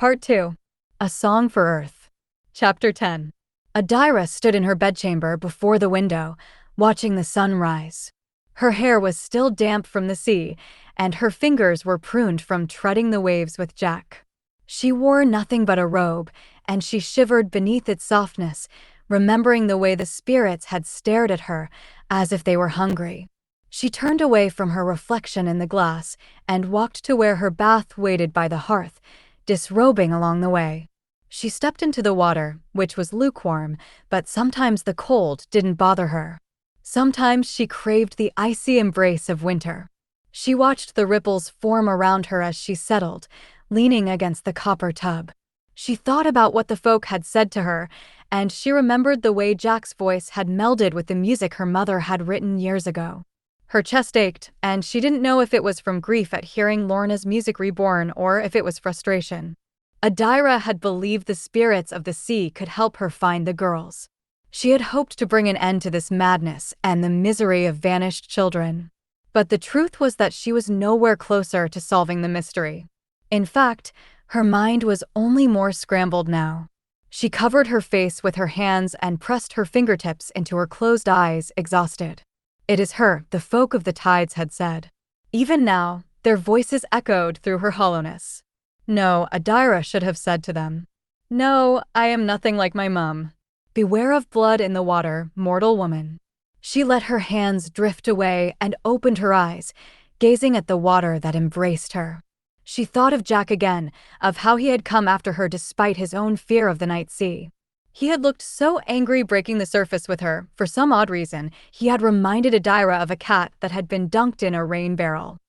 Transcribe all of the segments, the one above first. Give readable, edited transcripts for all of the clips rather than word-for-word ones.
Part 2. A Song for Earth. Chapter 10. Adaira stood in her bedchamber before the window, watching the sun rise. Her hair was still damp from the sea, and her fingers were pruned from treading the waves with Jack. She wore nothing but a robe, and she shivered beneath its softness, remembering the way the spirits had stared at her, as if they were hungry. She turned away from her reflection in the glass and walked to where her bath waited by the hearth, disrobing along the way. She stepped into the water, which was lukewarm, but sometimes the cold didn't bother her. Sometimes she craved the icy embrace of winter. She watched the ripples form around her as she settled, leaning against the copper tub. She thought about what the folk had said to her, and she remembered the way Jack's voice had melded with the music her mother had written years ago. Her chest ached, and she didn't know if it was from grief at hearing Lorna's music reborn or if it was frustration. Adaira had believed the spirits of the sea could help her find the girls. She had hoped to bring an end to this madness and the misery of vanished children. But the truth was that she was nowhere closer to solving the mystery. In fact, her mind was only more scrambled now. She covered her face with her hands and pressed her fingertips into her closed eyes, exhausted. "It is her," the folk of the tides had said. Even now, their voices echoed through her hollowness. "No," Adaira should have said to them. "No, I am nothing like my mum. Beware of blood in the water, mortal woman." She let her hands drift away and opened her eyes, gazing at the water that embraced her. She thought of Jack again, of how he had come after her despite his own fear of the night sea. He had looked so angry breaking the surface with her. For some odd reason, he had reminded Adaira of a cat that had been dunked in a rain barrel.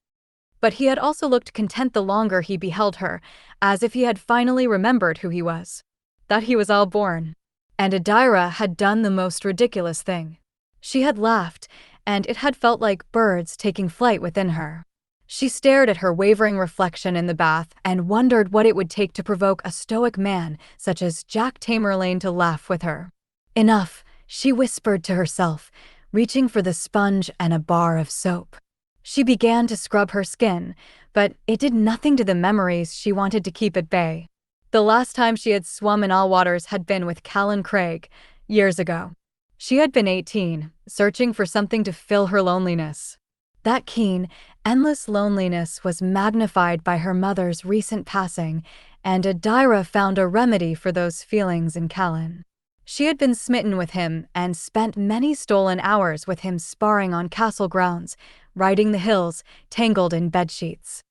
But he had also looked content the longer he beheld her, as if he had finally remembered who he was. That he was all born. And Adaira had done the most ridiculous thing. She had laughed, and it had felt like birds taking flight within her. She stared at her wavering reflection in the bath and wondered what it would take to provoke a stoic man such as Jack Tamerlaine to laugh with her. "Enough," she whispered to herself, reaching for the sponge and a bar of soap. She began to scrub her skin, but it did nothing to the memories she wanted to keep at bay. The last time she had swum in all waters had been with Callan Craig, years ago. She had been 18, searching for something to fill her loneliness. That keen, endless loneliness was magnified by her mother's recent passing, and Adaira found a remedy for those feelings in Callan. She had been smitten with him and spent many stolen hours with him sparring on castle grounds, riding the hills, tangled in bedsheets.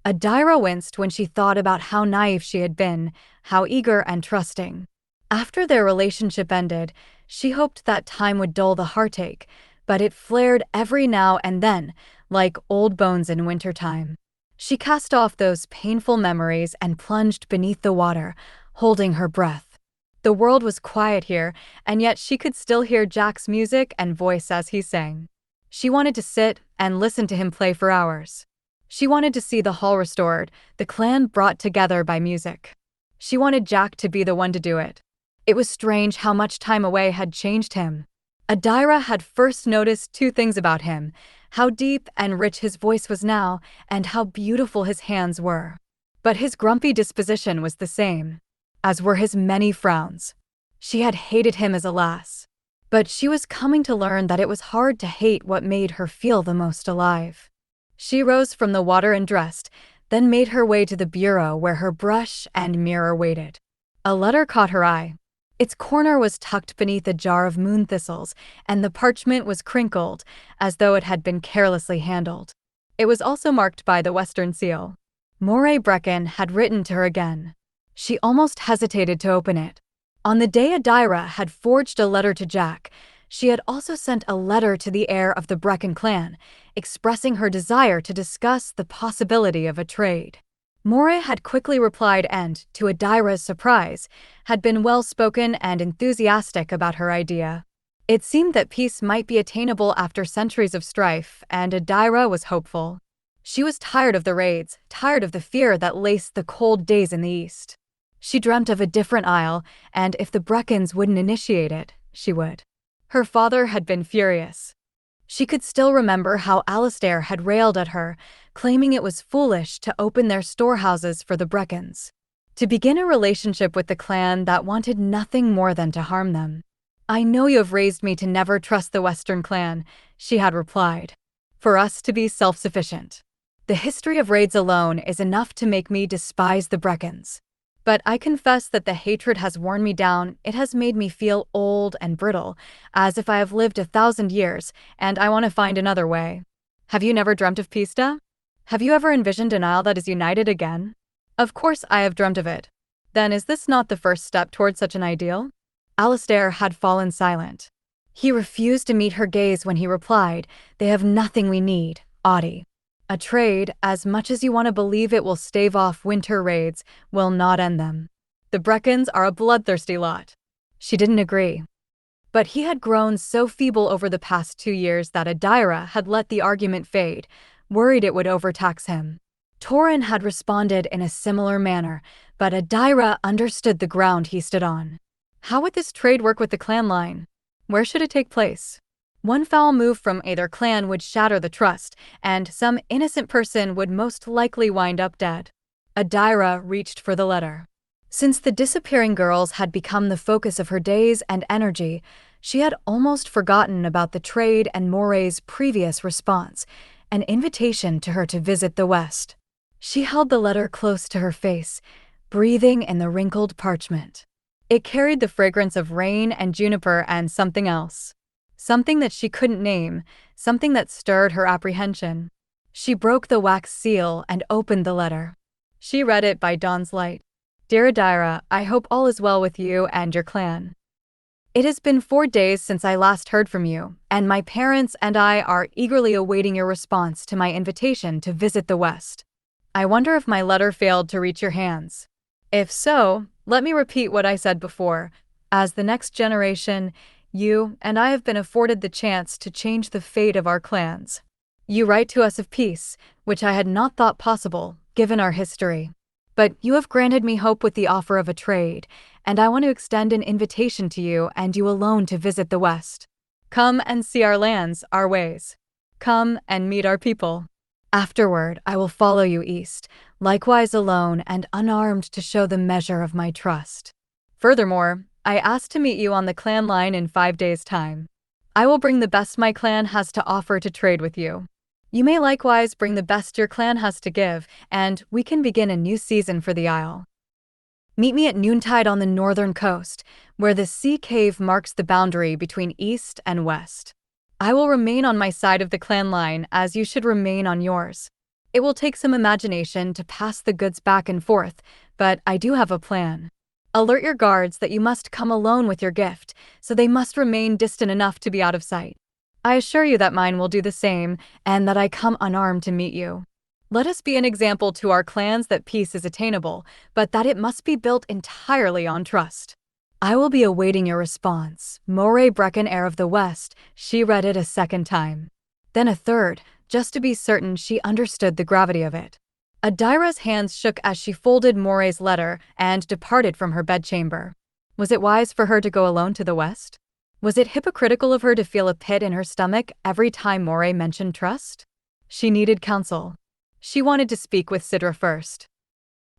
Adaira winced when she thought about how naive she had been, how eager and trusting. After their relationship ended, she hoped that time would dull the heartache, but it flared every now and then, like old bones in wintertime. She cast off those painful memories and plunged beneath the water, holding her breath. The world was quiet here, and yet she could still hear Jack's music and voice as he sang. She wanted to sit and listen to him play for hours. She wanted to see the hall restored, the clan brought together by music. She wanted Jack to be the one to do it. It was strange how much time away had changed him. Adaira had first noticed two things about him: how deep and rich his voice was now, and how beautiful his hands were. But his grumpy disposition was the same, as were his many frowns. She had hated him as a lass. But she was coming to learn that it was hard to hate what made her feel the most alive. She rose from the water and dressed, then made her way to the bureau where her brush and mirror waited. A letter caught her eye. Its corner was tucked beneath a jar of moon thistles, and the parchment was crinkled, as though it had been carelessly handled. It was also marked by the Western seal. Breccan had written to her again. She almost hesitated to open it. On the day Adaira had forged a letter to Jack, she had also sent a letter to the heir of the Breccan clan, expressing her desire to discuss the possibility of a trade. Moray had quickly replied and, to Adaira's surprise, had been well-spoken and enthusiastic about her idea. It seemed that peace might be attainable after centuries of strife, and Adaira was hopeful. She was tired of the raids, tired of the fear that laced the cold days in the east. She dreamt of a different isle, and if the Breccans wouldn't initiate it, she would. Her father had been furious. She could still remember how Alistair had railed at her, claiming it was foolish to open their storehouses for the Breccans. To begin a relationship with the clan that wanted nothing more than to harm them. "I know you have raised me to never trust the Western clan," she had replied. "For us to be self-sufficient. The history of raids alone is enough to make me despise the Breccans. But I confess that the hatred has worn me down. It has made me feel old and brittle, as if I have lived 1,000 years, and I want to find another way." Have you never dreamt of peace? Have you ever envisioned an isle that is united again? Of course I have dreamt of it. Then is this not the first step toward such an ideal? Alistair had fallen silent. He refused to meet her gaze when he replied, "They have nothing we need, Audie. A trade, as much as you want to believe it will stave off winter raids, will not end them. The Breccans are a bloodthirsty lot." She didn't agree. But he had grown so feeble over the past 2 years that Adaira had let the argument fade, worried it would overtax him. Torrin had responded in a similar manner, but Adaira understood the ground he stood on. How would this trade work with the clan line? Where should it take place? One foul move from either clan would shatter the trust, and some innocent person would most likely wind up dead. Adaira reached for the letter. Since the disappearing girls had become the focus of her days and energy, she had almost forgotten about the trade and Moray's previous response, an invitation to her to visit the West. She held the letter close to her face, breathing in the wrinkled parchment. It carried the fragrance of rain and juniper and something else. Something that she couldn't name, something that stirred her apprehension. She broke the wax seal and opened the letter. She read it by dawn's light. "Dear Adaira, I hope all is well with you and your clan. It has been 4 days since I last heard from you, and my parents and I are eagerly awaiting your response to my invitation to visit the West. I wonder if my letter failed to reach your hands. If so, let me repeat what I said before. As the next generation, you and I have been afforded the chance to change the fate of our clans. You write to us of peace, which I had not thought possible, given our history. But you have granted me hope with the offer of a trade, and I want to extend an invitation to you and you alone to visit the West. Come and see our lands, our ways. Come and meet our people. Afterward, I will follow you east, likewise alone and unarmed to show the measure of my trust. Furthermore, I ask to meet you on the clan line in 5 days' time. I will bring the best my clan has to offer to trade with you. You may likewise bring the best your clan has to give, and we can begin a new season for the Isle. Meet me at noontide on the northern coast, where the sea cave marks the boundary between east and west. I will remain on my side of the clan line, as you should remain on yours. It will take some imagination to pass the goods back and forth, but I do have a plan. Alert your guards that you must come alone with your gift, so they must remain distant enough to be out of sight. I assure you that mine will do the same, and that I come unarmed to meet you. Let us be an example to our clans that peace is attainable, but that it must be built entirely on trust. I will be awaiting your response. Moray Breccan, heir of the West." She read it a second time. Then a third, just to be certain she understood the gravity of it. Adaira's hands shook as she folded Moray's letter and departed from her bedchamber. Was it wise for her to go alone to the West? Was it hypocritical of her to feel a pit in her stomach every time Moray mentioned trust? She needed counsel. She wanted to speak with Sidra first.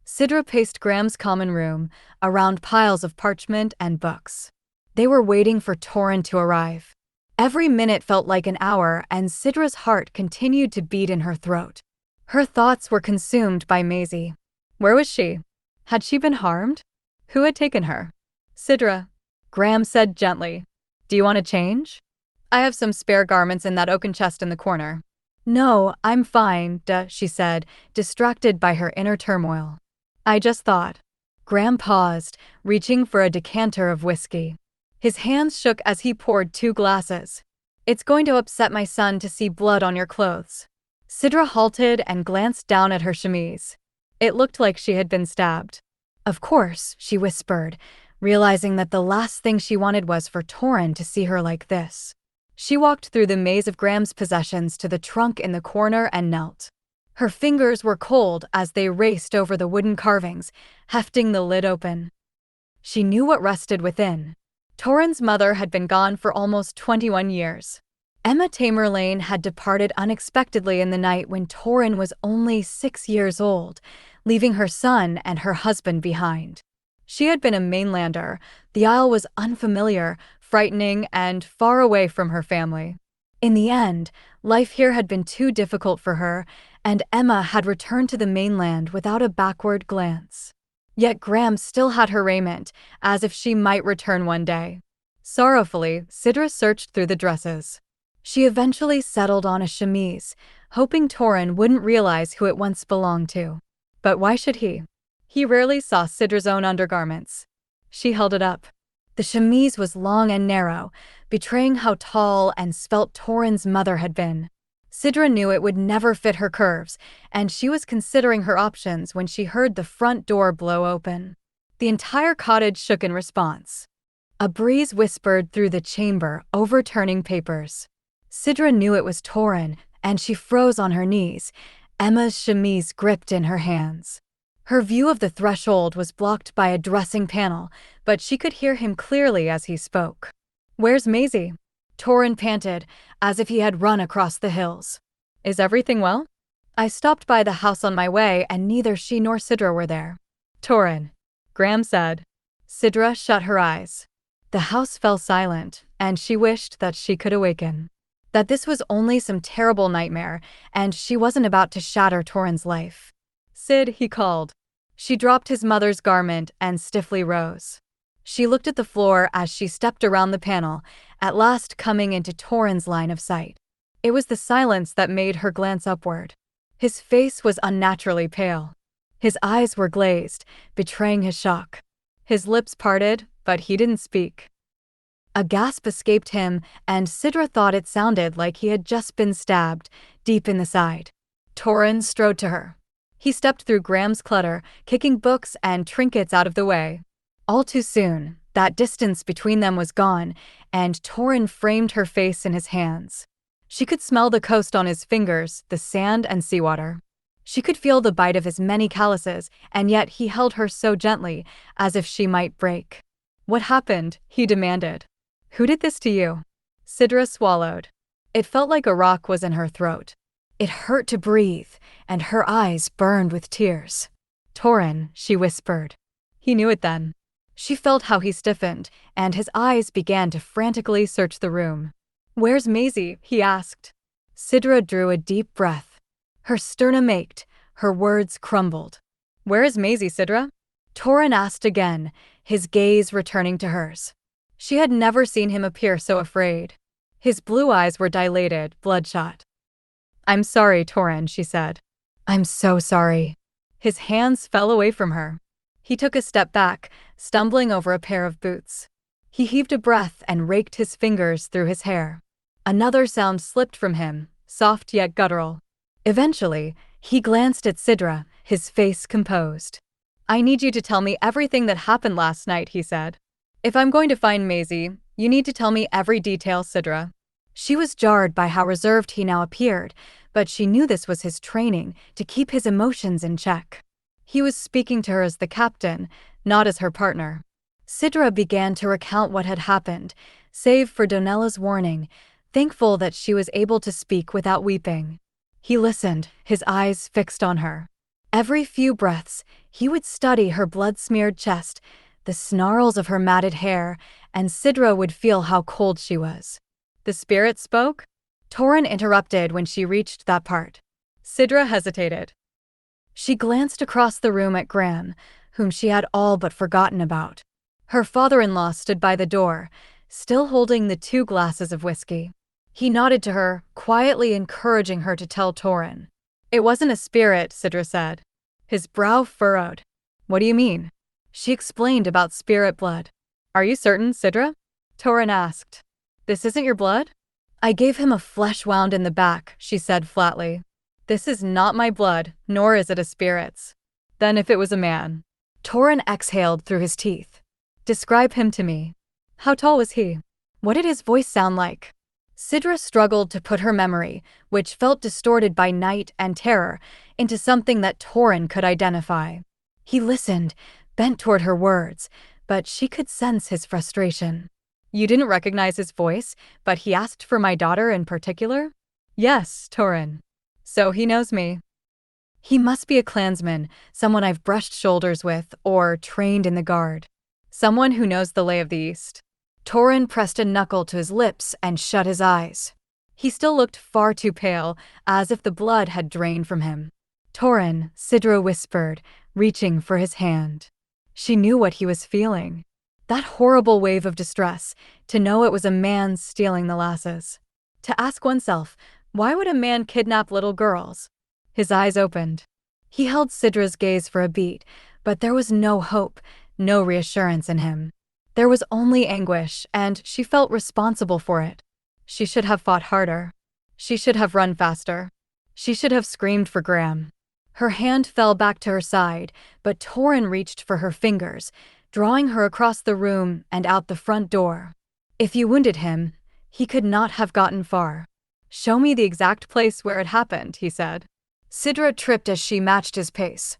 Sidra paced Graham's common room, around piles of parchment and books. They were waiting for Torrin to arrive. Every minute felt like an hour, and Sidra's heart continued to beat in her throat. Her thoughts were consumed by Maisie. Where was she? Had she been harmed? Who had taken her? "Sidra," Graham said gently. "Do you want to change? I have some spare garments in that oaken chest in the corner." "No, I'm fine," she said, distracted by her inner turmoil. "I just thought." Graham paused, reaching for a decanter of whiskey. His hands shook as he poured 2 glasses. "It's going to upset my son to see blood on your clothes." Sidra halted and glanced down at her chemise. It looked like she had been stabbed. "Of course," she whispered, realizing that the last thing she wanted was for Torrin to see her like this. She walked through the maze of Graham's possessions to the trunk in the corner and knelt. Her fingers were cold as they raced over the wooden carvings, hefting the lid open. She knew what rested within. Torrin's mother had been gone for almost 21 years. Emma Tamerlaine had departed unexpectedly in the night when Torrin was only 6 years old, leaving her son and her husband behind. She had been a mainlander. The Isle was unfamiliar, frightening, and far away from her family. In the end, life here had been too difficult for her, and Emma had returned to the mainland without a backward glance. Yet Graham still had her raiment, as if she might return one day. Sorrowfully, Sidra searched through the dresses. She eventually settled on a chemise, hoping Torin wouldn't realize who it once belonged to. But why should he? He rarely saw Sidra's own undergarments. She held it up. The chemise was long and narrow, betraying how tall and svelte Torin's mother had been. Sidra knew it would never fit her curves, and she was considering her options when she heard the front door blow open. The entire cottage shook in response. A breeze whispered through the chamber, overturning papers. Sidra knew it was Torin, and she froze on her knees, Emma's chemise gripped in her hands. Her view of the threshold was blocked by a dressing panel, but she could hear him clearly as he spoke. "Where's Maisie?" Torin panted, as if he had run across the hills. "Is everything well?" "I stopped by the house on my way, and neither she nor Sidra were there." "Torin," Graham said. Sidra shut her eyes. The house fell silent, and she wished that she could awaken. That this was only some terrible nightmare, and she wasn't about to shatter Torin's life. "Sid," he called. She dropped his mother's garment and stiffly rose. She looked at the floor as she stepped around the panel, at last coming into Torin's line of sight. It was the silence that made her glance upward. His face was unnaturally pale. His eyes were glazed, betraying his shock. His lips parted, but he didn't speak. A gasp escaped him, and Sidra thought it sounded like he had just been stabbed, deep in the side. Torin strode to her. He stepped through Graham's clutter, kicking books and trinkets out of the way. All too soon, that distance between them was gone, and Torin framed her face in his hands. She could smell the coast on his fingers, the sand and seawater. She could feel the bite of his many calluses, and yet he held her so gently, as if she might break. "What happened?" he demanded. "Who did this to you?" Sidra swallowed. It felt like a rock was in her throat. It hurt to breathe, and her eyes burned with tears. "Torin," she whispered. He knew it then. She felt how he stiffened, and his eyes began to frantically search the room. "Where's Maisie?" he asked. Sidra drew a deep breath. Her sternum ached, her words crumbled. "Where is Maisie, Sidra?" Torin asked again, his gaze returning to hers. She had never seen him appear so afraid. His blue eyes were dilated, bloodshot. "I'm sorry, Torin," she said. "I'm so sorry." His hands fell away from her. He took a step back, stumbling over a pair of boots. He heaved a breath and raked his fingers through his hair. Another sound slipped from him, soft yet guttural. Eventually, he glanced at Sidra, his face composed. "I need you to tell me everything that happened last night," he said. "If I'm going to find Maisie, you need to tell me every detail, Sidra." She was jarred by how reserved he now appeared, but she knew this was his training to keep his emotions in check. He was speaking to her as the captain, not as her partner. Sidra began to recount what had happened, save for Donella's warning, thankful that she was able to speak without weeping. He listened, his eyes fixed on her. Every few breaths, he would study her blood-smeared chest, the snarls of her matted hair, and Sidra would feel how cold she was. "The spirit spoke?" Torin interrupted when she reached that part. Sidra hesitated. She glanced across the room at Graham, whom she had all but forgotten about. Her father-in-law stood by the door, still holding the 2 glasses of whiskey. He nodded to her, quietly encouraging her to tell Torin. "It wasn't a spirit," Sidra said. His brow furrowed. "What do you mean?" She explained about spirit blood. "Are you certain, Sidra?" Torin asked. "This isn't your blood?" "I gave him a flesh wound in the back," she said flatly. "This is not my blood, nor is it a spirit's." "Then if it was a man?" Torin exhaled through his teeth. "Describe him to me. How tall was he? What did his voice sound like?" Sidra struggled to put her memory, which felt distorted by night and terror, into something that Torin could identify. He listened, bent toward her words, but she could sense his frustration. "You didn't recognize his voice, but he asked for my daughter in particular?" "Yes, Torin. So he knows me." He must be a clansman, someone I've brushed shoulders with or trained in the guard. Someone who knows the lay of the East. Torin pressed a knuckle to his lips and shut his eyes. He still looked far too pale, as if the blood had drained from him. Torin, Sidra whispered, reaching for his hand. She knew what he was feeling. That horrible wave of distress, to know it was a man stealing the lasses. To ask oneself, why would a man kidnap little girls? His eyes opened. He held Sidra's gaze for a beat, but there was no hope, no reassurance in him. There was only anguish, and she felt responsible for it. She should have fought harder. She should have run faster. She should have screamed for Graham. Her hand fell back to her side, but Torin reached for her fingers, drawing her across the room and out the front door. If you wounded him, he could not have gotten far. Show me the exact place where it happened, he said. Sidra tripped as she matched his pace.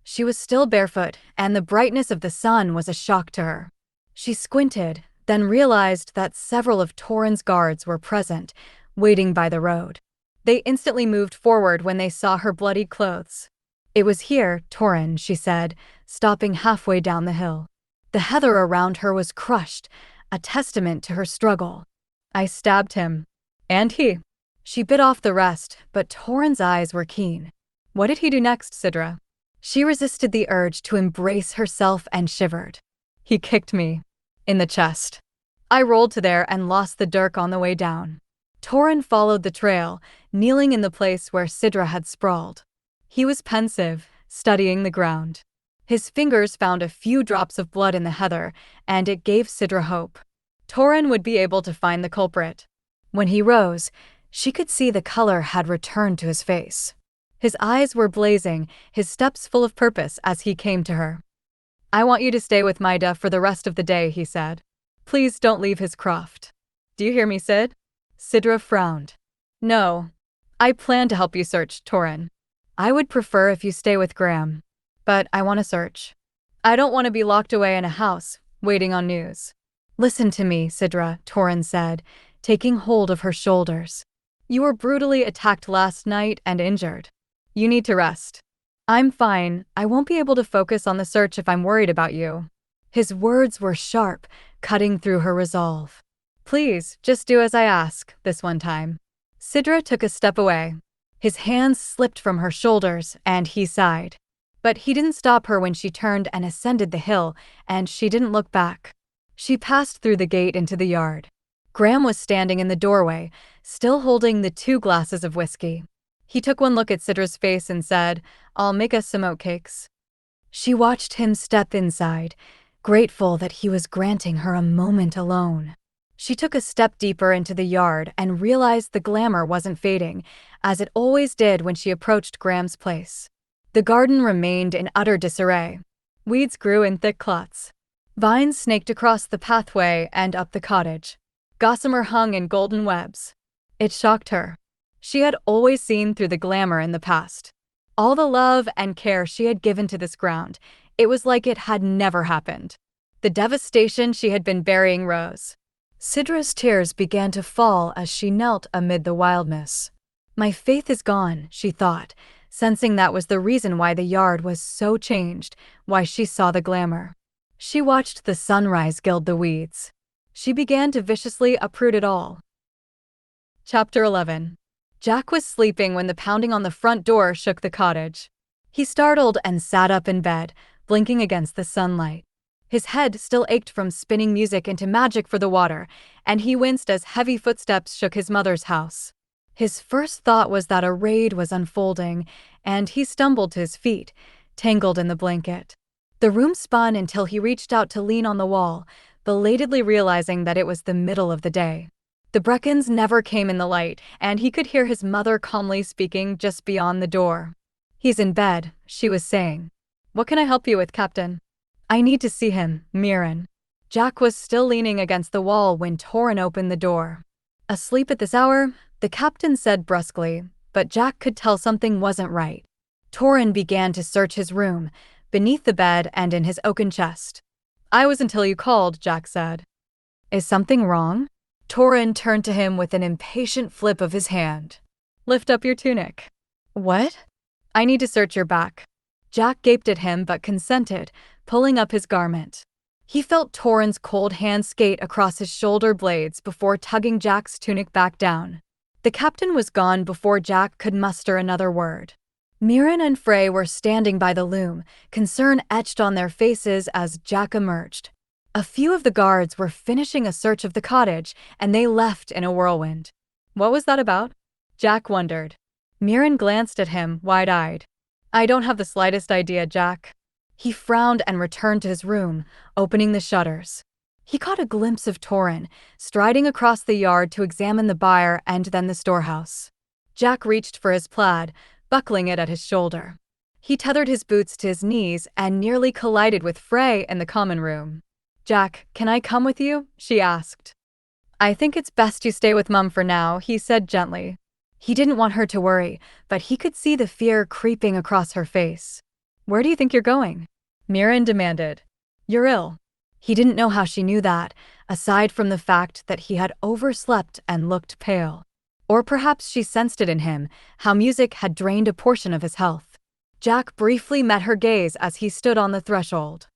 She was still barefoot, and the brightness of the sun was a shock to her. She squinted, then realized that several of Torin's guards were present, waiting by the road. They instantly moved forward when they saw her bloodied clothes. It was here, Torin, she said, stopping halfway down the hill. The heather around her was crushed, a testament to her struggle. I stabbed him. And he. She bit off the rest, but Torin's eyes were keen. What did he do next, Sidra? She resisted the urge to embrace herself and shivered. He kicked me. In the chest. I rolled to there and lost the dirk on the way down. Torin followed the trail, kneeling in the place where Sidra had sprawled. He was pensive, studying the ground. His fingers found a few drops of blood in the heather, and it gave Sidra hope. Torin would be able to find the culprit. When he rose, she could see the color had returned to his face. His eyes were blazing, his steps full of purpose as he came to her. I want you to stay with Maida for the rest of the day, he said. Please don't leave his croft. Do you hear me, Sid? Sidra frowned. No. I plan to help you search, Torin. I would prefer if you stay with Graham. But I want to search. I don't want to be locked away in a house, waiting on news. Listen to me, Sidra, Torin said, taking hold of her shoulders. You were brutally attacked last night and injured. You need to rest. I'm fine. I won't be able to focus on the search if I'm worried about you. His words were sharp, cutting through her resolve. Please, just do as I ask, this one time. Sidra took a step away. His hands slipped from her shoulders, and he sighed. But he didn't stop her when she turned and ascended the hill, and she didn't look back. She passed through the gate into the yard. Graham was standing in the doorway, still holding the 2 glasses of whiskey. He took one look at Sidra's face and said, I'll make us some oatcakes. She watched him step inside, grateful that he was granting her a moment alone. She took a step deeper into the yard and realized the glamour wasn't fading, as it always did when she approached Graham's place. The garden remained in utter disarray. Weeds grew in thick clots. Vines snaked across the pathway and up the cottage. Gossamer hung in golden webs. It shocked her. She had always seen through the glamour in the past. All the love and care she had given to this ground, it was like it had never happened. The devastation she had been burying rose. Sidra's tears began to fall as she knelt amid the wildness. My faith is gone, she thought, sensing that was the reason why the yard was so changed, why she saw the glamour. She watched the sunrise gild the weeds. She began to viciously uproot it all. Chapter 11. Jack was sleeping when the pounding on the front door shook the cottage. He startled and sat up in bed, blinking against the sunlight. His head still ached from spinning music into magic for the water, and he winced as heavy footsteps shook his mother's house. His first thought was that a raid was unfolding, and he stumbled to his feet, tangled in the blanket. The room spun until he reached out to lean on the wall, belatedly realizing that it was the middle of the day. The Breccans never came in the light, and he could hear his mother calmly speaking just beyond the door. He's in bed, she was saying. What can I help you with, Captain? I need to see him, Mirren. Jack was still leaning against the wall when Torin opened the door. Asleep at this hour? The captain said brusquely, but Jack could tell something wasn't right. Torin began to search his room, beneath the bed and in his oaken chest. I was until you called, Jack said. Is something wrong? Torin turned to him with an impatient flip of his hand. Lift up your tunic. What? I need to search your back. Jack gaped at him but consented, pulling up his garment. He felt Torrhen's cold hand skate across his shoulder blades before tugging Jack's tunic back down. The captain was gone before Jack could muster another word. Mirren and Frey were standing by the loom, concern etched on their faces as Jack emerged. A few of the guards were finishing a search of the cottage, and they left in a whirlwind. What was that about? Jack wondered. Mirren glanced at him, wide-eyed. I don't have the slightest idea, Jack. He frowned and returned to his room, opening the shutters. He caught a glimpse of Torrhen, striding across the yard to examine the byre and then the storehouse. Jack reached for his plaid, buckling it at his shoulder. He tethered his boots to his knees and nearly collided with Frey in the common room. Jack, can I come with you? She asked. I think it's best you stay with Mum for now, he said gently. He didn't want her to worry, but he could see the fear creeping across her face. Where do you think you're going? Mirren demanded. You're ill. He didn't know how she knew that, aside from the fact that he had overslept and looked pale. Or perhaps she sensed it in him, how music had drained a portion of his health. Jack briefly met her gaze as he stood on the threshold.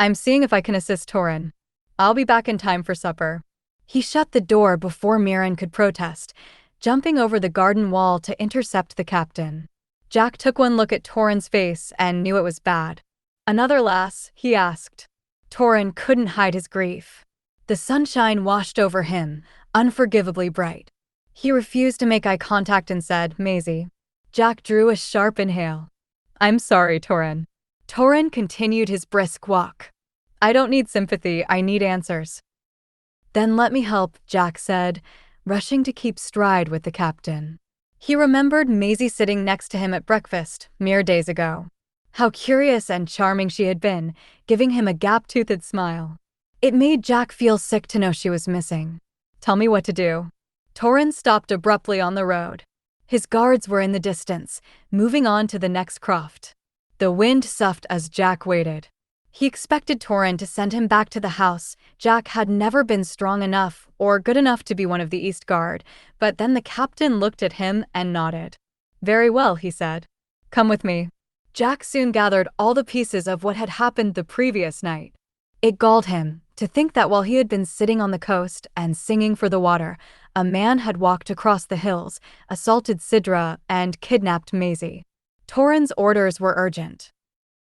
I'm seeing if I can assist Torrhen. I'll be back in time for supper. He shut the door before Mirren could protest, jumping over the garden wall to intercept the captain. Jack took one look at Torrhen's face and knew it was bad. Another lass? He asked. Torrhen couldn't hide his grief. The sunshine washed over him, unforgivably bright. He refused to make eye contact and said, Maisie. Jack drew a sharp inhale. I'm sorry, Torrhen. Torrhen continued his brisk walk. I don't need sympathy, I need answers. Then let me help, Jack said, rushing to keep stride with the captain. He remembered Maisie sitting next to him at breakfast, mere days ago. How curious and charming she had been, giving him a gap-toothed smile. It made Jack feel sick to know she was missing. Tell me what to do. Torrhen stopped abruptly on the road. His guards were in the distance, moving on to the next croft. The wind soughed as Jack waited. He expected Torrhen to send him back to the house. Jack had never been strong enough or good enough to be one of the East Guard, but then the captain looked at him and nodded. Very well, he said. Come with me. Jack soon gathered all the pieces of what had happened the previous night. It galled him to think that while he had been sitting on the coast and singing for the water, a man had walked across the hills, assaulted Sidra, and kidnapped Maisie. Torrhen's orders were urgent.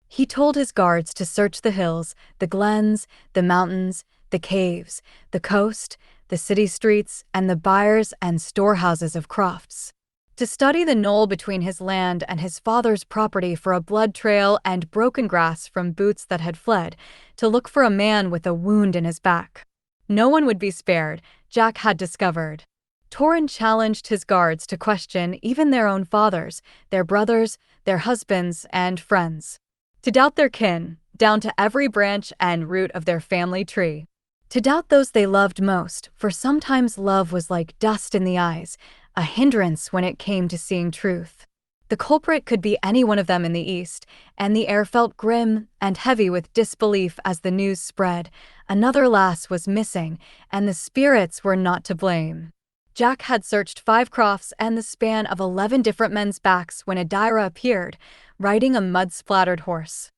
He told his guards to search the hills, the glens, the mountains, the caves, the coast, the city streets, and the byres and storehouses of crofts. To study the knoll between his land and his father's property for a blood trail and broken grass from boots that had fled, to look for a man with a wound in his back. No one would be spared, Jack had discovered. Torrhen challenged his guards to question even their own fathers, their brothers, their husbands, and friends. To doubt their kin, down to every branch and root of their family tree. To doubt those they loved most, for sometimes love was like dust in the eyes, a hindrance when it came to seeing truth. The culprit could be any one of them in the East, and the air felt grim and heavy with disbelief as the news spread. Another lass was missing, and the spirits were not to blame. Jack had searched 5 crofts and the span of 11 different men's backs when Adaira appeared, riding a mud-splattered horse.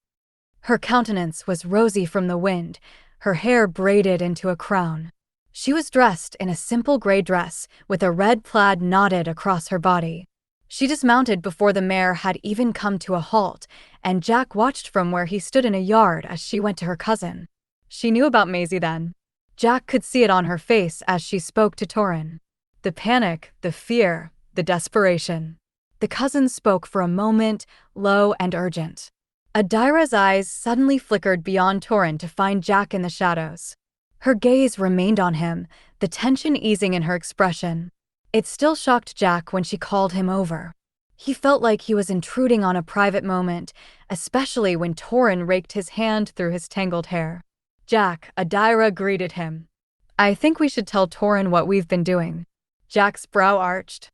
Her countenance was rosy from the wind, her hair braided into a crown. She was dressed in a simple gray dress with a red plaid knotted across her body. She dismounted before the mare had even come to a halt, and Jack watched from where he stood in a yard as she went to her cousin. She knew about Maisie then. Jack could see it on her face as she spoke to Torrhen. The panic, the fear, the desperation. The cousin spoke for a moment, low and urgent. Adaira's eyes suddenly flickered beyond Torrhen to find Jack in the shadows. Her gaze remained on him, the tension easing in her expression. It still shocked Jack when she called him over. He felt like he was intruding on a private moment, especially when Torrhen raked his hand through his tangled hair. Jack, Adaira greeted him. I think we should tell Torrhen what we've been doing. Jack's brow arched.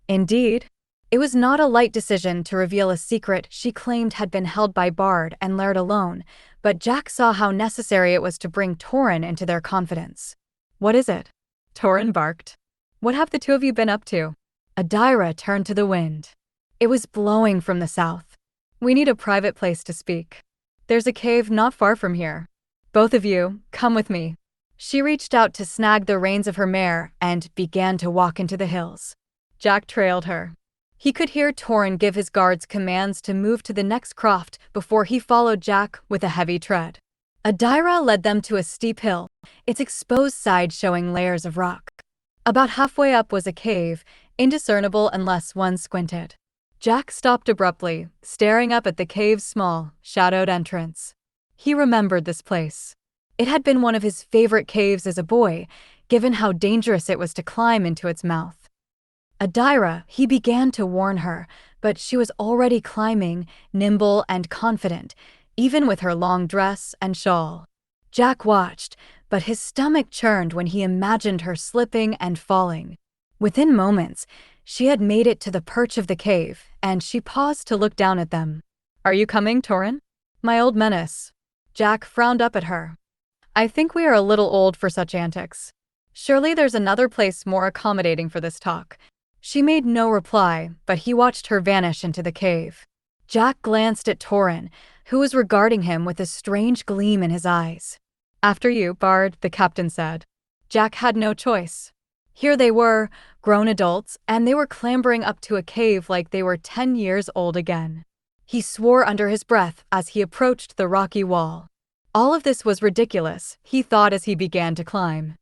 Indeed. It was not a light decision to reveal a secret she claimed had been held by Bard and Laird alone, but Jack saw how necessary it was to bring Torrhen into their confidence. What is it? Torrhen barked. What have the two of you been up to? Adaira turned to the wind. It was blowing from the south. "We need a private place to speak. There's a cave not far from here. Both of you, come with me." She reached out to snag the reins of her mare and began to walk into the hills. Jack trailed her. He could hear Torin give his guards commands to move to the next croft before he followed Jack with a heavy tread. Adaira led them to a steep hill, its exposed side showing layers of rock. About halfway up was a cave, indiscernible unless one squinted. Jack stopped abruptly, staring up at the cave's small, shadowed entrance. He remembered this place. It had been one of his favorite caves as a boy, given how dangerous it was to climb into its mouth. Adaira, he began to warn her, but she was already climbing, nimble and confident, even with her long dress and shawl. Jack watched, but his stomach churned when he imagined her slipping and falling. Within moments, she had made it to the perch of the cave, and she paused to look down at them. "Are you coming, Torin?" "My old menace." Jack frowned up at her. "I think we are a little old for such antics. Surely there's another place more accommodating for this talk." She made no reply, but he watched her vanish into the cave. Jack glanced at Torin, who was regarding him with a strange gleam in his eyes. "After you, Bard," the captain said. Jack had no choice. Here they were, grown adults, and they were clambering up to a cave like they were 10 years old again. He swore under his breath as he approached the rocky wall. All of this was ridiculous, he thought as he began to climb.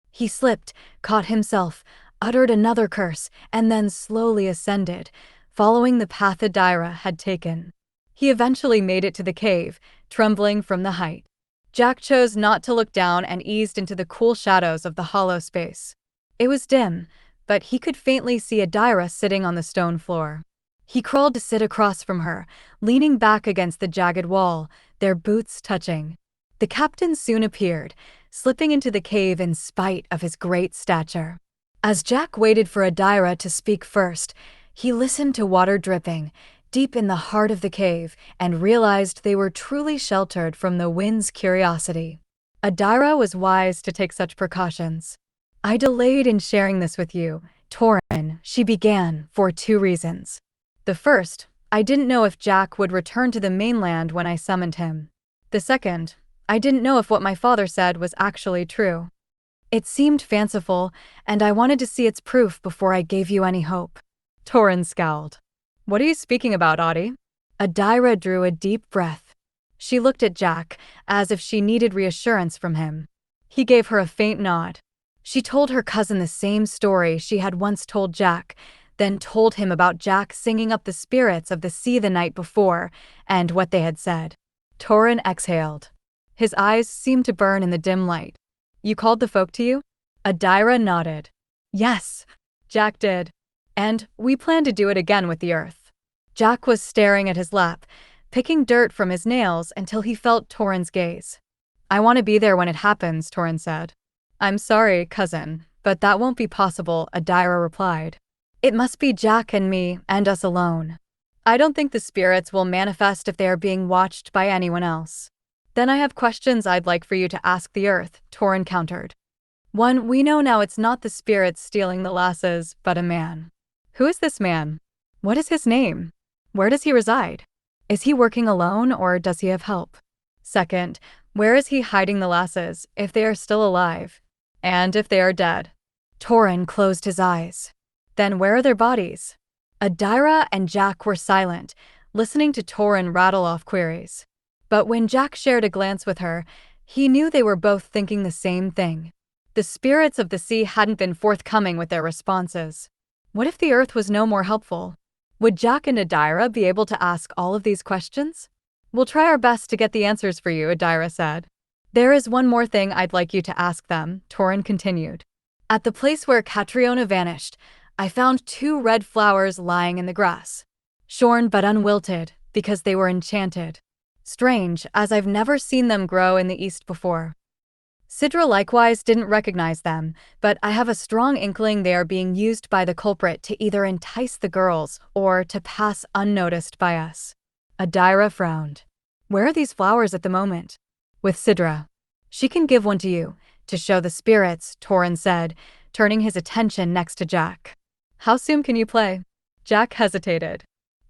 He slipped, caught himself, uttered another curse, and then slowly ascended, following the path Adaira had taken. He eventually made it to the cave, trembling from the height. Jack chose not to look down and eased into the cool shadows of the hollow space. It was dim, but he could faintly see Adaira sitting on the stone floor. He crawled to sit across from her, leaning back against the jagged wall, their boots touching. The captain soon appeared, slipping into the cave in spite of his great stature. As Jack waited for Adaira to speak first, he listened to water dripping, deep in the heart of the cave, and realized they were truly sheltered from the wind's curiosity. Adaira was wise to take such precautions. "I delayed in sharing this with you, Torin," she began, "for 2 reasons. The first, I didn't know if Jack would return to the mainland when I summoned him. The second, I didn't know if what my father said was actually true. It seemed fanciful, and I wanted to see its proof before I gave you any hope." Torin scowled. "What are you speaking about, Audie?" Adaira drew a deep breath. She looked at Jack, as if she needed reassurance from him. He gave her a faint nod. She told her cousin the same story she had once told Jack, then told him about Jack singing up the spirits of the sea the night before, and what they had said. Torin exhaled. His eyes seemed to burn in the dim light. "You called the folk to you?" Adaira nodded. "Yes." Jack did. "And we plan to do it again with the earth." Jack was staring at his lap, picking dirt from his nails until he felt Torin's gaze. "I want to be there when it happens," Torin said. "I'm sorry, cousin, but that won't be possible," Adaira replied. "It must be Jack and me, and us alone. I don't think the spirits will manifest if they are being watched by anyone else." "Then I have questions I'd like for you to ask the earth," Torin countered. "One, we know now it's not the spirits stealing the lasses, but a man. Who is this man? What is his name? Where does he reside? Is he working alone, or does he have help? Second, where is he hiding the lasses, if they are still alive? And if they are dead?" Torin closed his eyes. "Then where are their bodies?" Adaira and Jack were silent, listening to Torin rattle off queries. But when Jack shared a glance with her, he knew they were both thinking the same thing. The spirits of the sea hadn't been forthcoming with their responses. What if the earth was no more helpful? Would Jack and Adaira be able to ask all of these questions? "We'll try our best to get the answers for you," Adaira said. "There is one more thing I'd like you to ask them," Torin continued. "At the place where Catriona vanished, I found 2 red flowers lying in the grass. Shorn but unwilted, because they were enchanted. Strange, as I've never seen them grow in the east before. Sidra likewise didn't recognize them, but I have a strong inkling they are being used by the culprit to either entice the girls or to pass unnoticed by us." Adaira frowned. "Where are these flowers at the moment?" "With Sidra. She can give one to you, to show the spirits," Torin said, turning his attention next to Jack. "How soon can you play?" Jack hesitated.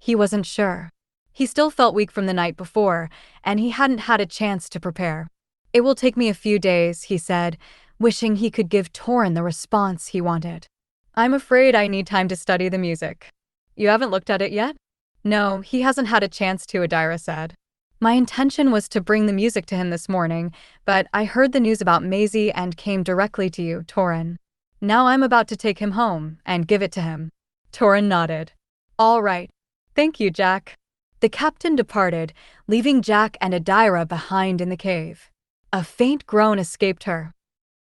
He wasn't sure. He still felt weak from the night before, and he hadn't had a chance to prepare. "It will take me a few days," he said, wishing he could give Torin the response he wanted. "I'm afraid I need time to study the music." "You haven't looked at it yet?" "No, he hasn't had a chance to," Adaira said. "My intention was to bring the music to him this morning, but I heard the news about Maisie and came directly to you, Torin. Now I'm about to take him home and give it to him." Torin nodded. "All right. Thank you, Jack." The captain departed, leaving Jack and Adaira behind in the cave. A faint groan escaped her.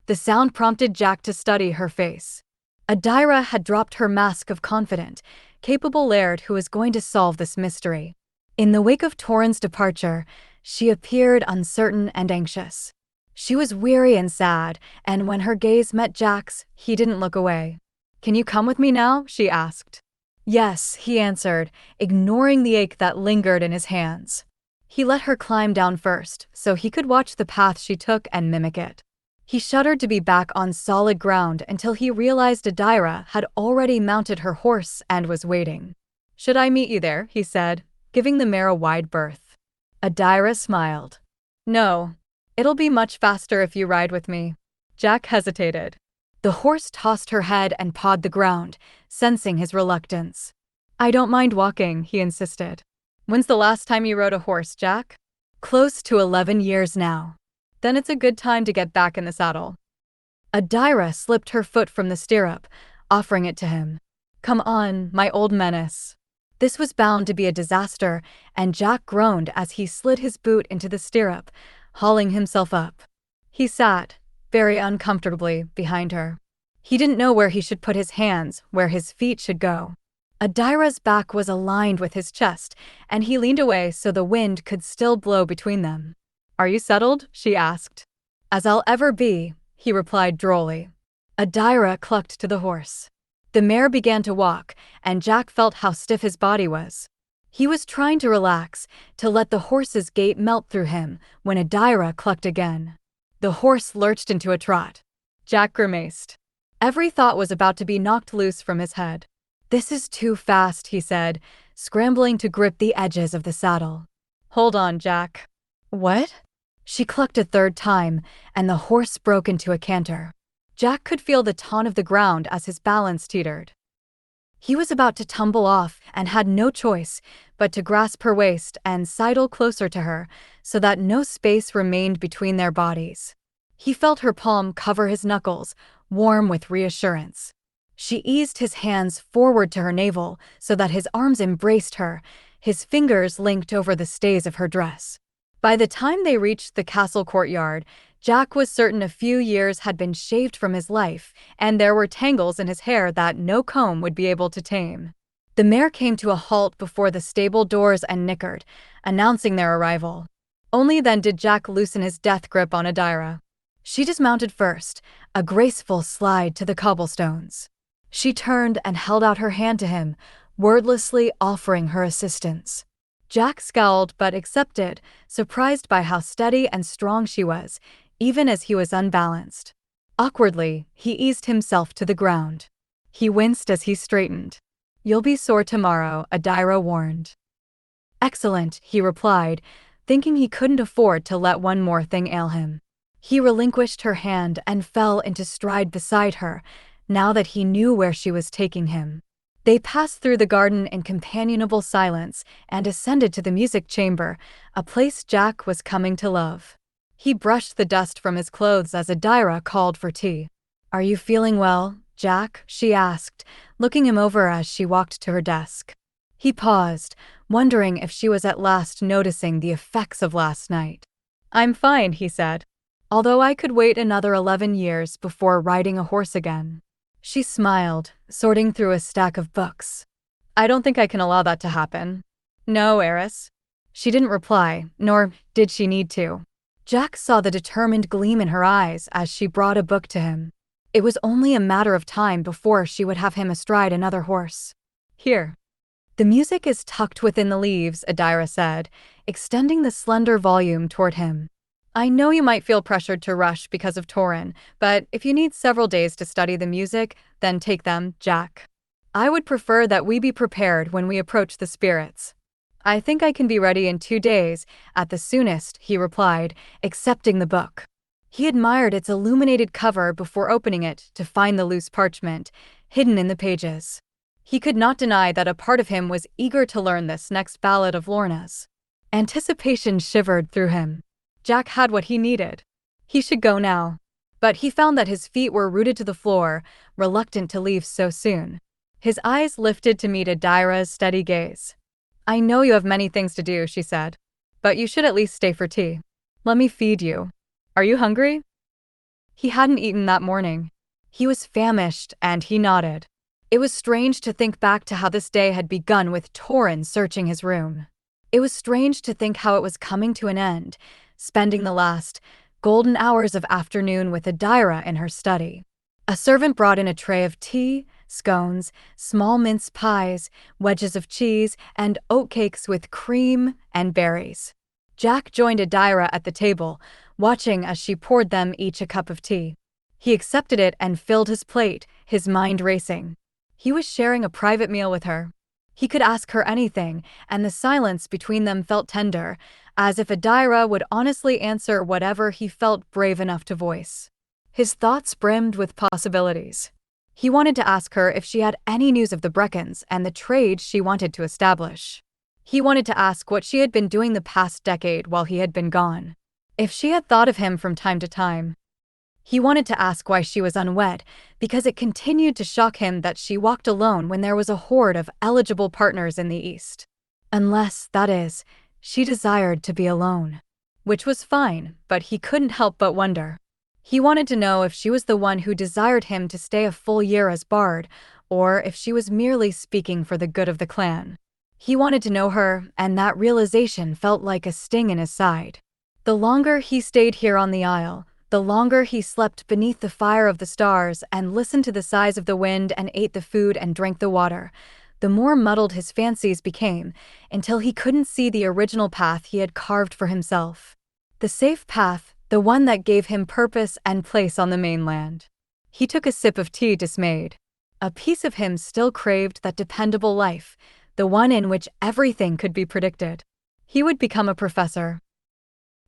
The sound prompted Jack to study her face. Adaira had dropped her mask of confident, capable laird who was going to solve this mystery. In the wake of Torin's departure, she appeared uncertain and anxious. She was weary and sad, and when her gaze met Jack's, he didn't look away. "Can you come with me now?" she asked. "Yes," he answered, ignoring the ache that lingered in his hands. He let her climb down first, so he could watch the path she took and mimic it. He shuddered to be back on solid ground until he realized Adaira had already mounted her horse and was waiting. "Should I meet you there?" he said, giving the mare a wide berth. Adaira smiled. "No. It'll be much faster if you ride with me." Jack hesitated. The horse tossed her head and pawed the ground, sensing his reluctance. "I don't mind walking," he insisted. "When's the last time you rode a horse, Jack?" "Close to 11 years now." "Then it's a good time to get back in the saddle." Adaira slipped her foot from the stirrup, offering it to him. "Come on, my old menace." This was bound to be a disaster, and Jack groaned as he slid his boot into the stirrup, hauling himself up. He sat, very uncomfortably, behind her. He didn't know where he should put his hands, where his feet should go. Adaira's back was aligned with his chest, and he leaned away so the wind could still blow between them. "Are you settled?" she asked. "As I'll ever be," he replied drolly. Adaira clucked to the horse. The mare began to walk, and Jack felt how stiff his body was. He was trying to relax, to let the horse's gait melt through him, when Adaira clucked again. The horse lurched into a trot. Jack grimaced. Every thought was about to be knocked loose from his head. "This is too fast," he said, scrambling to grip the edges of the saddle. "Hold on, Jack." "What?" She clucked a third time, and the horse broke into a canter. Jack could feel the taunt of the ground as his balance teetered. He was about to tumble off and had no choice but to grasp her waist and sidle closer to her so that no space remained between their bodies. He felt her palm cover his knuckles, warm with reassurance. She eased his hands forward to her navel so that his arms embraced her, his fingers linked over the stays of her dress. By the time they reached the castle courtyard, Jack was certain a few years had been shaved from his life, and there were tangles in his hair that no comb would be able to tame. The mare came to a halt before the stable doors and nickered, announcing their arrival. Only then did Jack loosen his death grip on Adaira. She dismounted first, a graceful slide to the cobblestones. She turned and held out her hand to him, wordlessly offering her assistance. Jack scowled but accepted, surprised by how steady and strong she was, even as he was unbalanced. Awkwardly, he eased himself to the ground. He winced as he straightened. "You'll be sore tomorrow," Adaira warned. "Excellent," he replied, thinking he couldn't afford to let one more thing ail him. He relinquished her hand and fell into stride beside her, now that he knew where she was taking him. They passed through the garden in companionable silence and ascended to the music chamber, a place Jack was coming to love. He brushed the dust from his clothes as Adaira called for tea. "Are you feeling well, Jack?" she asked, looking him over as she walked to her desk. He paused, wondering if she was at last noticing the effects of last night. "I'm fine," he said, "although I could wait another 11 years before riding a horse again." She smiled, sorting through a stack of books. "I don't think I can allow that to happen." "No, heiress." She didn't reply, nor did she need to. Jack saw the determined gleam in her eyes as she brought a book to him. It was only a matter of time before she would have him astride another horse. "Here." "The music is tucked within the leaves," Adaira said, extending the slender volume toward him. "I know you might feel pressured to rush because of Torin, but if you need several days to study the music, then take them, Jack." I would prefer that we be prepared when we approach the spirits. I think I can be ready in 2 days, at the soonest, he replied, accepting the book. He admired its illuminated cover before opening it to find the loose parchment, hidden in the pages. He could not deny that a part of him was eager to learn this next ballad of Lorna's. Anticipation shivered through him. Jack had what he needed. He should go now. But he found that his feet were rooted to the floor, reluctant to leave so soon. His eyes lifted to meet Adaira's steady gaze. I know you have many things to do, she said. But you should at least stay for tea. Let me feed you. Are you hungry? He hadn't eaten that morning. He was famished, and he nodded. It was strange to think back to how this day had begun with Torrin searching his room. It was strange to think how it was coming to an end, spending the last, golden hours of afternoon with Adaira in her study. A servant brought in a tray of tea, scones, small mince pies, wedges of cheese, and oatcakes with cream and berries. Jack joined Adaira at the table, watching as she poured them each a cup of tea. He accepted it and filled his plate, his mind racing. He was sharing a private meal with her. He could ask her anything, and the silence between them felt tender, as if Adaira would honestly answer whatever he felt brave enough to voice. His thoughts brimmed with possibilities. He wanted to ask her if she had any news of the Breccans and the trade she wanted to establish. He wanted to ask what she had been doing the past decade while he had been gone. If she had thought of him from time to time. He wanted to ask why she was unwed, because it continued to shock him that she walked alone when there was a horde of eligible partners in the East. Unless, that is, she desired to be alone. Which was fine, but he couldn't help but wonder. He wanted to know if she was the one who desired him to stay a full year as bard, or if she was merely speaking for the good of the clan. He wanted to know her, and that realization felt like a sting in his side. The longer he stayed here on the Isle, the longer he slept beneath the fire of the stars and listened to the sighs of the wind and ate the food and drank the water, the more muddled his fancies became, until he couldn't see the original path he had carved for himself. The safe path, the one that gave him purpose and place on the mainland. He took a sip of tea dismayed. A piece of him still craved that dependable life, the one in which everything could be predicted. He would become a professor.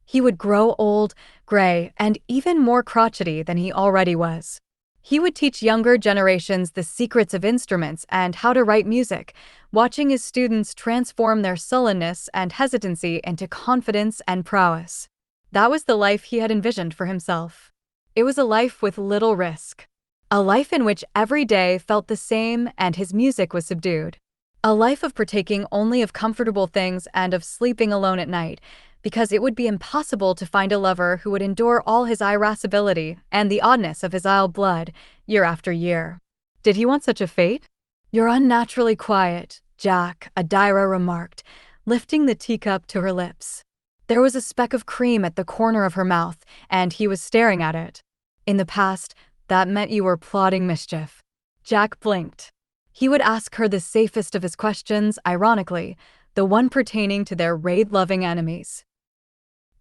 He would grow old, gray, and even more crotchety than he already was. He would teach younger generations the secrets of instruments and how to write music, watching his students transform their sullenness and hesitancy into confidence and prowess. That was the life he had envisioned for himself. It was a life with little risk. A life in which every day felt the same and his music was subdued. A life of partaking only of comfortable things and of sleeping alone at night, because it would be impossible to find a lover who would endure all his irascibility and the oddness of his Isle blood, year after year. Did he want such a fate? You're unnaturally quiet, Jack, Adaira remarked, lifting the teacup to her lips. There was a speck of cream at the corner of her mouth, and he was staring at it. In the past, that meant you were plotting mischief. Jack blinked. He would ask her the safest of his questions, ironically, the one pertaining to their raid-loving enemies.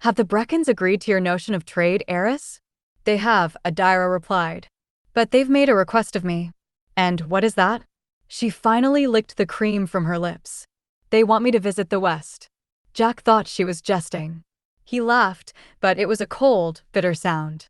Have the Breccans agreed to your notion of trade, heiress? They have, Adaira replied. But they've made a request of me. And what is that? She finally licked the cream from her lips. They want me to visit the West. Jack thought she was jesting. He laughed, but it was a cold, bitter sound.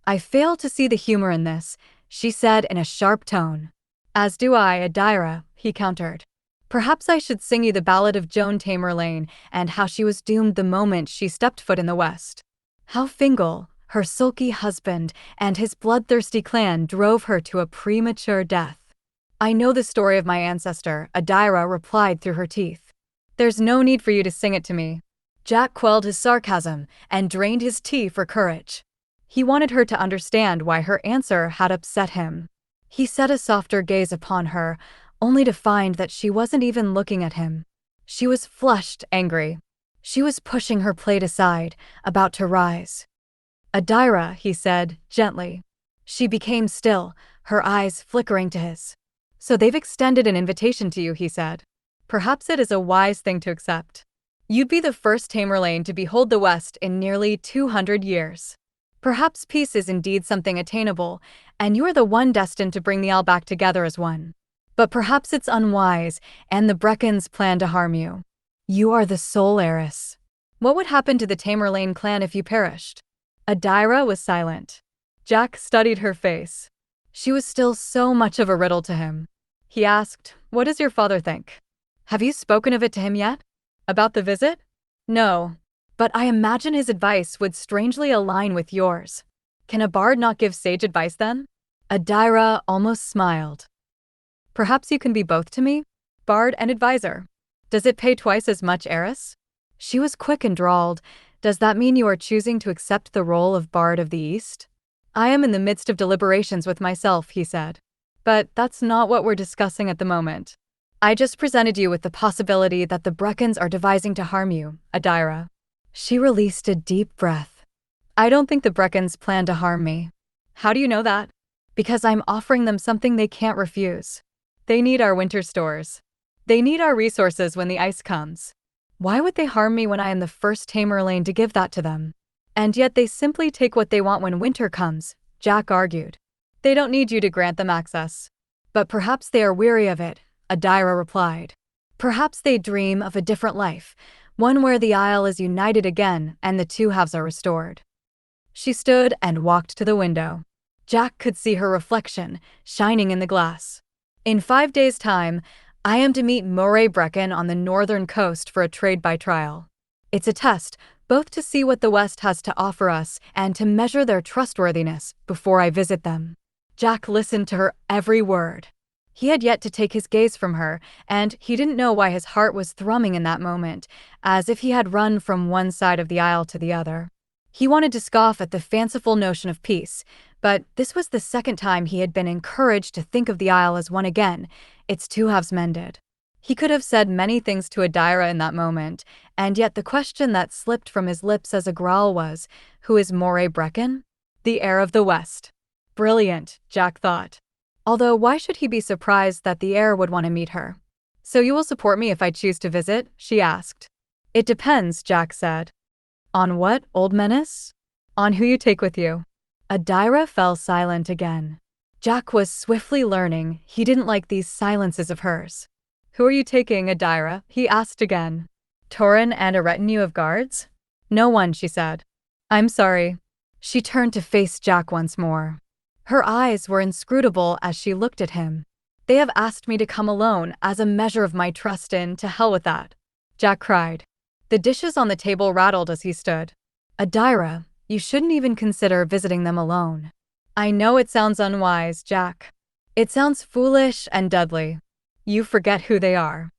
I fail to see the humor in this, she said in a sharp tone. As do I, Adaira, he countered. Perhaps I should sing you the ballad of Joan Tamerlaine and how she was doomed the moment she stepped foot in the West. How Fingal, her sulky husband, and his bloodthirsty clan drove her to a premature death. I know the story of my ancestor, Adaira replied through her teeth. There's no need for you to sing it to me. Jack quelled his sarcasm and drained his tea for courage. He wanted her to understand why her answer had upset him. He set a softer gaze upon her, only to find that she wasn't even looking at him. She was flushed, angry. She was pushing her plate aside, about to rise. Adaira, he said, gently. She became still, her eyes flickering to his. So they've extended an invitation to you, he said. Perhaps it is a wise thing to accept. You'd be the first Tamerlane to behold the West in nearly 200 years. Perhaps peace is indeed something attainable, and you are the one destined to bring the Isle back together as one. But perhaps it's unwise, and the Breccans plan to harm you. You are the sole heiress. What would happen to the Tamerlaine clan if you perished? Adaira was silent. Jack studied her face. She was still so much of a riddle to him. He asked, "What does your father think? Have you spoken of it to him yet? About the visit?" "No. But I imagine his advice would strangely align with yours." "Can a bard not give sage advice then?" Adaira almost smiled. "Perhaps you can be both to me? Bard and advisor. Does it pay twice as much, heiress?" She was quick and drawled. "Does that mean you are choosing to accept the role of Bard of the East?" "I am in the midst of deliberations with myself," he said. "But that's not what we're discussing at the moment. I just presented you with the possibility that the Breccans are devising to harm you, Adaira." She released a deep breath. "I don't think the Breccans plan to harm me." "How do you know that?" "Because I'm offering them something they can't refuse. They need our winter stores. They need our resources when the ice comes. Why would they harm me when I am the first Tamerlane to give that to them? And yet they simply take what they want when winter comes," Jack argued. "They don't need you to grant them access." "But perhaps they are weary of it," Adaira replied. "Perhaps they dream of a different life, one where the Isle is united again and the two halves are restored." She stood and walked to the window. Jack could see her reflection, shining in the glass. "In 5 days' time, I am to meet Moray Breccan on the northern coast for a trade by trial. It's a test, both to see what the West has to offer us and to measure their trustworthiness before I visit them." Jack listened to her every word. He had yet to take his gaze from her, and he didn't know why his heart was thrumming in that moment, as if he had run from one side of the aisle to the other. He wanted to scoff at the fanciful notion of peace, but this was the second time he had been encouraged to think of the Isle as one again, its two halves mended. He could have said many things to Adaira in that moment, and yet the question that slipped from his lips as a growl was, "Who is Moray Breccan?" The heir of the West. Brilliant, Jack thought. Although why should he be surprised that the heir would want to meet her? "So you will support me if I choose to visit?" she asked. "It depends," Jack said. "On what, old menace?" "On who you take with you." Adaira fell silent again. Jack was swiftly learning he didn't like these silences of hers. "Who are you taking, Adaira?" he asked again. "Torin and a retinue of guards?" "No one," she said. "I'm sorry." She turned to face Jack once more. Her eyes were inscrutable as she looked at him. "They have asked me to come alone as a measure of my trust in, to hell with that," Jack cried. The dishes on the table rattled as he stood. "Adaira, you shouldn't even consider visiting them alone." "I know it sounds unwise, Jack. It sounds foolish and deadly. You forget who they are."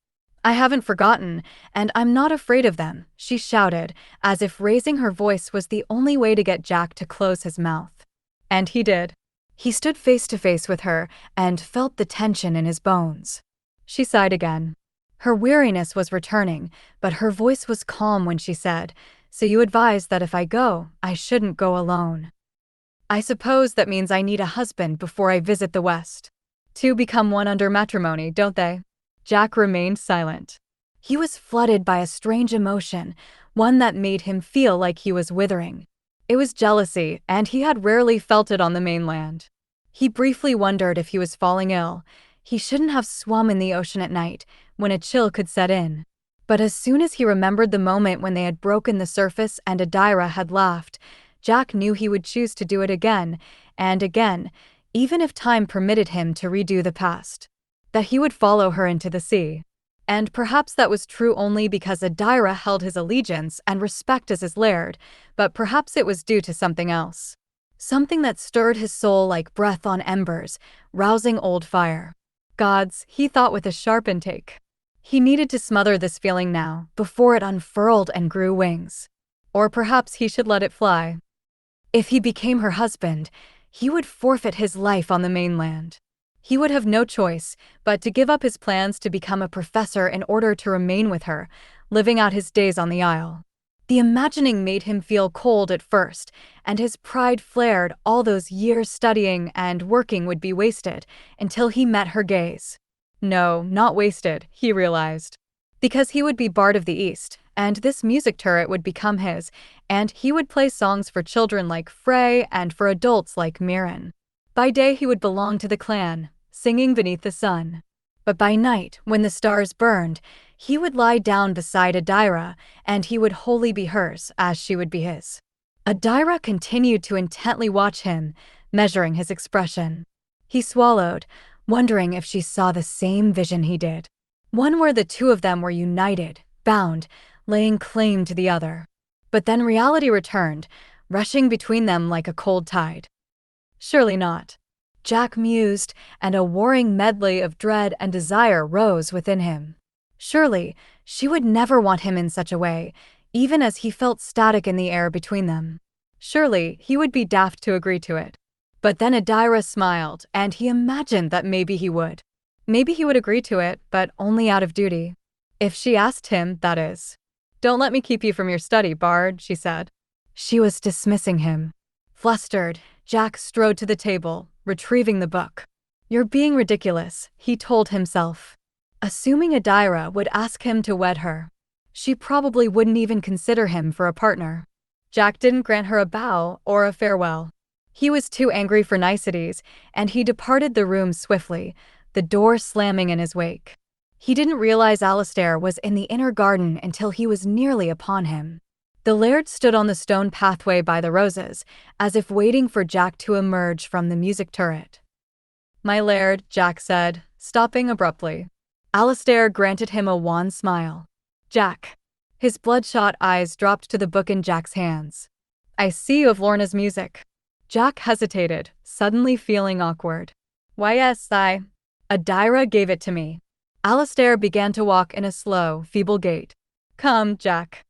"I haven't forgotten, and I'm not afraid of them," she shouted, as if raising her voice was the only way to get Jack to close his mouth. And he did. He stood face to face with her and felt the tension in his bones. She sighed again. Her weariness was returning, but her voice was calm when she said, "So you advise that if I go, I shouldn't go alone. I suppose that means I need a husband before I visit the West. Two become one under matrimony, don't they?" Jack remained silent. He was flooded by a strange emotion, one that made him feel like he was withering. It was jealousy, and he had rarely felt it on the mainland. He briefly wondered if he was falling ill. He shouldn't have swum in the ocean at night, when a chill could set in. But as soon as he remembered the moment when they had broken the surface and Adaira had laughed, Jack knew he would choose to do it again, and again, even if time permitted him to redo the past. That he would follow her into the sea. And perhaps that was true only because Adaira held his allegiance and respect as his laird, but perhaps it was due to something else. Something that stirred his soul like breath on embers, rousing old fire. Gods, he thought with a sharp intake. He needed to smother this feeling now, before it unfurled and grew wings. Or perhaps he should let it fly. If he became her husband, he would forfeit his life on the mainland. He would have no choice but to give up his plans to become a professor in order to remain with her, living out his days on the Isle. The imagining made him feel cold at first, and his pride flared. All those years studying and working would be wasted until he met her gaze. No, not wasted, he realized. Because he would be Bard of the East, and this music turret would become his, and he would play songs for children like Frey and for adults like Mirren. By day he would belong to the clan, singing beneath the sun. But by night, when the stars burned, he would lie down beside Adaira, and he would wholly be hers as she would be his. Adaira continued to intently watch him, measuring his expression. He swallowed, wondering if she saw the same vision he did. One where the two of them were united, bound, laying claim to the other. But then reality returned, rushing between them like a cold tide. Surely not. Jack mused, and a warring medley of dread and desire rose within him. Surely, she would never want him in such a way, even as he felt static in the air between them. Surely, he would be daft to agree to it. But then Adaira smiled, and he imagined that maybe he would. Maybe he would agree to it, but only out of duty. If she asked him, that is. "Don't let me keep you from your study, Bard," she said. She was dismissing him. Flustered, Jack strode to the table, retrieving the book. "You're being ridiculous," he told himself. Assuming Adaira would ask him to wed her, she probably wouldn't even consider him for a partner. Jack didn't grant her a bow or a farewell. He was too angry for niceties, and he departed the room swiftly, the door slamming in his wake. He didn't realize Alistair was in the inner garden until he was nearly upon him. The laird stood on the stone pathway by the roses, as if waiting for Jack to emerge from the music turret. "My laird," Jack said, stopping abruptly. Alistair granted him a wan smile. "Jack." His bloodshot eyes dropped to the book in Jack's hands. "I see you have Lorna's music." Jack hesitated, suddenly feeling awkward. "Why, yes, Adaira gave it to me." Alistair began to walk in a slow, feeble gait. "Come, Jack.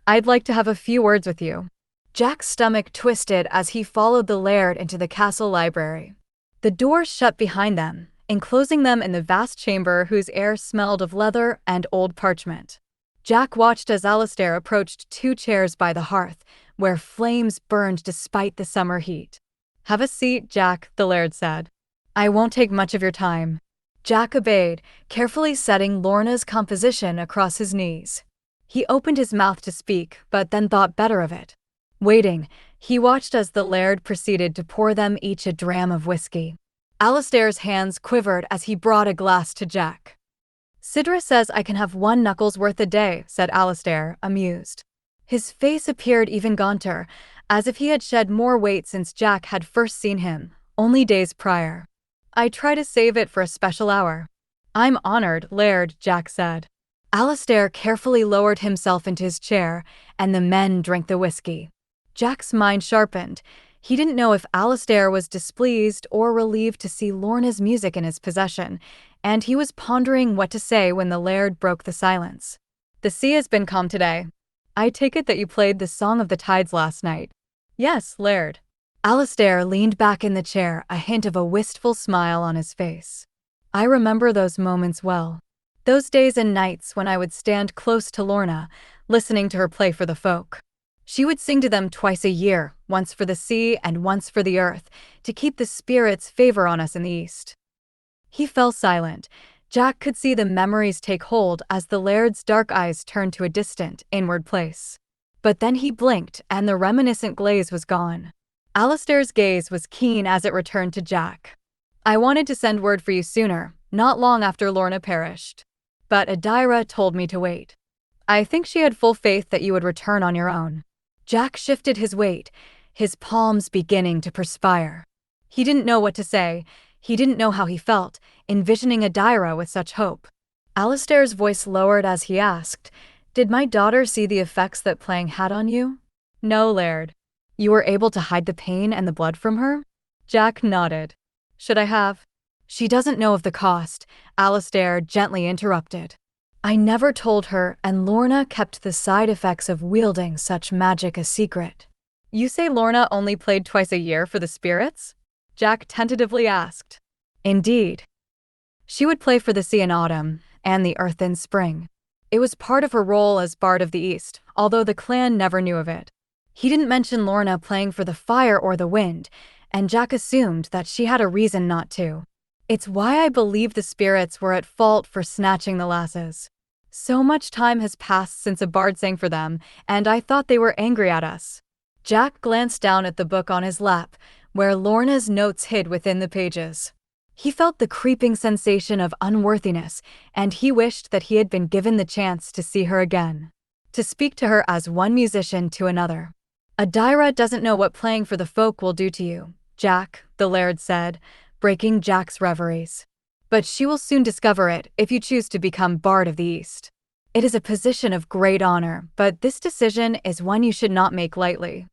I'd like to have a few words with you." Jack's stomach twisted as he followed the laird into the castle library. The door shut behind them, enclosing them in the vast chamber whose air smelled of leather and old parchment. Jack watched as Alistair approached two chairs by the hearth, where flames burned despite the summer heat. "Have a seat, Jack," the laird said. "I won't take much of your time." Jack obeyed, carefully setting Lorna's composition across his knees. He opened his mouth to speak, but then thought better of it. Waiting, he watched as the laird proceeded to pour them each a dram of whiskey. Alistair's hands quivered as he brought a glass to Jack. "Sidra says I can have 1 knuckles worth a day," said Alistair, amused. His face appeared even gaunter, as if he had shed more weight since Jack had first seen him, only days prior. "I try to save it for a special hour." "I'm honored, laird," Jack said. Alistair carefully lowered himself into his chair, and the men drank the whiskey. Jack's mind sharpened. He didn't know if Alistair was displeased or relieved to see Lorna's music in his possession, and he was pondering what to say when the laird broke the silence. "The sea has been calm today. I take it that you played the Song of the Tides last night." "Yes, laird." Alistair leaned back in the chair, a hint of a wistful smile on his face. "I remember those moments well. Those days and nights when I would stand close to Lorna, listening to her play for the folk. She would sing to them twice a year, once for the sea and once for the earth, to keep the spirits' favor on us in the east." He fell silent. Jack could see the memories take hold as the laird's dark eyes turned to a distant, inward place. But then he blinked, and the reminiscent glaze was gone. Alistair's gaze was keen as it returned to Jack. "I wanted to send word for you sooner, not long after Lorna perished. But Adaira told me to wait. I think she had full faith that you would return on your own." Jack shifted his weight, his palms beginning to perspire. He didn't know what to say. He didn't know how he felt, envisioning Adaira with such hope. Alistair's voice lowered as he asked, "Did my daughter see the effects that playing had on you?" "No, laird." "You were able to hide the pain and the blood from her?" Jack nodded. "Should I have?" "She doesn't know of the cost," Alistair gently interrupted. "I never told her, and Lorna kept the side effects of wielding such magic a secret." "You say Lorna only played twice a year for the spirits?" Jack tentatively asked. "Indeed. She would play for the sea in autumn, and the earth in spring. It was part of her role as Bard of the East, although the clan never knew of it." He didn't mention Lorna playing for the fire or the wind, and Jack assumed that she had a reason not to. "It's why I believe the spirits were at fault for snatching the lasses. So much time has passed since a bard sang for them, and I thought they were angry at us." Jack glanced down at the book on his lap, where Lorna's notes hid within the pages. He felt the creeping sensation of unworthiness, and he wished that he had been given the chance to see her again, to speak to her as one musician to another. Adaira doesn't know what playing for the folk will do to you, Jack, the laird said, breaking Jack's reveries. But she will soon discover it if you choose to become Bard of the East. It is a position of great honor, but this decision is one you should not make lightly.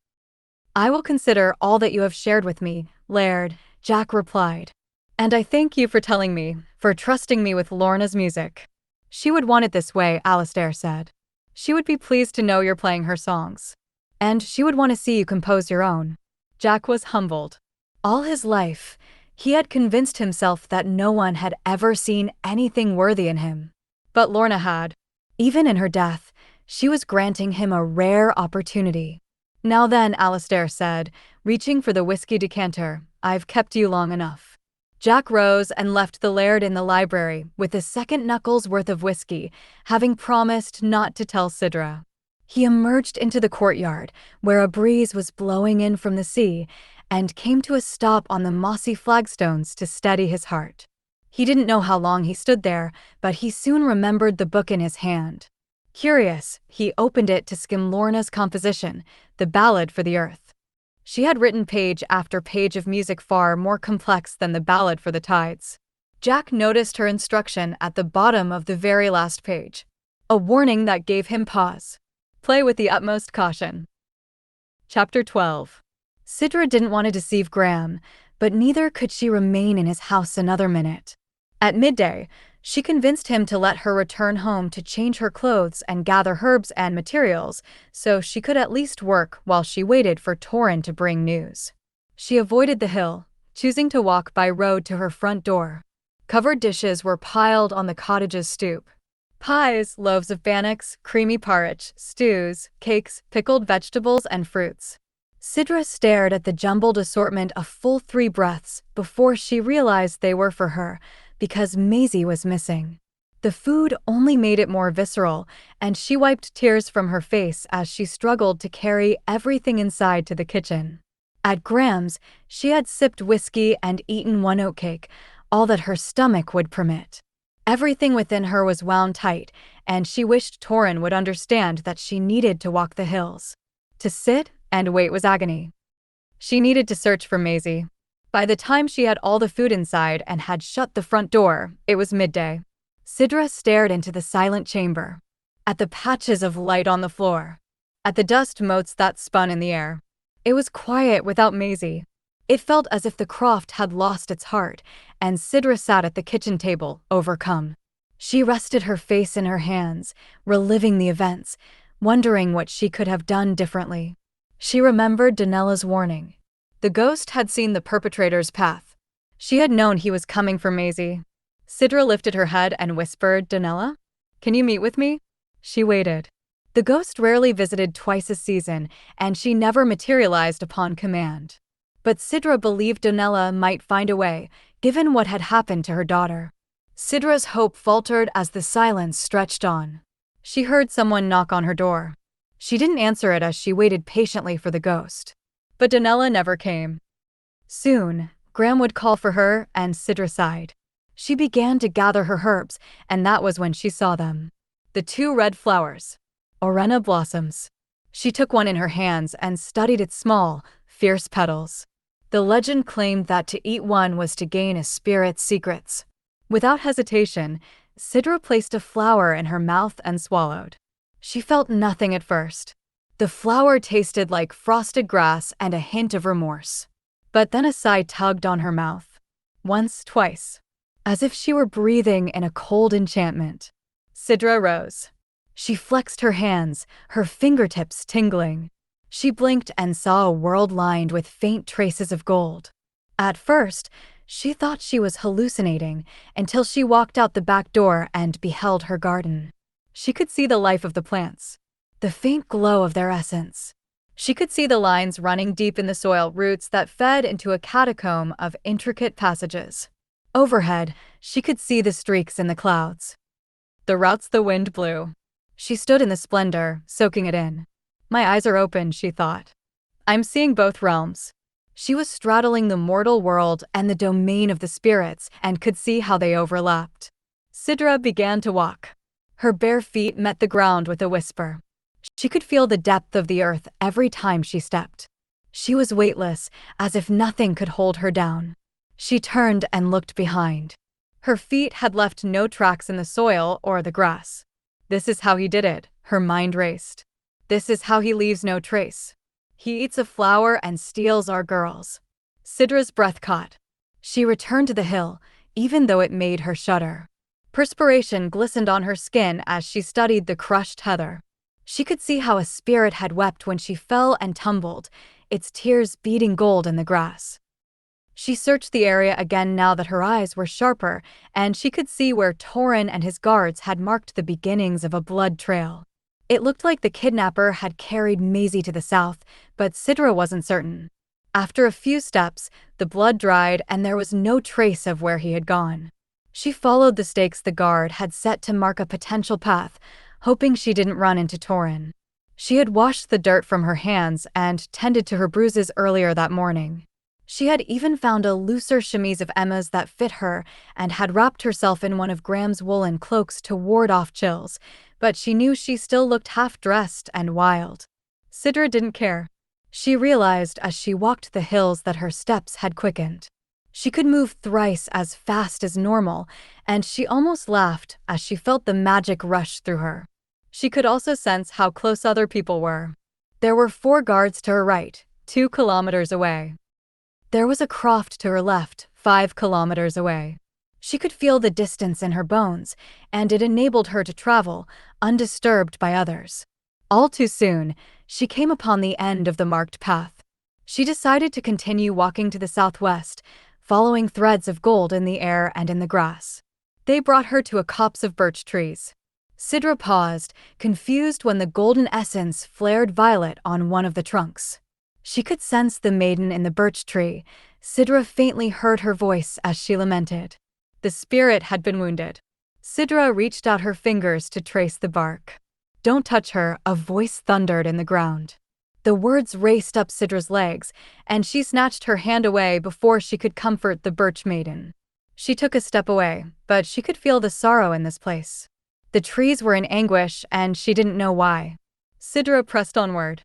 I will consider all that you have shared with me, Laird, Jack replied. And I thank you for telling me, for trusting me with Lorna's music. She would want it this way, Alistair said. She would be pleased to know you're playing her songs. And she would want to see you compose your own. Jack was humbled. All his life, he had convinced himself that no one had ever seen anything worthy in him. But Lorna had. Even in her death, she was granting him a rare opportunity. Now then, Alistair said, reaching for the whiskey decanter, I've kept you long enough. Jack rose and left the laird in the library with a second knuckle's worth of whiskey, having promised not to tell Sidra. He emerged into the courtyard, where a breeze was blowing in from the sea, and came to a stop on the mossy flagstones to steady his heart. He didn't know how long he stood there, but he soon remembered the book in his hand. Curious, he opened it to skim Lorna's composition, the Ballad for the Earth. She had written page after page of music far more complex than the Ballad for the Tides. Jack noticed her instruction at the bottom of the very last page, a warning that gave him pause. Play with the utmost caution. Chapter 12. Sidra didn't want to deceive Graham, but neither could she remain in his house another minute. At midday, she convinced him to let her return home to change her clothes and gather herbs and materials so she could at least work while she waited for Torrin to bring news. She avoided the hill, choosing to walk by road to her front door. Covered dishes were piled on the cottage's stoop. Pies, loaves of bannocks, creamy porridge, stews, cakes, pickled vegetables, and fruits. Sidra stared at the jumbled assortment a full 3 breaths before she realized they were for her, because Maisie was missing. The food only made it more visceral, and she wiped tears from her face as she struggled to carry everything inside to the kitchen. At Graham's, she had sipped whiskey and eaten 1 oatcake, all that her stomach would permit. Everything within her was wound tight, and she wished Torrin would understand that she needed to walk the hills. To sit and wait was agony. She needed to search for Maisie. By the time she had all the food inside and had shut the front door, it was midday. Sidra stared into the silent chamber, at the patches of light on the floor, at the dust motes that spun in the air. It was quiet without Maisie. It felt as if the croft had lost its heart, and Sidra sat at the kitchen table, overcome. She rested her face in her hands, reliving the events, wondering what she could have done differently. She remembered Danella's warning. The ghost had seen the perpetrator's path. She had known he was coming for Maisie. Sidra lifted her head and whispered, Danella? Can you meet with me? She waited. The ghost rarely visited twice a season, and she never materialized upon command. But Sidra believed Danella might find a way, given what had happened to her daughter. Sidra's hope faltered as the silence stretched on. She heard someone knock on her door. She didn't answer it as she waited patiently for the ghost. But Danella never came. Soon, Graham would call for her, and Sidra sighed. She began to gather her herbs, and that was when she saw them. The 2 red flowers. Orenna blossoms. She took one in her hands and studied its small, fierce petals. The legend claimed that to eat one was to gain a spirit's secrets. Without hesitation, Sidra placed a flower in her mouth and swallowed. She felt nothing at first. The flower tasted like frosted grass and a hint of remorse. But then a sigh tugged on her mouth. Once, twice. As if she were breathing in a cold enchantment. Sidra rose. She flexed her hands, her fingertips tingling. She blinked and saw a world lined with faint traces of gold. At first, she thought she was hallucinating until she walked out the back door and beheld her garden. She could see the life of the plants, the faint glow of their essence. She could see the lines running deep in the soil, roots that fed into a catacomb of intricate passages. Overhead, she could see the streaks in the clouds, the routes the wind blew. She stood in the splendor, soaking it in. My eyes are open, she thought. I'm seeing both realms. She was straddling the mortal world and the domain of the spirits and could see how they overlapped. Sidra began to walk. Her bare feet met the ground with a whisper. She could feel the depth of the earth every time she stepped. She was weightless, as if nothing could hold her down. She turned and looked behind. Her feet had left no tracks in the soil or the grass. This is how he did it, her mind raced. This is how he leaves no trace. He eats a flower and steals our girls. Sidra's breath caught. She returned to the hill, even though it made her shudder. Perspiration glistened on her skin as she studied the crushed heather. She could see how a spirit had wept when she fell and tumbled, its tears beating gold in the grass. She searched the area again now that her eyes were sharper, and she could see where Torin and his guards had marked the beginnings of a blood trail. It looked like the kidnapper had carried Maisie to the south, but Sidra wasn't certain. After a few steps, the blood dried and there was no trace of where he had gone. She followed the stakes the guard had set to mark a potential path, hoping she didn't run into Torin. She had washed the dirt from her hands and tended to her bruises earlier that morning. She had even found a looser chemise of Emma's that fit her and had wrapped herself in one of Graham's woolen cloaks to ward off chills, but she knew she still looked half-dressed and wild. Sidra didn't care. She realized as she walked the hills that her steps had quickened. She could move thrice as fast as normal, and she almost laughed as she felt the magic rush through her. She could also sense how close other people were. There were 4 guards to her right, 2 kilometers away. There was a croft to her left, 5 kilometers away. She could feel the distance in her bones, and it enabled her to travel, undisturbed by others. All too soon, she came upon the end of the marked path. She decided to continue walking to the southwest, following threads of gold in the air and in the grass. They brought her to a copse of birch trees. Sidra paused, confused when the golden essence flared violet on one of the trunks. She could sense the maiden in the birch tree. Sidra faintly heard her voice as she lamented. The spirit had been wounded. Sidra reached out her fingers to trace the bark. "Don't touch her," a voice thundered in the ground. The words raced up Sidra's legs, and she snatched her hand away before she could comfort the birch maiden. She took a step away, but she could feel the sorrow in this place. The trees were in anguish, and she didn't know why. Sidra pressed onward.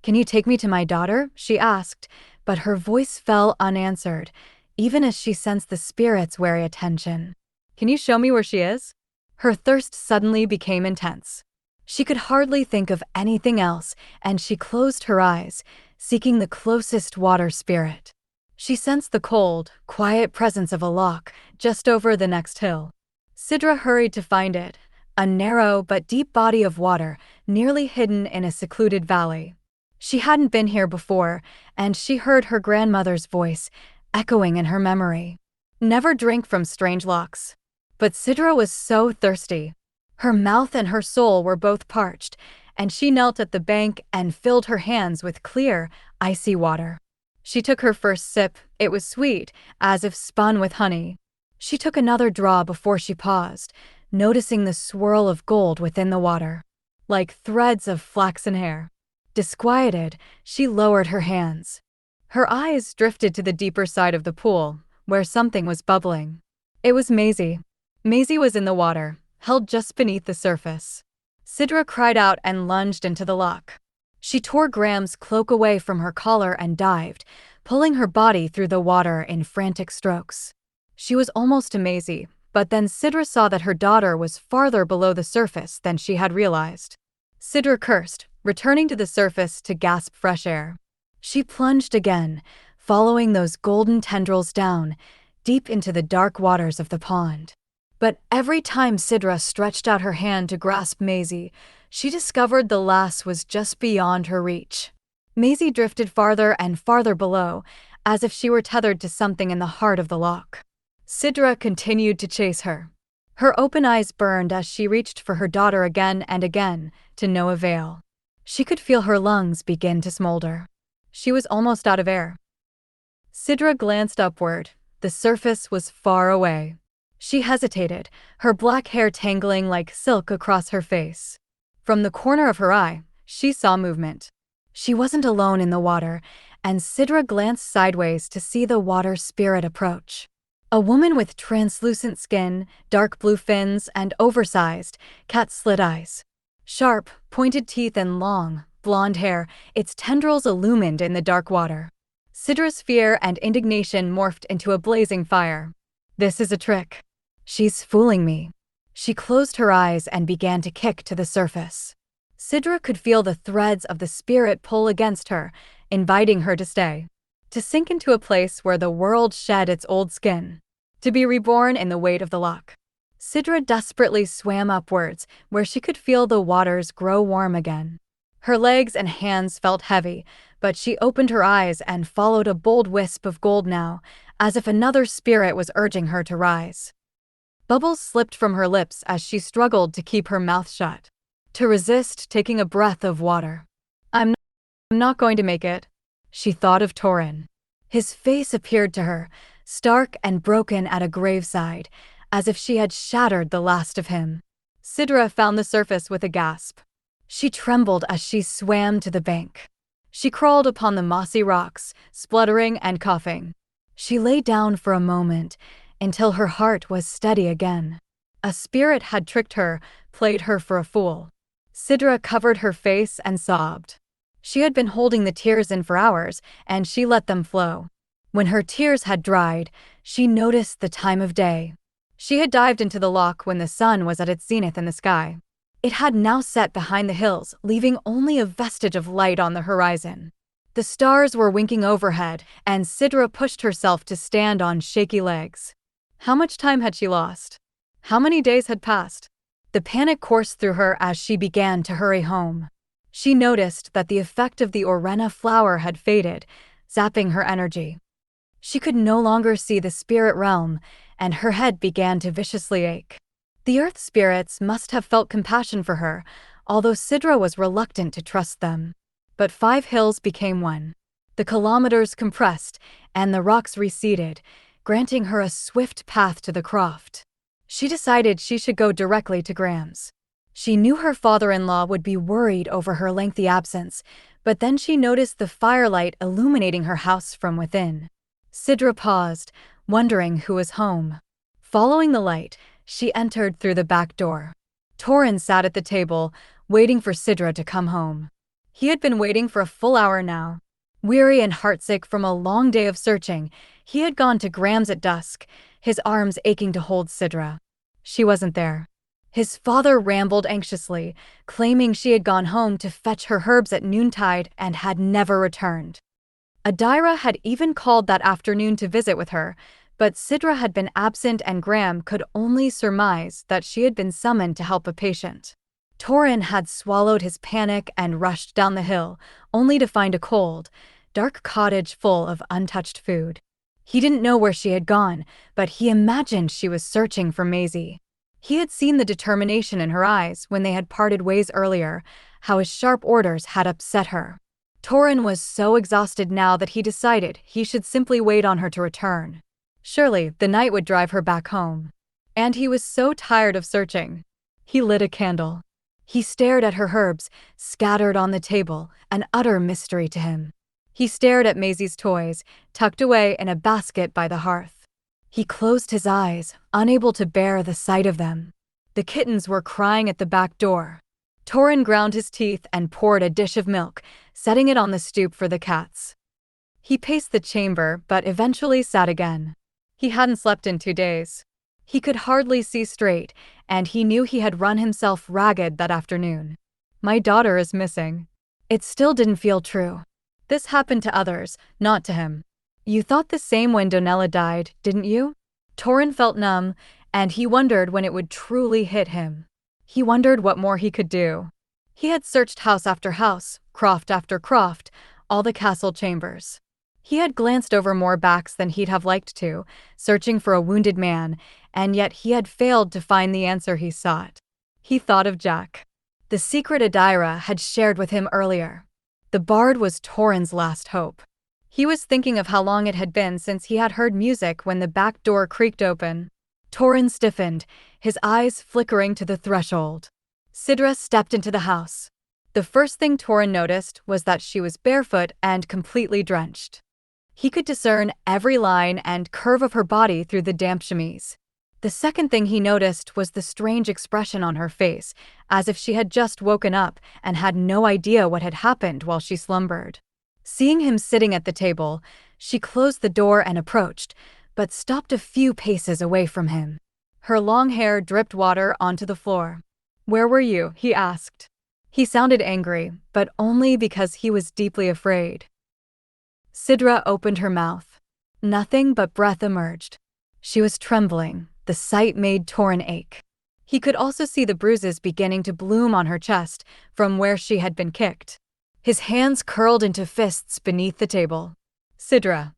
"Can you take me to my daughter?" she asked, but her voice fell unanswered, even as she sensed the spirit's wary attention. "Can you show me where she is?" Her thirst suddenly became intense. She could hardly think of anything else, and she closed her eyes, seeking the closest water spirit. She sensed the cold, quiet presence of a loch just over the next hill. Sidra hurried to find it, a narrow but deep body of water nearly hidden in a secluded valley. She hadn't been here before, and she heard her grandmother's voice echoing in her memory. Never drink from strange lochs. But Sidra was so thirsty. Her mouth and her soul were both parched, and she knelt at the bank and filled her hands with clear, icy water. She took her first sip. It was sweet, as if spun with honey. She took another draw before she paused, noticing the swirl of gold within the water, like threads of flaxen hair. Disquieted, she lowered her hands. Her eyes drifted to the deeper side of the pool, where something was bubbling. It was Maisie. Maisie was in the water, held just beneath the surface. Sidra cried out and lunged into the loch. She tore Graham's cloak away from her collar and dived, pulling her body through the water in frantic strokes. She was almost to Maisie, but then Sidra saw that her daughter was farther below the surface than she had realized. Sidra cursed, returning to the surface to gasp fresh air. She plunged again, following those golden tendrils down, deep into the dark waters of the pond. But every time Sidra stretched out her hand to grasp Maisie, she discovered the lass was just beyond her reach. Maisie drifted farther and farther below, as if she were tethered to something in the heart of the loch. Sidra continued to chase her. Her open eyes burned as she reached for her daughter again and again, to no avail. She could feel her lungs begin to smolder. She was almost out of air. Sidra glanced upward. The surface was far away. She hesitated, her black hair tangling like silk across her face. From the corner of her eye, she saw movement. She wasn't alone in the water, and Sidra glanced sideways to see the water spirit approach. A woman with translucent skin, dark blue fins, and oversized, cat-slit eyes. Sharp, pointed teeth and long, blonde hair, its tendrils illumined in the dark water. Sidra's fear and indignation morphed into a blazing fire. This is a trick. She's fooling me. She closed her eyes and began to kick to the surface. Sidra could feel the threads of the spirit pull against her, inviting her to stay. To sink into a place where the world shed its old skin. To be reborn in the weight of the loch. Sidra desperately swam upwards, where she could feel the waters grow warm again. Her legs and hands felt heavy, but she opened her eyes and followed a bold wisp of gold now, as if another spirit was urging her to rise. Bubbles slipped from her lips as she struggled to keep her mouth shut. To resist taking a breath of water. I'm not going to make it. She thought of Torin. His face appeared to her, stark and broken at a graveside, as if she had shattered the last of him. Sidra found the surface with a gasp. She trembled as she swam to the bank. She crawled upon the mossy rocks, spluttering and coughing. She lay down for a moment, until her heart was steady again. A spirit had tricked her, played her for a fool. Sidra covered her face and sobbed. She had been holding the tears in for hours, and she let them flow. When her tears had dried, she noticed the time of day. She had dived into the loch when the sun was at its zenith in the sky. It had now set behind the hills, leaving only a vestige of light on the horizon. The stars were winking overhead, and Sidra pushed herself to stand on shaky legs. How much time had she lost? How many days had passed? The panic coursed through her as she began to hurry home. She noticed that the effect of the Orena flower had faded, zapping her energy. She could no longer see the spirit realm, and her head began to viciously ache. The earth spirits must have felt compassion for her, although Sidra was reluctant to trust them. But 5 hills became one. The kilometers compressed, and the rocks receded, granting her a swift path to the croft. She decided she should go directly to Graham's. She knew her father-in-law would be worried over her lengthy absence, but then she noticed the firelight illuminating her house from within. Sidra paused, wondering who was home. Following the light, she entered through the back door. Torin sat at the table, waiting for Sidra to come home. He had been waiting for a full hour now. Weary and heartsick from a long day of searching, he had gone to Graham's at dusk, his arms aching to hold Sidra. She wasn't there. His father rambled anxiously, claiming she had gone home to fetch her herbs at noontide and had never returned. Adaira had even called that afternoon to visit with her, but Sidra had been absent and Graham could only surmise that she had been summoned to help a patient. Torin had swallowed his panic and rushed down the hill, only to find a cold, dark cottage full of untouched food. He didn't know where she had gone, but he imagined she was searching for Maisie. He had seen the determination in her eyes when they had parted ways earlier, how his sharp orders had upset her. Torin was so exhausted now that he decided he should simply wait on her to return. Surely the night would drive her back home. And he was so tired of searching. He lit a candle. He stared at her herbs, scattered on the table, an utter mystery to him. He stared at Maisie's toys, tucked away in a basket by the hearth. He closed his eyes, unable to bear the sight of them. The kittens were crying at the back door. Torin ground his teeth and poured a dish of milk, setting it on the stoop for the cats. He paced the chamber but eventually sat again. He hadn't slept in 2 days. He could hardly see straight, and he knew he had run himself ragged that afternoon. My daughter is missing. It still didn't feel true. This happened to others, not to him. You thought the same when Donella died, didn't you? Torin felt numb, and he wondered when it would truly hit him. He wondered what more he could do. He had searched house after house, croft after croft, all the castle chambers. He had glanced over more backs than he'd have liked to, searching for a wounded man, and yet he had failed to find the answer he sought. He thought of Jack. The secret Adaira had shared with him earlier. The bard was Torin's last hope. He was thinking of how long it had been since he had heard music when the back door creaked open. Torin stiffened, his eyes flickering to the threshold. Sidra stepped into the house. The first thing Torin noticed was that she was barefoot and completely drenched. He could discern every line and curve of her body through the damp chemise. The second thing he noticed was the strange expression on her face, as if she had just woken up and had no idea what had happened while she slumbered. Seeing him sitting at the table, she closed the door and approached, but stopped a few paces away from him. Her long hair dripped water onto the floor. "Where were you?" he asked. He sounded angry, but only because he was deeply afraid. Sidra opened her mouth. Nothing but breath emerged. She was trembling. The sight made Torin ache. He could also see the bruises beginning to bloom on her chest from where she had been kicked. His hands curled into fists beneath the table. "Sidra."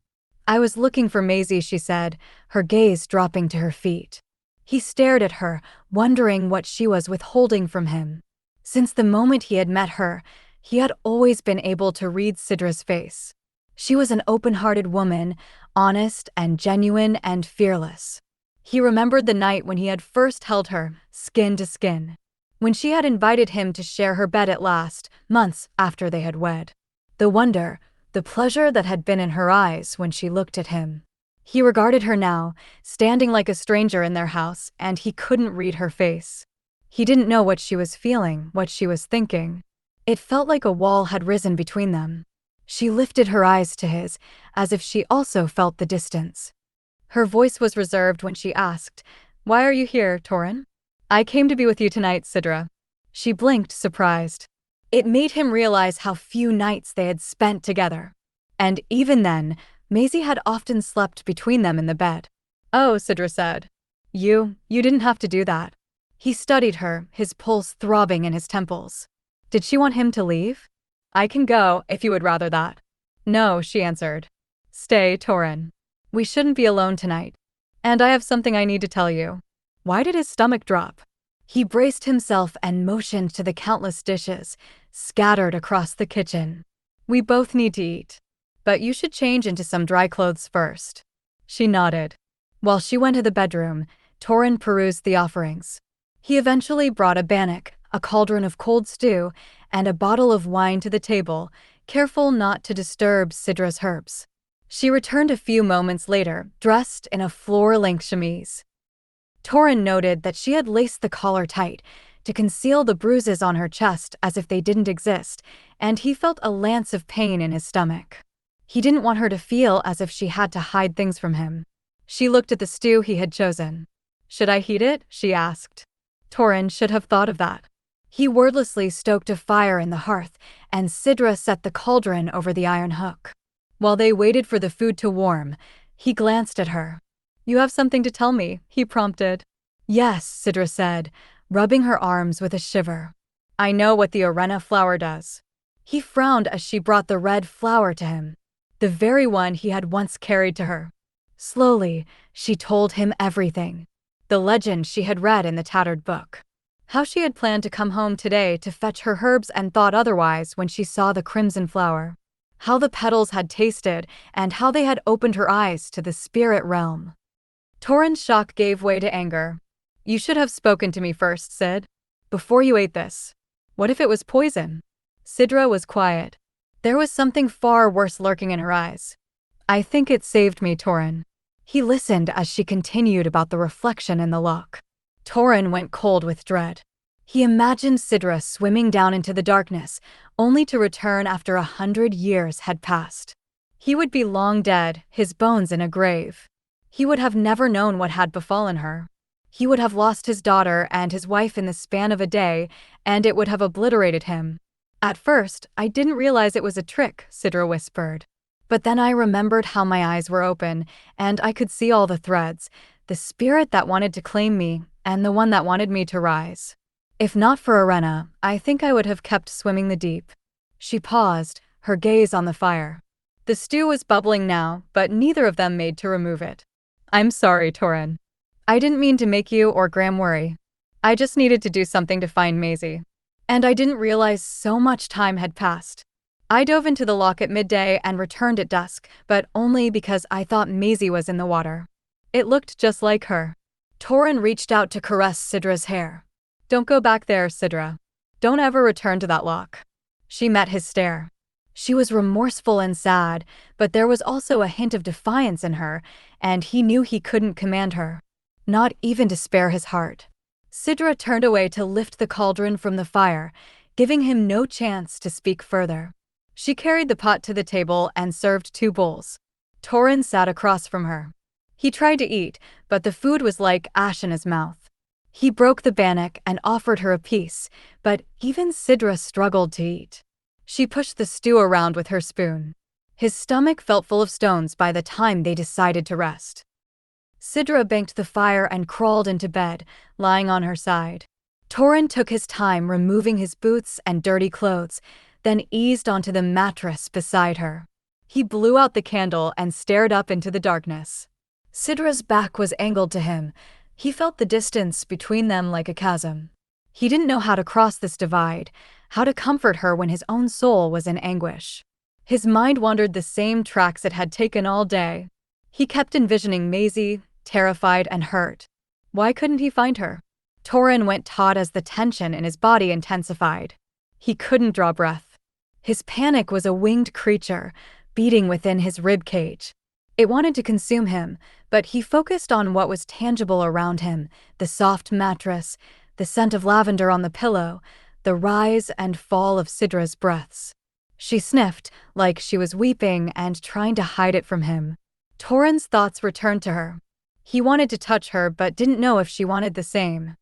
"I was looking for Maisie," she said, her gaze dropping to her feet. He stared at her, wondering what she was withholding from him. Since the moment he had met her, he had always been able to read Sidra's face. She was an open-hearted woman, honest and genuine and fearless. He remembered the night when he had first held her, skin to skin. When she had invited him to share her bed at last, months after they had wed. The wonder, the pleasure that had been in her eyes when she looked at him. He regarded her now, standing like a stranger in their house, and he couldn't read her face. He didn't know what she was feeling, what she was thinking. It felt like a wall had risen between them. She lifted her eyes to his, as if she also felt the distance. Her voice was reserved when she asked, "Why are you here, Torin?" "I came to be with you tonight, Sidra." She blinked, surprised. It made him realize how few nights they had spent together. And even then, Maisie had often slept between them in the bed. "Oh," Sidra said. You didn't have to do that." He studied her, his pulse throbbing in his temples. Did she want him to leave? "I can go, if you would rather that." "No," she answered. "Stay, Torin. We shouldn't be alone tonight. And I have something I need to tell you." Why did his stomach drop? He braced himself and motioned to the countless dishes, scattered across the kitchen. "We both need to eat. But you should change into some dry clothes first." She nodded. While she went to the bedroom, Torin perused the offerings. He eventually brought a bannock, a cauldron of cold stew, and a bottle of wine to the table, careful not to disturb Sidra's herbs. She returned a few moments later, dressed in a floor-length chemise. Torin noted that she had laced the collar tight to conceal the bruises on her chest as if they didn't exist, and he felt a lance of pain in his stomach. He didn't want her to feel as if she had to hide things from him. She looked at the stew he had chosen. "Should I heat it?" she asked. Torin should have thought of that. He wordlessly stoked a fire in the hearth, and Sidra set the cauldron over the iron hook. While they waited for the food to warm, he glanced at her. "You have something to tell me," he prompted. "Yes," Sidra said, rubbing her arms with a shiver. "I know what the arena flower does." He frowned as she brought the red flower to him, the very one he had once carried to her. Slowly, she told him everything. The legend she had read in the tattered book. How she had planned to come home today to fetch her herbs and thought otherwise when she saw the crimson flower. How the petals had tasted and how they had opened her eyes to the spirit realm. Torin's shock gave way to anger. "You should have spoken to me first, Sid. Before you ate this. What if it was poison?" Sidra was quiet. There was something far worse lurking in her eyes. "I think it saved me, Torin." He listened as she continued about the reflection in the loch. Torin went cold with dread. He imagined Sidra swimming down into the darkness, only to return after 100 years had passed. He would be long dead, his bones in a grave. He would have never known what had befallen her. He would have lost his daughter and his wife in the span of a day, and it would have obliterated him. "At first, I didn't realize it was a trick," Sidra whispered. "But then I remembered how my eyes were open, and I could see all the threads, the spirit that wanted to claim me, and the one that wanted me to rise. If not for Arena, I think I would have kept swimming the deep." She paused, her gaze on the fire. The stew was bubbling now, but neither of them made to remove it. "I'm sorry, Torin. I didn't mean to make you or Graham worry. I just needed to do something to find Maisie. And I didn't realize so much time had passed. I dove into the loch at midday and returned at dusk, but only because I thought Maisie was in the water. It looked just like her." Torin reached out to caress Sidra's hair. "Don't go back there, Sidra. Don't ever return to that loch." She met his stare. She was remorseful and sad, but there was also a hint of defiance in her, and he knew he couldn't command her. Not even to spare his heart. Sidra turned away to lift the cauldron from the fire, giving him no chance to speak further. She carried the pot to the table and served 2 bowls. Torin sat across from her. He tried to eat, but the food was like ash in his mouth. He broke the bannock and offered her a piece, but even Sidra struggled to eat. She pushed the stew around with her spoon. His stomach felt full of stones by the time they decided to rest. Sidra banked the fire and crawled into bed, lying on her side. Torin took his time removing his boots and dirty clothes, then eased onto the mattress beside her. He blew out the candle and stared up into the darkness. Sidra's back was angled to him. He felt the distance between them like a chasm. He didn't know how to cross this divide, how to comfort her when his own soul was in anguish. His mind wandered the same tracks it had taken all day. He kept envisioning Maisie, terrified and hurt. Why couldn't he find her? Torin went taut as the tension in his body intensified. He couldn't draw breath. His panic was a winged creature, beating within his rib cage. It wanted to consume him, but he focused on what was tangible around him, the soft mattress, the scent of lavender on the pillow, the rise and fall of Sidra's breaths. She sniffed, like she was weeping and trying to hide it from him. Torin's thoughts returned to her. He wanted to touch her but didn't know if she wanted the same.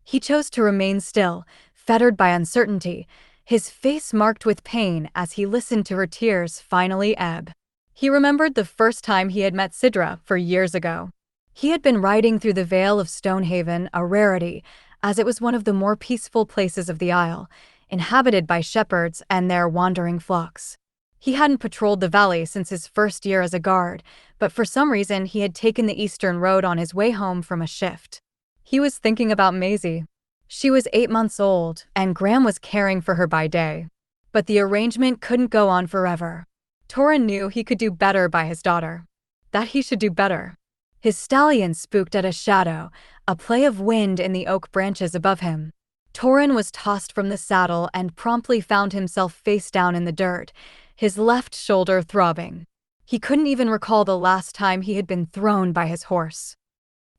He chose to remain still, fettered by uncertainty, his face marked with pain as he listened to her tears finally ebb. He remembered the first time he had met Sidra 4 years ago. He had been riding through the Vale of Stonehaven, a rarity, as it was one of the more peaceful places of the Isle, inhabited by shepherds and their wandering flocks. He hadn't patrolled the valley since his first year as a guard, but for some reason he had taken the eastern road on his way home from a shift. He was thinking about Maisie. She was 8 months old, and Graham was caring for her by day. But the arrangement couldn't go on forever. Torin knew he could do better by his daughter. That he should do better. His stallion spooked at a shadow, a play of wind in the oak branches above him. Torin was tossed from the saddle and promptly found himself face down in the dirt, his left shoulder throbbing. He couldn't even recall the last time he had been thrown by his horse.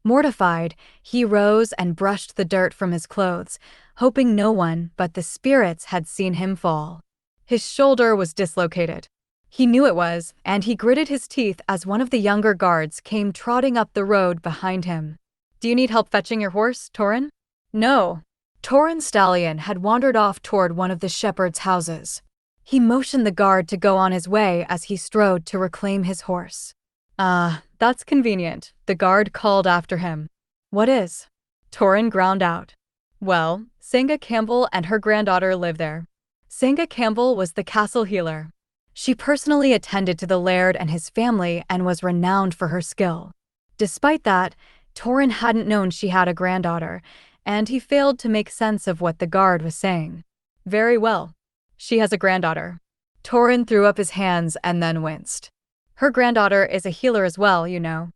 Mortified, he rose and brushed the dirt from his clothes, hoping no one but the spirits had seen him fall. His shoulder was dislocated. He knew it was, and he gritted his teeth as one of the younger guards came trotting up the road behind him. "Do you need help fetching your horse, Torin?" "No." Torin's stallion had wandered off toward one of the shepherd's houses. He motioned the guard to go on his way as he strode to reclaim his horse. "Ah, that's convenient," the guard called after him. "What is?" Torin ground out. "Well, Senga Campbell and her granddaughter live there." Senga Campbell was the castle healer. She personally attended to the laird and his family and was renowned for her skill. Despite that, Torin hadn't known she had a granddaughter, and he failed to make sense of what the guard was saying. "Very well. She has a granddaughter." Torin threw up his hands and then winced. "Her granddaughter is a healer as well, you know.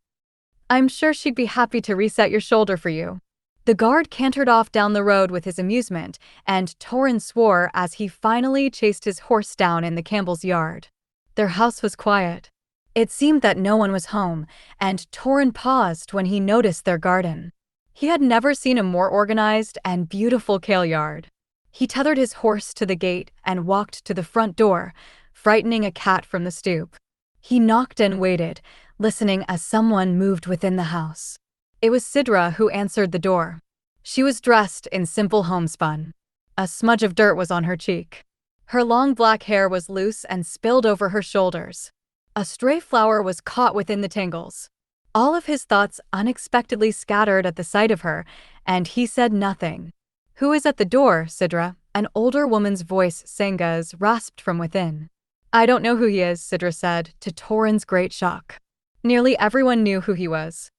I'm sure she'd be happy to reset your shoulder for you." The guard cantered off down the road with his amusement, and Torin swore as he finally chased his horse down in the Campbell's yard. Their house was quiet. It seemed that no one was home, and Torin paused when he noticed their garden. He had never seen a more organized and beautiful kale yard. He tethered his horse to the gate and walked to the front door, frightening a cat from the stoop. He knocked and waited, listening as someone moved within the house. It was Sidra who answered the door. She was dressed in simple homespun. A smudge of dirt was on her cheek. Her long black hair was loose and spilled over her shoulders. A stray flower was caught within the tangles. All of his thoughts unexpectedly scattered at the sight of her, and he said nothing. "Who is at the door, Sidra?" An older woman's voice, Senga's, rasped from within. "I don't know who he is," Sidra said, to Torin's great shock. Nearly everyone knew who he was.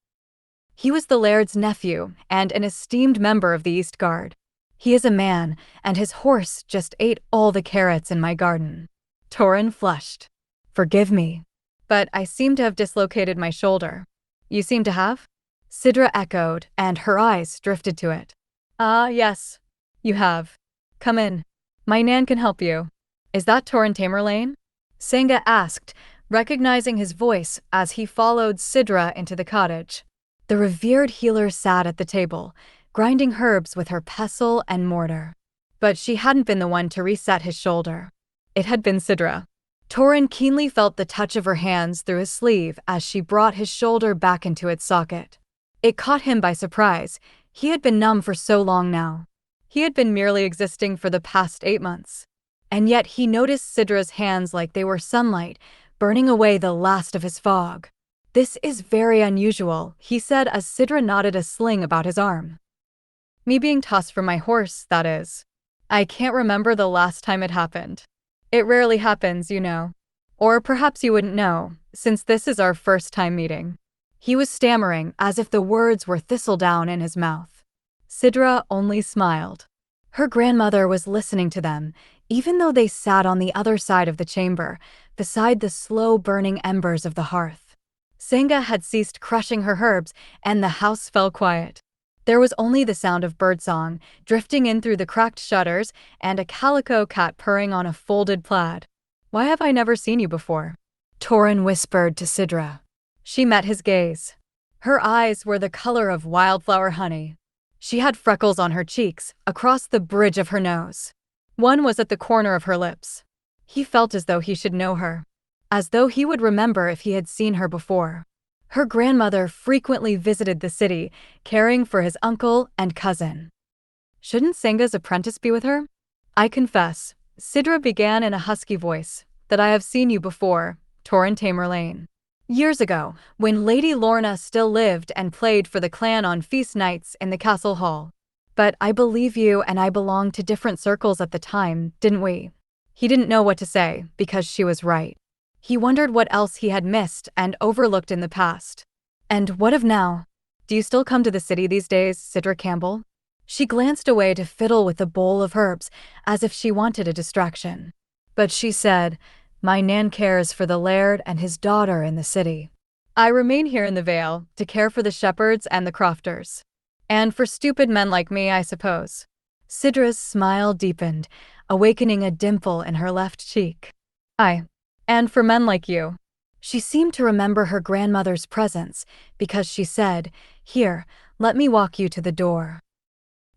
He was the laird's nephew and an esteemed member of the East Guard. "He is a man, and his horse just ate all the carrots in my garden." Torin flushed. "Forgive me, but I seem to have dislocated my shoulder." "You seem to have?" Sidra echoed, and her eyes drifted to it. "Ah, yes, you have. Come in. My Nan can help you. Is that Tamerlaine? Senga asked, recognizing his voice as he followed Sidra into the cottage. The revered healer sat at the table, grinding herbs with her pestle and mortar. But she hadn't been the one to reset his shoulder. It had been Sidra. Torin keenly felt the touch of her hands through his sleeve as she brought his shoulder back into its socket. It caught him by surprise. He had been numb for so long now. He had been merely existing for the past 8 months. And yet he noticed Sidra's hands like they were sunlight, burning away the last of his fog. This is very unusual, he said as Sidra knotted a sling about his arm. Me being tossed from my horse, that is. I can't remember the last time it happened. It rarely happens, you know. Or perhaps you wouldn't know, since this is our first time meeting. He was stammering, as if the words were thistledown in his mouth. Sidra only smiled. Her grandmother was listening to them, even though they sat on the other side of the chamber, beside the slow-burning embers of the hearth. Senga had ceased crushing her herbs, and the house fell quiet. There was only the sound of birdsong, drifting in through the cracked shutters, and a calico cat purring on a folded plaid. Why have I never seen you before? Torin whispered to Sidra. She met his gaze. Her eyes were the color of wildflower honey. She had freckles on her cheeks, across the bridge of her nose. One was at the corner of her lips. He felt as though he should know her. As though he would remember if he had seen her before. Her grandmother frequently visited the city, caring for his uncle and cousin. Shouldn't Senga's apprentice be with her? I confess, Sidra began in a husky voice, that I have seen you before, Torin Tamerlaine. Years ago, when Lady Lorna still lived and played for the clan on feast nights in the castle hall. But I believe you and I belonged to different circles at the time, didn't we? He didn't know what to say, because she was right. He wondered what else he had missed and overlooked in the past. And what of now? Do you still come to the city these days, Sidra Campbell? She glanced away to fiddle with a bowl of herbs, as if she wanted a distraction. But she said, My Nan cares for the laird and his daughter in the city. I remain here in the Vale, to care for the shepherds and the crofters. And for stupid men like me, I suppose. Sidra's smile deepened, awakening a dimple in her left cheek. Aye. And for men like you. She seemed to remember her grandmother's presence, because she said, Here, let me walk you to the door.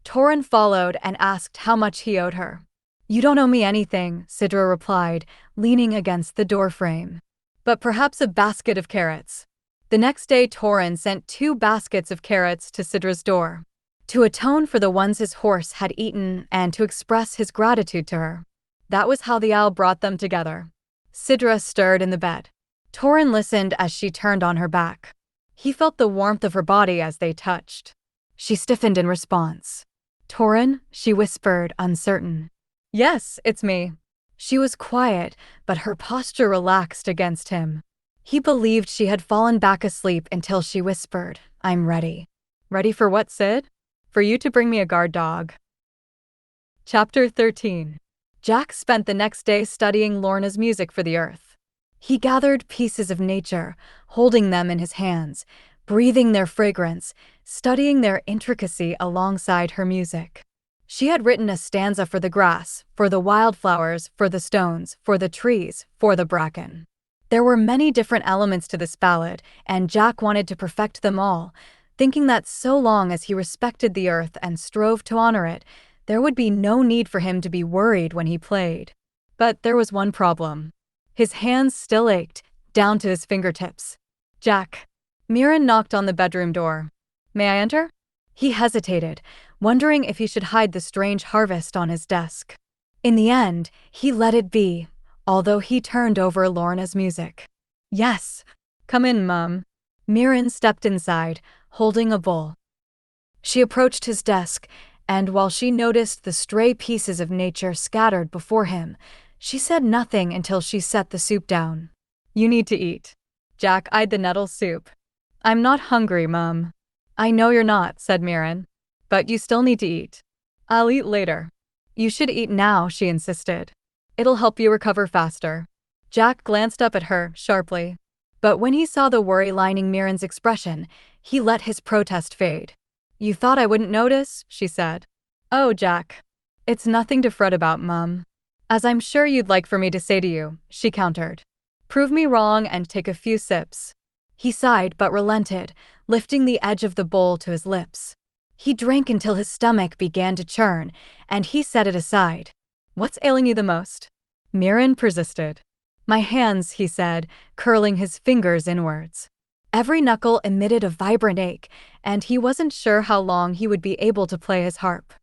Torin followed and asked how much he owed her. You don't owe me anything, Sidra replied, leaning against the doorframe. But perhaps a basket of carrots. The next day Torin sent 2 baskets of carrots to Sidra's door, to atone for the ones his horse had eaten and to express his gratitude to her. That was how the owl brought them together. Sidra stirred in the bed. Torin listened as she turned on her back. He felt the warmth of her body as they touched. She stiffened in response. Torin, she whispered, uncertain. Yes, it's me. She was quiet, but her posture relaxed against him. He believed she had fallen back asleep until she whispered, I'm ready. Ready for what, Sid? For you to bring me a guard dog. Chapter 13. Jack spent the next day studying Lorna's music for the earth. He gathered pieces of nature, holding them in his hands, breathing their fragrance, studying their intricacy alongside her music. She had written a stanza for the grass, for the wildflowers, for the stones, for the trees, for the bracken. There were many different elements to this ballad, and Jack wanted to perfect them all, thinking that so long as he respected the earth and strove to honor it, there would be no need for him to be worried when he played. But there was one problem. His hands still ached, down to his fingertips. Jack. Mirren knocked on the bedroom door. May I enter? He hesitated, wondering if he should hide the strange harvest on his desk. In the end, he let it be, although he turned over Lorna's music. Yes. Come in, Mum. Mirren stepped inside, holding a bowl. She approached his desk, and while she noticed the stray pieces of nature scattered before him, she said nothing until she set the soup down. You need to eat. Jack eyed the nettle soup. I'm not hungry, Mum. I know you're not, said Mirren. But you still need to eat. I'll eat later. You should eat now, she insisted. It'll help you recover faster. Jack glanced up at her, sharply. But when he saw the worry lining Mirren's expression, he let his protest fade. You thought I wouldn't notice, she said. Oh, Jack. It's nothing to fret about, Mum. As I'm sure you'd like for me to say to you, she countered. Prove me wrong and take a few sips. He sighed but relented, lifting the edge of the bowl to his lips. He drank until his stomach began to churn, and he set it aside. What's ailing you the most? Mirren persisted. My hands, he said, curling his fingers inwards. Every knuckle emitted a vibrant ache, and he wasn't sure how long he would be able to play his harp.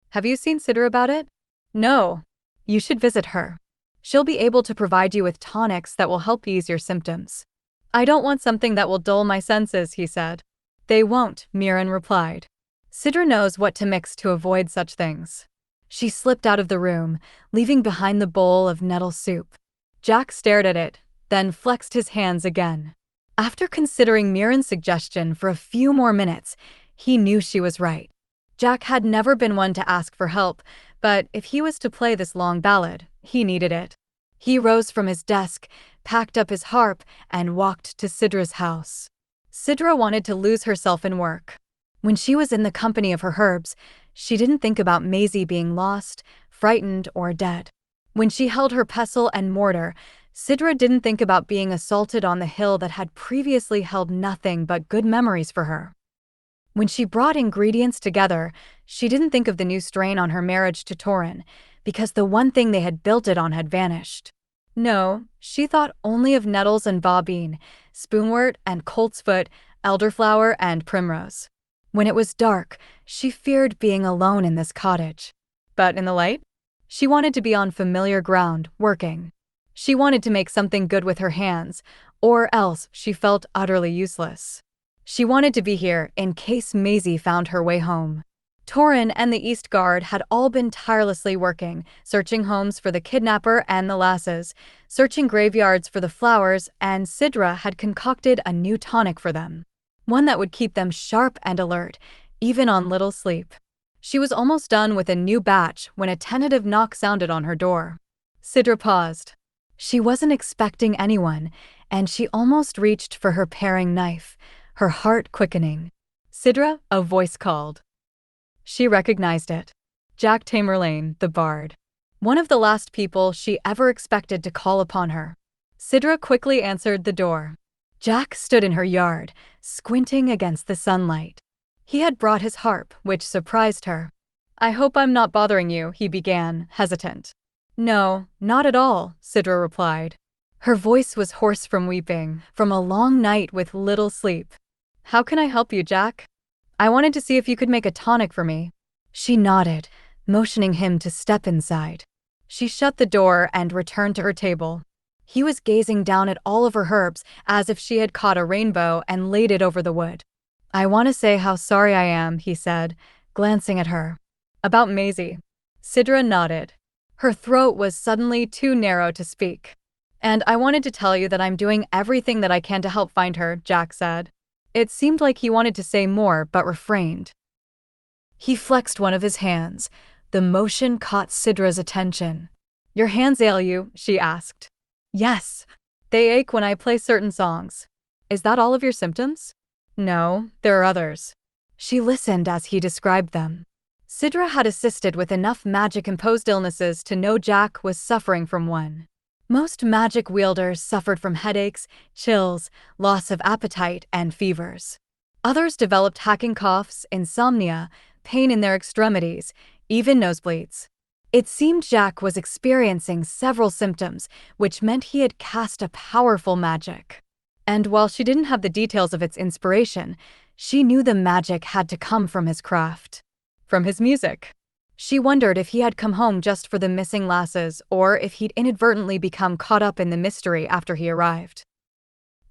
Have you seen Sidra about it? No. You should visit her. She'll be able to provide you with tonics that will help ease your symptoms. I don't want something that will dull my senses, he said. They won't, Mirren replied. Sidra knows what to mix to avoid such things. She slipped out of the room, leaving behind the bowl of nettle soup. Jack stared at it, then flexed his hands again. After considering Mirren's suggestion for a few more minutes, he knew she was right. Jack had never been one to ask for help, but if he was to play this long ballad, he needed it. He rose from his desk, packed up his harp, and walked to Sidra's house. Sidra wanted to lose herself in work. When she was in the company of her herbs, she didn't think about Maisie being lost, frightened, or dead. When she held her pestle and mortar, Sidra didn't think about being assaulted on the hill that had previously held nothing but good memories for her. When she brought ingredients together, she didn't think of the new strain on her marriage to Torin, because the one thing they had built it on had vanished. No, she thought only of nettles and bobbeen, spoonwort and coltsfoot, elderflower and primrose. When it was dark, she feared being alone in this cottage. But in the light, she wanted to be on familiar ground, working. She wanted to make something good with her hands, or else she felt utterly useless. She wanted to be here in case Maisie found her way home. Torin and the East Guard had all been tirelessly working, searching homes for the kidnapper and the lasses, searching graveyards for the flowers, and Sidra had concocted a new tonic for them. One that would keep them sharp and alert, even on little sleep. She was almost done with a new batch when a tentative knock sounded on her door. Sidra paused. She wasn't expecting anyone, and she almost reached for her paring knife, her heart quickening. Sidra, a voice called. She recognized it. Jack Tamerlaine, the bard. One of the last people she ever expected to call upon her. Sidra quickly answered the door. Jack stood in her yard, squinting against the sunlight. He had brought his harp, which surprised her. I hope I'm not bothering you, he began, hesitant. No, not at all, Sidra replied. Her voice was hoarse from weeping, from a long night with little sleep. How can I help you, Jack? I wanted to see if you could make a tonic for me. She nodded, motioning him to step inside. She shut the door and returned to her table. He was gazing down at all of her herbs as if she had caught a rainbow and laid it over the wood. I want to say how sorry I am, he said, glancing at her. About Maisie. Sidra nodded. Her throat was suddenly too narrow to speak. And I wanted to tell you that I'm doing everything that I can to help find her, Jack said. It seemed like he wanted to say more but refrained. He flexed one of his hands. The motion caught Sidra's attention. Your hands ail you? She asked. Yes. They ache when I play certain songs. Is that all of your symptoms? No, there are others. She listened as he described them. Sidra had assisted with enough magic-imposed illnesses to know Jack was suffering from one. Most magic wielders suffered from headaches, chills, loss of appetite, and fevers. Others developed hacking coughs, insomnia, pain in their extremities, even nosebleeds. It seemed Jack was experiencing several symptoms, which meant he had cast a powerful magic. And while she didn't have the details of its inspiration, she knew the magic had to come from his craft. From his music. She wondered if he had come home just for the missing lasses or if he'd inadvertently become caught up in the mystery after he arrived.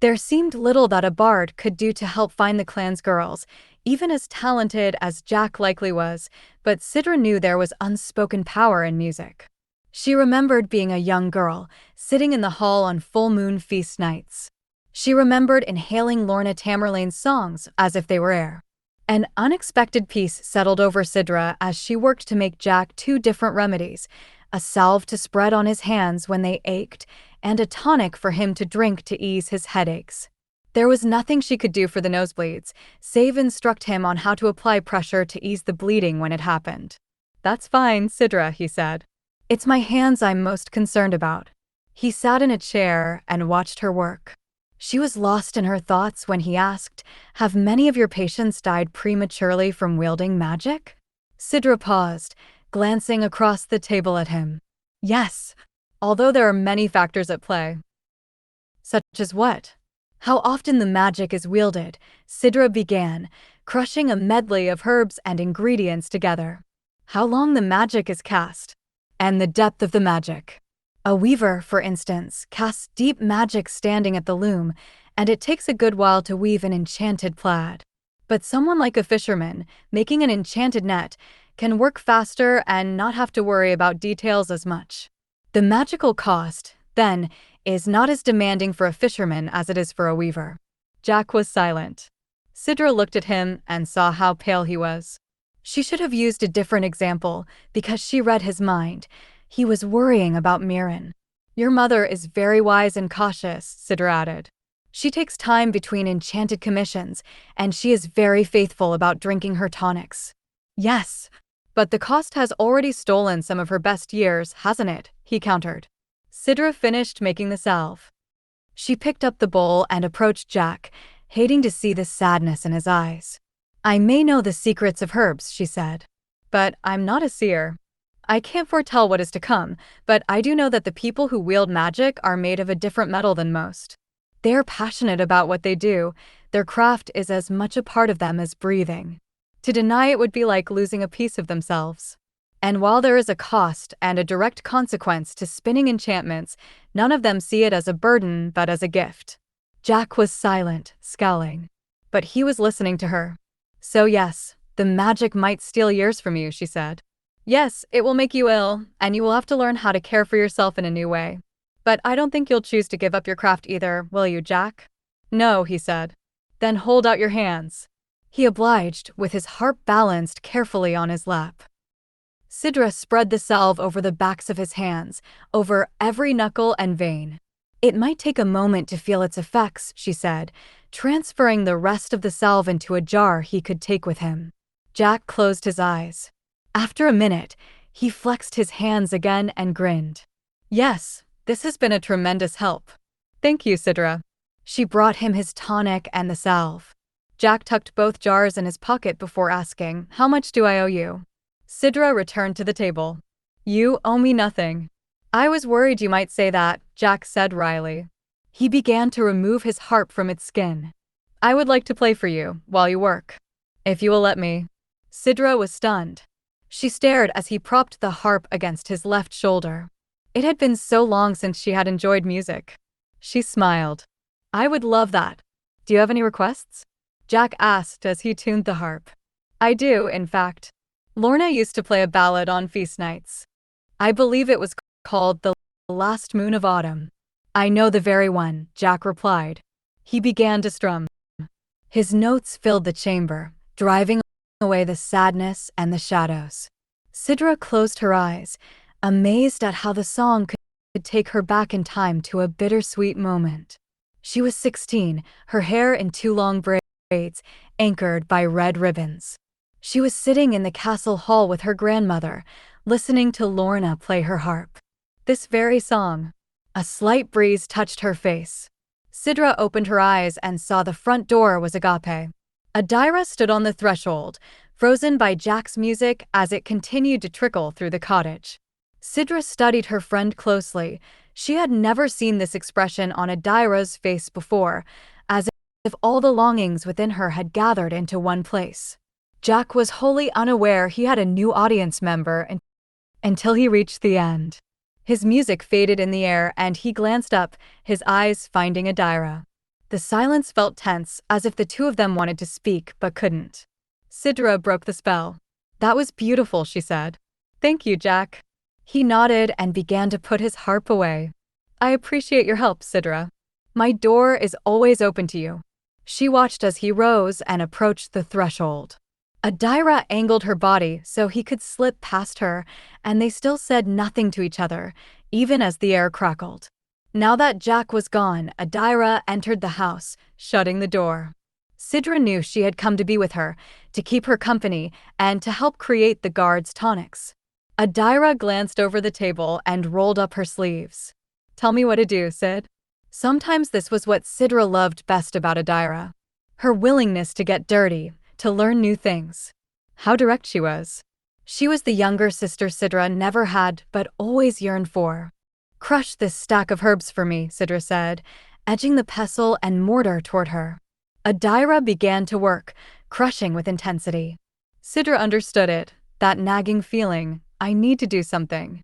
There seemed little that a bard could do to help find the clan's girls, even as talented as Jack likely was, but Sidra knew there was unspoken power in music. She remembered being a young girl, sitting in the hall on full moon feast nights. She remembered inhaling Lorna Tamerlane's songs as if they were air. An unexpected peace settled over Sidra as she worked to make Jack two different remedies, a salve to spread on his hands when they ached, and a tonic for him to drink to ease his headaches. There was nothing she could do for the nosebleeds, save instruct him on how to apply pressure to ease the bleeding when it happened. "That's fine, Sidra," he said. "It's my hands I'm most concerned about." He sat in a chair and watched her work. She was lost in her thoughts when he asked, "Have many of your patients died prematurely from wielding magic?" Sidra paused, glancing across the table at him. "Yes, although there are many factors at play." "Such as what?" "How often the magic is wielded," Sidra began, crushing a medley of herbs and ingredients together. "How long the magic is cast, and the depth of the magic. A weaver, for instance, casts deep magic standing at the loom, and it takes a good while to weave an enchanted plaid. But someone like a fisherman, making an enchanted net, can work faster and not have to worry about details as much. The magical cost, then, is not as demanding for a fisherman as it is for a weaver." Jack was silent. Sidra looked at him and saw how pale he was. She should have used a different example, because she read his mind. He was worrying about Mirren. "Your mother is very wise and cautious," Sidra added. "She takes time between enchanted commissions, and she is very faithful about drinking her tonics." "Yes, but the cost has already stolen some of her best years, hasn't it?" he countered. Sidra finished making the salve. She picked up the bowl and approached Jack, hating to see the sadness in his eyes. "I may know the secrets of herbs," she said, "but I'm not a seer. I can't foretell what is to come, but I do know that the people who wield magic are made of a different metal than most. They are passionate about what they do. Their craft is as much a part of them as breathing. To deny it would be like losing a piece of themselves. And while there is a cost and a direct consequence to spinning enchantments, none of them see it as a burden but as a gift." Jack was silent, scowling. But he was listening to her. "So yes, the magic might steal years from you," she said. "Yes, it will make you ill, and you will have to learn how to care for yourself in a new way. But I don't think you'll choose to give up your craft either, will you, Jack?" "No," he said. "Then hold out your hands." He obliged, with his harp balanced carefully on his lap. Sidra spread the salve over the backs of his hands, over every knuckle and vein. "It might take a moment to feel its effects," she said, transferring the rest of the salve into a jar he could take with him. Jack closed his eyes. After a minute, he flexed his hands again and grinned. "Yes, this has been a tremendous help. Thank you, Sidra." She brought him his tonic and the salve. Jack tucked both jars in his pocket before asking, "How much do I owe you?" Sidra returned to the table. "You owe me nothing." "I was worried you might say that," Jack said wryly. He began to remove his harp from its skin. "I would like to play for you, while you work. If you will let me." Sidra was stunned. She stared as he propped the harp against his left shoulder. It had been so long since she had enjoyed music. She smiled. "I would love that. Do you have any requests?" Jack asked as he tuned the harp. "I do, in fact. Lorna used to play a ballad on feast nights. I believe it was called The Last Moon of Autumn." "I know the very one," Jack replied. He began to strum. His notes filled the chamber, driving away the sadness and the shadows. Sidra closed her eyes, amazed at how the song could take her back in time to a bittersweet moment. She was 16, her hair in 2 long braids, anchored by red ribbons. She was sitting in the castle hall with her grandmother, listening to Lorna play her harp. This very song. A slight breeze touched her face. Sidra opened her eyes and saw the front door was Agape. Adaira stood on the threshold, frozen by Jack's music as it continued to trickle through the cottage. Sidra studied her friend closely. She had never seen this expression on Adaira's face before, as if all the longings within her had gathered into one place. Jack was wholly unaware he had a new audience member until he reached the end. His music faded in the air and he glanced up, his eyes finding Adaira. The silence felt tense, as if the two of them wanted to speak but couldn't. Sidra broke the spell. "That was beautiful," she said. "Thank you, Jack." He nodded and began to put his harp away. "I appreciate your help, Sidra. My door is always open to you." She watched as he rose and approached the threshold. Adaira angled her body so he could slip past her, and they still said nothing to each other, even as the air crackled. Now that Jack was gone, Adaira entered the house, shutting the door. Sidra knew she had come to be with her, to keep her company, and to help create the guard's tonics. Adaira glanced over the table and rolled up her sleeves. "Tell me what to do, Sid." Sometimes this was what Sidra loved best about Adaira. Her willingness to get dirty, to learn new things. How direct she was. She was the younger sister Sidra never had but always yearned for. "Crush this stack of herbs for me," Sidra said, edging the pestle and mortar toward her. Adaira began to work, crushing with intensity. Sidra understood it, that nagging feeling, I need to do something.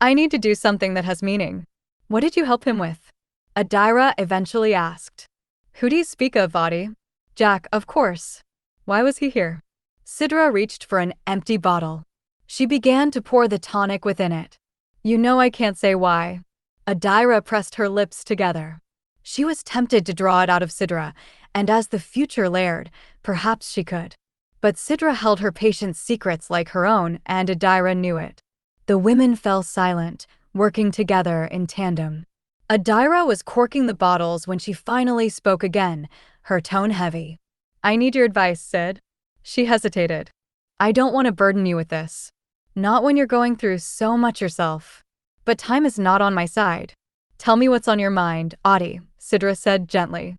I need to do something that has meaning. "What did you help him with?" Adaira eventually asked. "Who do you speak of, Vadi?" "Jack, of course. Why was he here?" Sidra reached for an empty bottle. She began to pour the tonic within it. "You know I can't say why." Adaira pressed her lips together. She was tempted to draw it out of Sidra, and as the future laird, perhaps she could. But Sidra held her patient's secrets like her own, and Adaira knew it. The women fell silent, working together in tandem. Adaira was corking the bottles when she finally spoke again, her tone heavy. "I need your advice, Sid." She hesitated. "I don't want to burden you with this. Not when you're going through so much yourself. But time is not on my side. Tell me what's on your mind, Adi," Sidra said gently.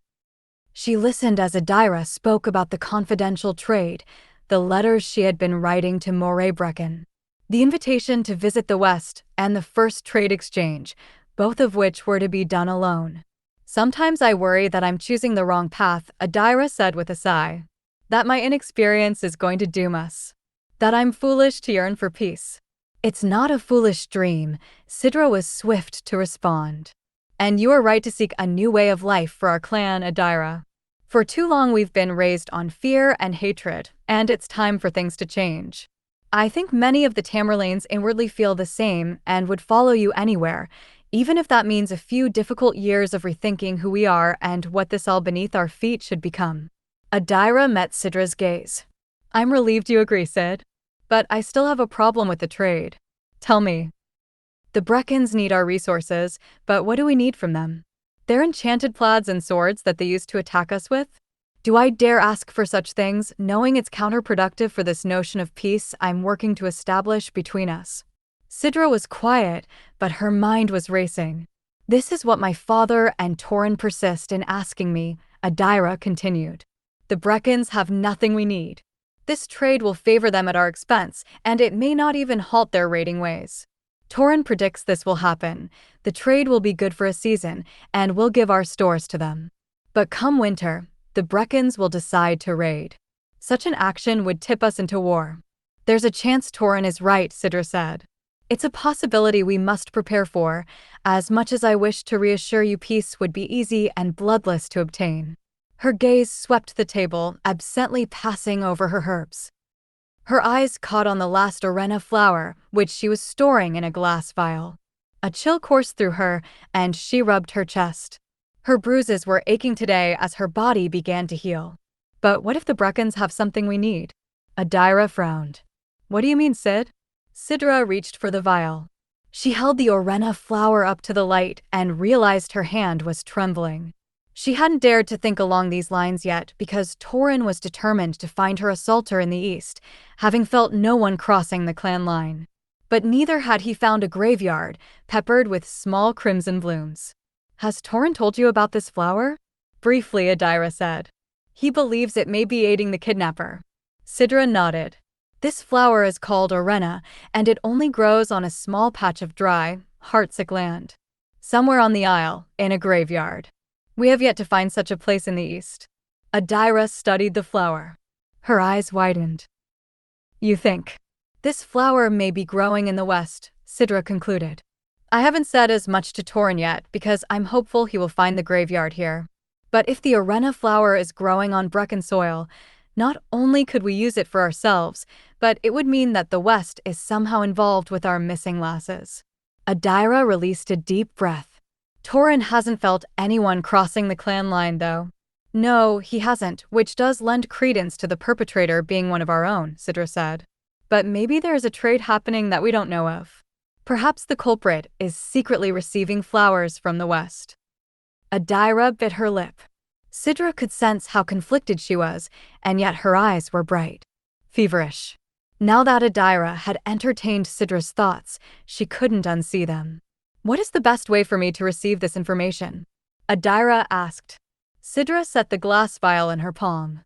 She listened as Adaira spoke about the confidential trade, the letters she had been writing to Breccan, the invitation to visit the West, and the first trade exchange, both of which were to be done alone. "Sometimes I worry that I'm choosing the wrong path," Adaira said with a sigh. "That my inexperience is going to doom us. That I'm foolish to yearn for peace." "It's not a foolish dream," Sidra was swift to respond. "And you are right to seek a new way of life for our clan, Adaira. For too long we've been raised on fear and hatred, and it's time for things to change. I think many of the Tamerlanes inwardly feel the same and would follow you anywhere, even if that means a few difficult years of rethinking who we are and what this all beneath our feet should become." Adaira met Sidra's gaze. "I'm relieved you agree, Sid. But I still have a problem with the trade." "Tell me." "The Breccans need our resources, but what do we need from them? Their enchanted plaids and swords that they used to attack us with? Do I dare ask for such things, knowing it's counterproductive for this notion of peace I'm working to establish between us?" Sidra was quiet, but her mind was racing. "This is what my father and Torin persist in asking me," Adaira continued. "The Breccans have nothing we need. This trade will favor them at our expense, and it may not even halt their raiding ways. Torin predicts this will happen. The trade will be good for a season, and we'll give our stores to them. But come winter, the Breccans will decide to raid. Such an action would tip us into war." "There's a chance Torin is right," Sidra said. "It's a possibility we must prepare for, as much as I wish to reassure you peace would be easy and bloodless to obtain." Her gaze swept the table, absently passing over her herbs. Her eyes caught on the last Arena flower, which she was storing in a glass vial. A chill coursed through her, and she rubbed her chest. Her bruises were aching today as her body began to heal. "But what if the Breccans have something we need?" Adaira frowned. "What do you mean, Sid?" Sidra reached for the vial. She held the Arena flower up to the light and realized her hand was trembling. She hadn't dared to think along these lines yet because Torin was determined to find her assaulter in the east, having felt no one crossing the clan line. But neither had he found a graveyard, peppered with small crimson blooms. "Has Torin told you about this flower?" Briefly, Adaira said. "He believes it may be aiding the kidnapper." Sidra nodded. "This flower is called Arena, and it only grows on a small patch of dry, heartsick land. Somewhere on the Isle, in a graveyard. We have yet to find such a place in the east." Adaira studied the flower. Her eyes widened. "You think this flower may be growing in the west," Sidra concluded. "I haven't said as much to Torin yet because I'm hopeful he will find the graveyard here. But if the Arena flower is growing on Breccan soil, not only could we use it for ourselves, but it would mean that the West is somehow involved with our missing lasses." Adaira released a deep breath. "Torin hasn't felt anyone crossing the clan line, though." "No, he hasn't, which does lend credence to the perpetrator being one of our own," Sidra said. "But maybe there is a trade happening that we don't know of. Perhaps the culprit is secretly receiving flowers from the West." Adaira bit her lip. Sidra could sense how conflicted she was, and yet her eyes were bright, feverish. Now that Adaira had entertained Sidra's thoughts, she couldn't unsee them. "What is the best way for me to receive this information?" Adaira asked. Sidra set the glass vial in her palm.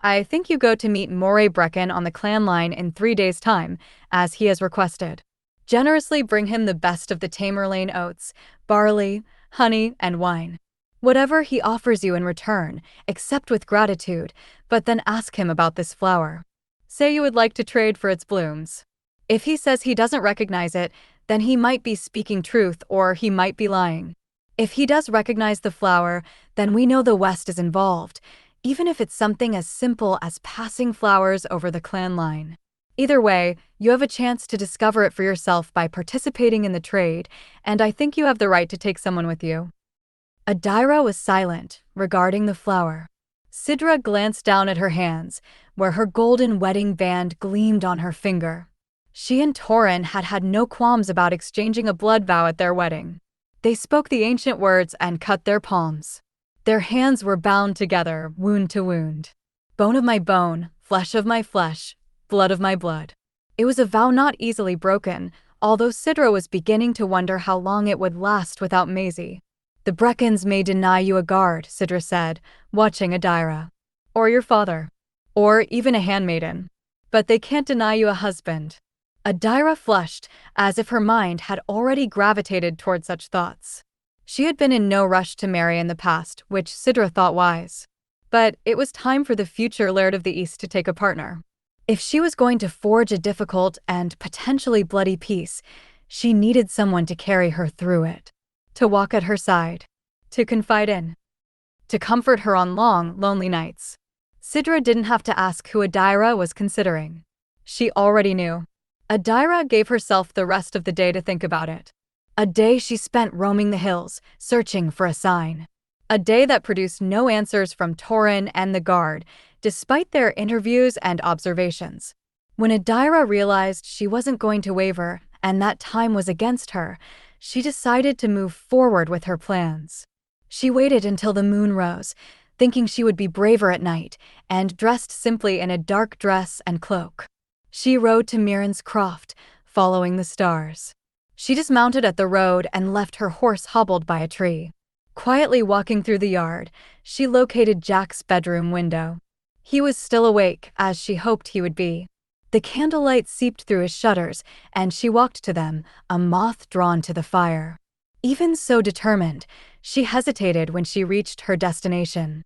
"I think you go to meet Breccan on the clan line in 3 days' time, as he has requested. Generously bring him the best of the Tamerlaine oats, barley, honey, and wine. Whatever he offers you in return, accept with gratitude, but then ask him about this flower. Say you would like to trade for its blooms. If he says he doesn't recognize it, then he might be speaking truth or he might be lying. If he does recognize the flower, then we know the West is involved, even if it's something as simple as passing flowers over the clan line. Either way, you have a chance to discover it for yourself by participating in the trade, and I think you have the right to take someone with you." Adaira was silent, regarding the flower. Sidra glanced down at her hands, where her golden wedding band gleamed on her finger. She and Torin had had no qualms about exchanging a blood vow at their wedding. They spoke the ancient words and cut their palms. Their hands were bound together, wound to wound. "Bone of my bone, flesh of my flesh, blood of my blood." It was a vow not easily broken, although Sidra was beginning to wonder how long it would last without Maisie. "The Breccans may deny you a guard," Sidra said, watching Adaira. "Or your father. Or even a handmaiden. But they can't deny you a husband." Adaira flushed, as if her mind had already gravitated toward such thoughts. She had been in no rush to marry in the past, which Sidra thought wise. But it was time for the future Laird of the East to take a partner. If she was going to forge a difficult and potentially bloody peace, she needed someone to carry her through it. To walk at her side. To confide in. To comfort her on long, lonely nights. Sidra didn't have to ask who Adaira was considering. She already knew. Adaira gave herself the rest of the day to think about it. A day she spent roaming the hills, searching for a sign. A day that produced no answers from Torin and the guard, despite their interviews and observations. When Adaira realized she wasn't going to waver and that time was against her, she decided to move forward with her plans. She waited until the moon rose, thinking she would be braver at night, and dressed simply in a dark dress and cloak. She rode to Mirren's croft, following the stars. She dismounted at the road and left her horse hobbled by a tree. Quietly walking through the yard, she located Jack's bedroom window. He was still awake, as she hoped he would be. The candlelight seeped through his shutters, and she walked to them, a moth drawn to the fire. Even so determined, she hesitated when she reached her destination.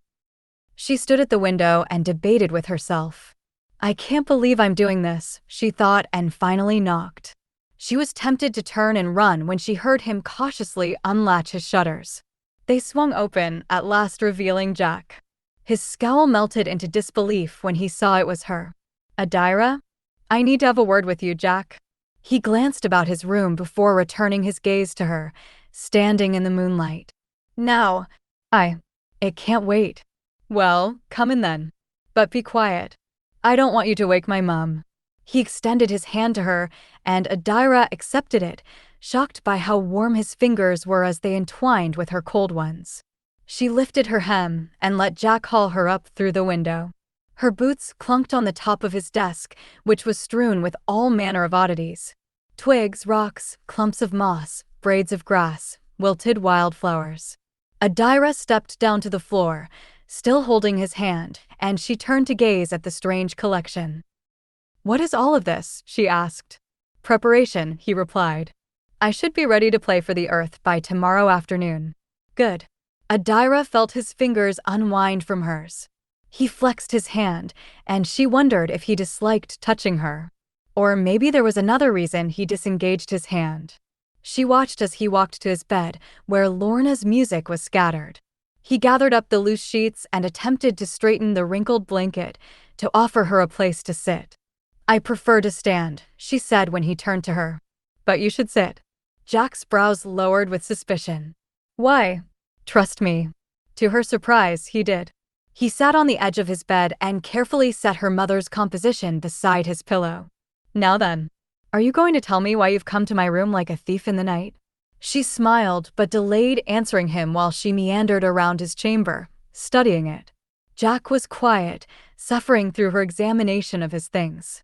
She stood at the window and debated with herself. "I can't believe I'm doing this," she thought, and finally knocked. She was tempted to turn and run when she heard him cautiously unlatch his shutters. They swung open, at last revealing Jack. His scowl melted into disbelief when he saw it was her. "Adaira? I need to have a word with you, Jack." He glanced about his room before returning his gaze to her, standing in the moonlight. "Now, it can't wait." "Well, come in then. But be quiet. I don't want you to wake my mum." He extended his hand to her, and Adaira accepted it, shocked by how warm his fingers were as they entwined with her cold ones. She lifted her hem and let Jack haul her up through the window. Her boots clunked on the top of his desk, which was strewn with all manner of oddities. Twigs, rocks, clumps of moss, braids of grass, wilted wildflowers. Adaira stepped down to the floor, still holding his hand, and she turned to gaze at the strange collection. "What is all of this?" she asked. "Preparation," he replied. "I should be ready to play for the earth by tomorrow afternoon." "Good." Adaira felt his fingers unwind from hers. He flexed his hand, and she wondered if he disliked touching her. Or maybe there was another reason he disengaged his hand. She watched as he walked to his bed, where Lorna's music was scattered. He gathered up the loose sheets and attempted to straighten the wrinkled blanket, to offer her a place to sit. "I prefer to stand," she said when he turned to her. "But you should sit." Jack's brows lowered with suspicion. "Why?" "Trust me." To her surprise, he did. He sat on the edge of his bed and carefully set her mother's composition beside his pillow. "Now then, are you going to tell me why you've come to my room like a thief in the night?" She smiled but delayed answering him while she meandered around his chamber, studying it. Jack was quiet, suffering through her examination of his things.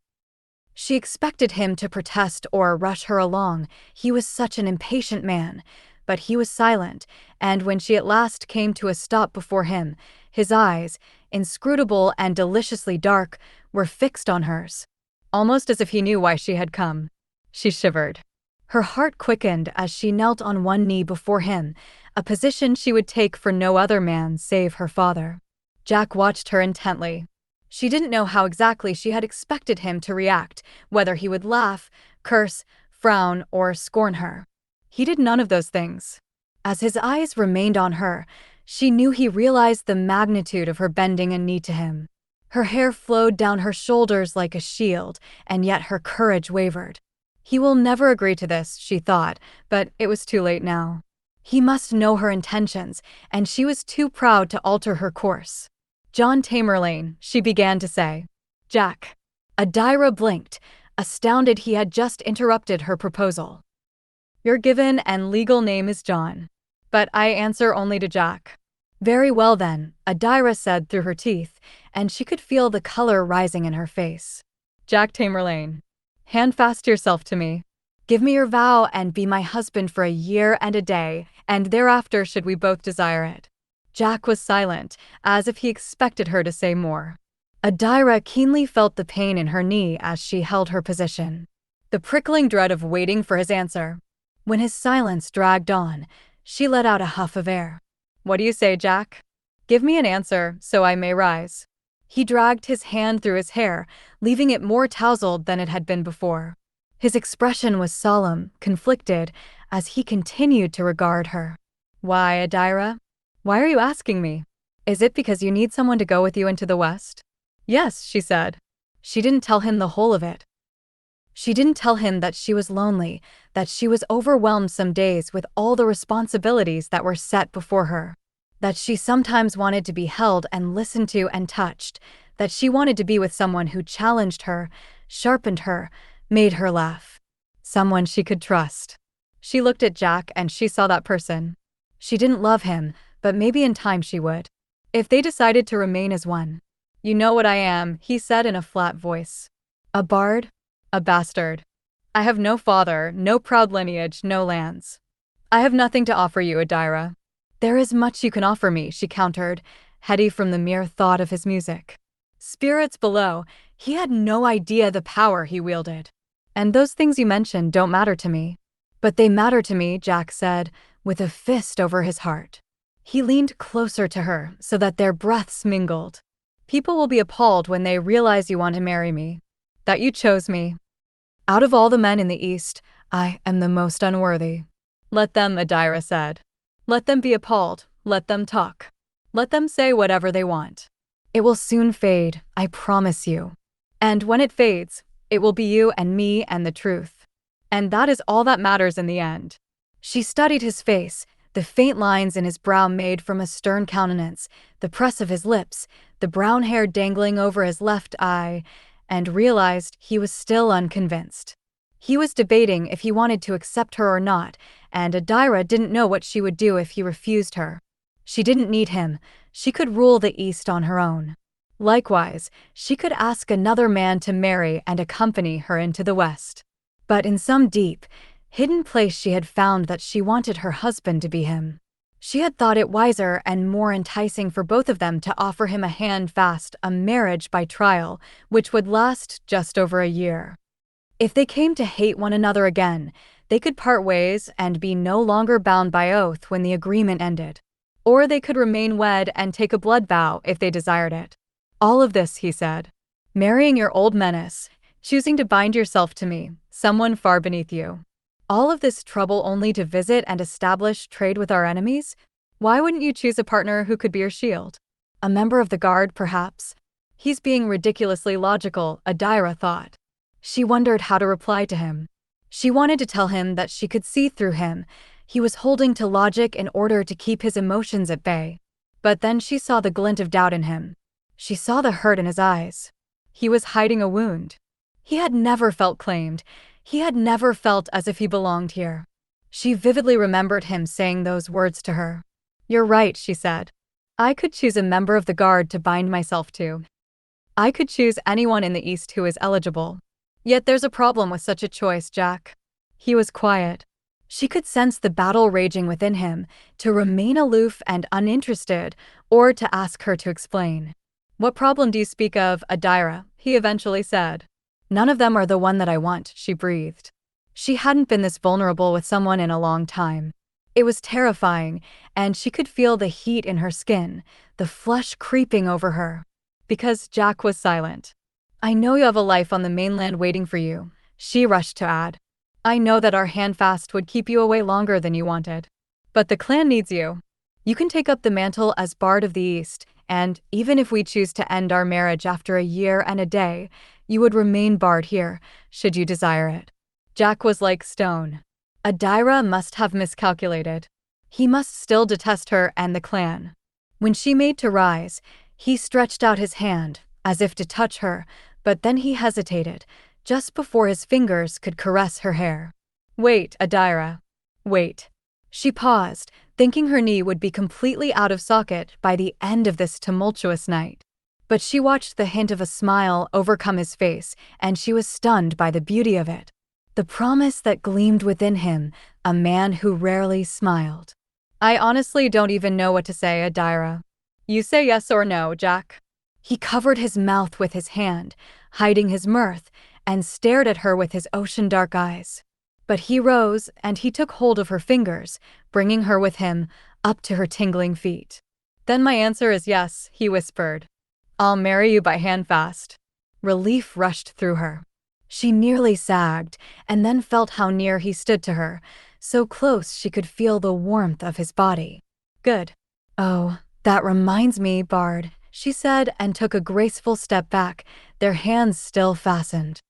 She expected him to protest or rush her along. He was such an impatient man. But he was silent, and when she at last came to a stop before him, his eyes, inscrutable and deliciously dark, were fixed on hers, almost as if he knew why she had come. She shivered. Her heart quickened as she knelt on one knee before him, a position she would take for no other man save her father. Jack watched her intently. She didn't know how exactly she had expected him to react, whether he would laugh, curse, frown, or scorn her. He did none of those things. As his eyes remained on her, she knew he realized the magnitude of her bending a knee to him. Her hair flowed down her shoulders like a shield, and yet her courage wavered. He will never agree to this, she thought, but it was too late now. He must know her intentions, and she was too proud to alter her course. John Tamerlaine, she began to say. Jack. Adaira blinked, astounded he had just interrupted her proposal. Your given and legal name is John. But I answer only to Jack. Very well then, Adaira said through her teeth, and she could feel the color rising in her face. Jack Tamerlaine. Hand fast yourself to me. Give me your vow and be my husband for a year and a day, and thereafter should we both desire it. Jack was silent, as if he expected her to say more. Adaira keenly felt the pain in her knee as she held her position, the prickling dread of waiting for his answer. When his silence dragged on, she let out a huff of air. What do you say, Jack? Give me an answer, so I may rise. He dragged his hand through his hair, leaving it more tousled than it had been before. His expression was solemn, conflicted, as he continued to regard her. Why, Adaira? Why are you asking me? Is it because you need someone to go with you into the West? Yes, she said. She didn't tell him the whole of it. She didn't tell him that she was lonely, that she was overwhelmed some days with all the responsibilities that were set before her, that she sometimes wanted to be held and listened to and touched, that she wanted to be with someone who challenged her, sharpened her, made her laugh. Someone she could trust. She looked at Jack and she saw that person. She didn't love him, but maybe in time she would. If they decided to remain as one. You know what I am, he said in a flat voice. A bard? A bastard. I have no father, no proud lineage, no lands. I have nothing to offer you, Adaira. There is much you can offer me, she countered, heady from the mere thought of his music. Spirits below, he had no idea the power he wielded. And those things you mentioned don't matter to me. But they matter to me, Jack said, with a fist over his heart. He leaned closer to her so that their breaths mingled. People will be appalled when they realize you want to marry me. That you chose me. Out of all the men in the East, I am the most unworthy. Let them, Adaira said. Let them be appalled, let them talk. Let them say whatever they want. It will soon fade, I promise you. And when it fades, it will be you and me and the truth. And that is all that matters in the end. She studied his face, the faint lines in his brow made from a stern countenance, the press of his lips, the brown hair dangling over his left eye, and realized he was still unconvinced. He was debating if he wanted to accept her or not, and Adaira didn't know what she would do if he refused her. She didn't need him. She could rule the East on her own. Likewise, she could ask another man to marry and accompany her into the West. But in some deep, hidden place she had found that she wanted her husband to be him. She had thought it wiser and more enticing for both of them to offer him a hand-fast, a marriage by trial, which would last just over a year. If they came to hate one another again, they could part ways and be no longer bound by oath when the agreement ended. Or they could remain wed and take a blood vow if they desired it. All of this, he said. Marrying your old menace, choosing to bind yourself to me, someone far beneath you. All of this trouble only to visit and establish trade with our enemies? Why wouldn't you choose a partner who could be your shield? A member of the guard, perhaps? He's being ridiculously logical, Adaira thought. She wondered how to reply to him. She wanted to tell him that she could see through him. He was holding to logic in order to keep his emotions at bay. But then she saw the glint of doubt in him. She saw the hurt in his eyes. He was hiding a wound. He had never felt claimed. He had never felt as if he belonged here. She vividly remembered him saying those words to her. You're right, she said. I could choose a member of the guard to bind myself to. I could choose anyone in the East who is eligible. Yet there's a problem with such a choice, Jack. He was quiet. She could sense the battle raging within him, to remain aloof and uninterested, or to ask her to explain. What problem do you speak of, Adaira? He eventually said. None of them are the one that I want, she breathed. She hadn't been this vulnerable with someone in a long time. It was terrifying, and she could feel the heat in her skin, the flush creeping over her. Because Jack was silent. I know you have a life on the mainland waiting for you, she rushed to add. I know that our handfast would keep you away longer than you wanted. But the clan needs you. You can take up the mantle as Bard of the East, and even if we choose to end our marriage after a year and a day, you would remain Bard here, should you desire it. Jack was like stone. Adaira must have miscalculated. He must still detest her and the clan. When she made to rise, he stretched out his hand, as if to touch her, but then he hesitated, just before his fingers could caress her hair. Wait, Adaira. Wait. She paused, thinking her knee would be completely out of socket by the end of this tumultuous night. But she watched the hint of a smile overcome his face, and she was stunned by the beauty of it. The promise that gleamed within him, a man who rarely smiled. I honestly don't even know what to say, Adaira. You say yes or no, Jack. He covered his mouth with his hand, hiding his mirth, and stared at her with his ocean-dark eyes. But he rose, and he took hold of her fingers, bringing her with him, up to her tingling feet. Then my answer is yes, he whispered. I'll marry you by handfast. Relief rushed through her. She nearly sagged, and then felt how near he stood to her, so close she could feel the warmth of his body. Good. Oh, that reminds me, Bard, she said, and took a graceful step back, their hands still fastened.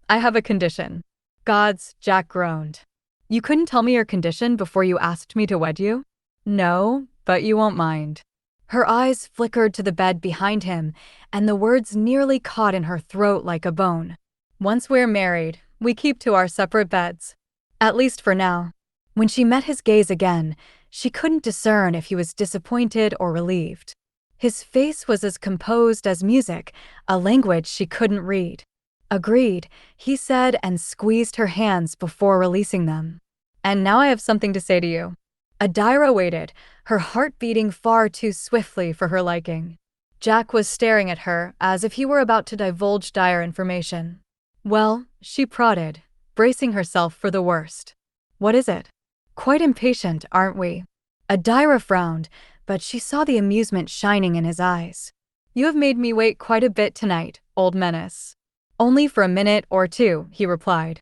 I have a condition. Gods, Jack groaned. You couldn't tell me your condition before you asked me to wed you? No, but you won't mind. Her eyes flickered to the bed behind him, and the words nearly caught in her throat like a bone. Once we're married, we keep to our separate beds. At least for now. When she met his gaze again, she couldn't discern if he was disappointed or relieved. His face was as composed as music, a language she couldn't read. Agreed, he said and squeezed her hands before releasing them. And now I have something to say to you. Adaira waited, her heart beating far too swiftly for her liking. Jack was staring at her as if he were about to divulge dire information. Well, she prodded, bracing herself for the worst. What is it? Quite impatient, aren't we? Adaira frowned, but she saw the amusement shining in his eyes. You have made me wait quite a bit tonight, old menace. Only for a minute or two, he replied.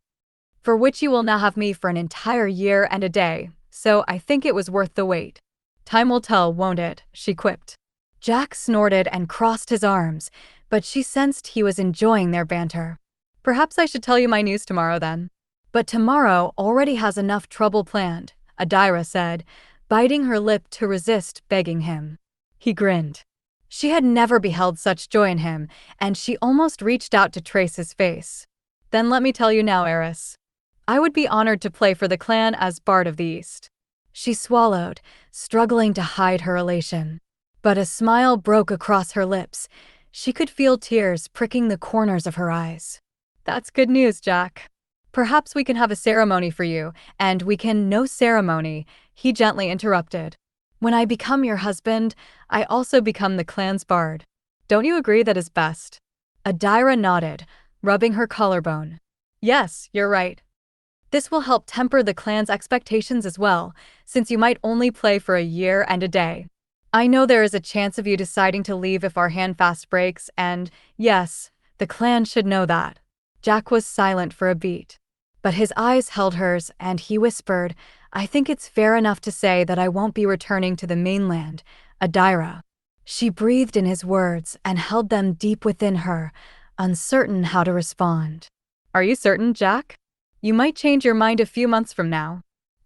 For which you will now have me for an entire year and a day, so I think it was worth the wait. Time will tell, won't it? She quipped. Jack snorted and crossed his arms, but she sensed he was enjoying their banter. Perhaps I should tell you my news tomorrow then. But tomorrow already has enough trouble planned, Adaira said, biting her lip to resist begging him. He grinned. She had never beheld such joy in him, and she almost reached out to trace his face. Then let me tell you now, heiress. I would be honored to play for the clan as Bard of the East. She swallowed, struggling to hide her elation. But a smile broke across her lips. She could feel tears pricking the corners of her eyes. That's good news, Jack. Perhaps we can have a ceremony for you, and we can— No ceremony, he gently interrupted. When I become your husband, I also become the clan's bard. Don't you agree that is best? Adaira nodded, rubbing her collarbone. Yes, you're right. This will help temper the clan's expectations as well, since you might only play for a year and a day. I know there is a chance of you deciding to leave if our handfast breaks, and yes, the clan should know that. Jack was silent for a beat. But his eyes held hers, and he whispered, I think it's fair enough to say that I won't be returning to the mainland, Adaira. She breathed in his words and held them deep within her, uncertain how to respond. Are you certain, Jack? You might change your mind a few months from now.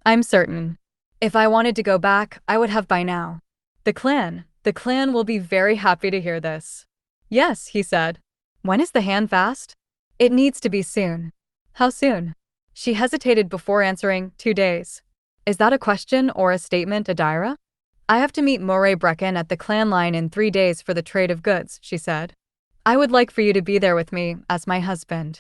I'm certain. If I wanted to go back, I would have by now. The clan will be very happy to hear this. Yes, he said. When is the handfast? It needs to be soon. How soon? She hesitated before answering, 2 days. Is that a question or a statement, Adaira? I have to meet Breccan at the clan line in 3 days for the trade of goods, she said. I would like for you to be there with me as my husband.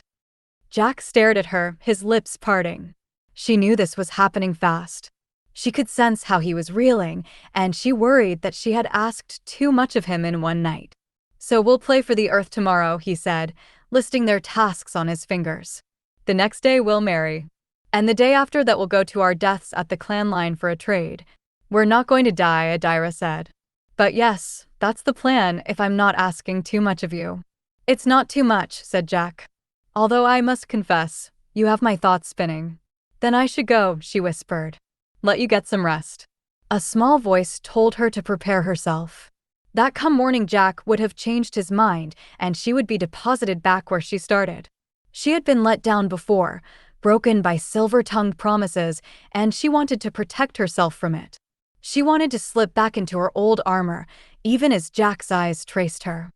Jack stared at her, his lips parting. She knew this was happening fast. She could sense how he was reeling, and she worried that she had asked too much of him in one night. So we'll play for the earth tomorrow, he said, listing their tasks on his fingers. The next day we'll marry. And the day after that we'll go to our deaths at the clan line for a trade. We're not going to die, Adaira said. But yes, that's the plan if I'm not asking too much of you. It's not too much, said Jack. Although I must confess, you have my thoughts spinning. Then I should go, she whispered. Let you get some rest. A small voice told her to prepare herself. That come morning Jack would have changed his mind and she would be deposited back where she started. She had been let down before, broken by silver-tongued promises, and she wanted to protect herself from it. She wanted to slip back into her old armor, even as Jack's eyes traced her.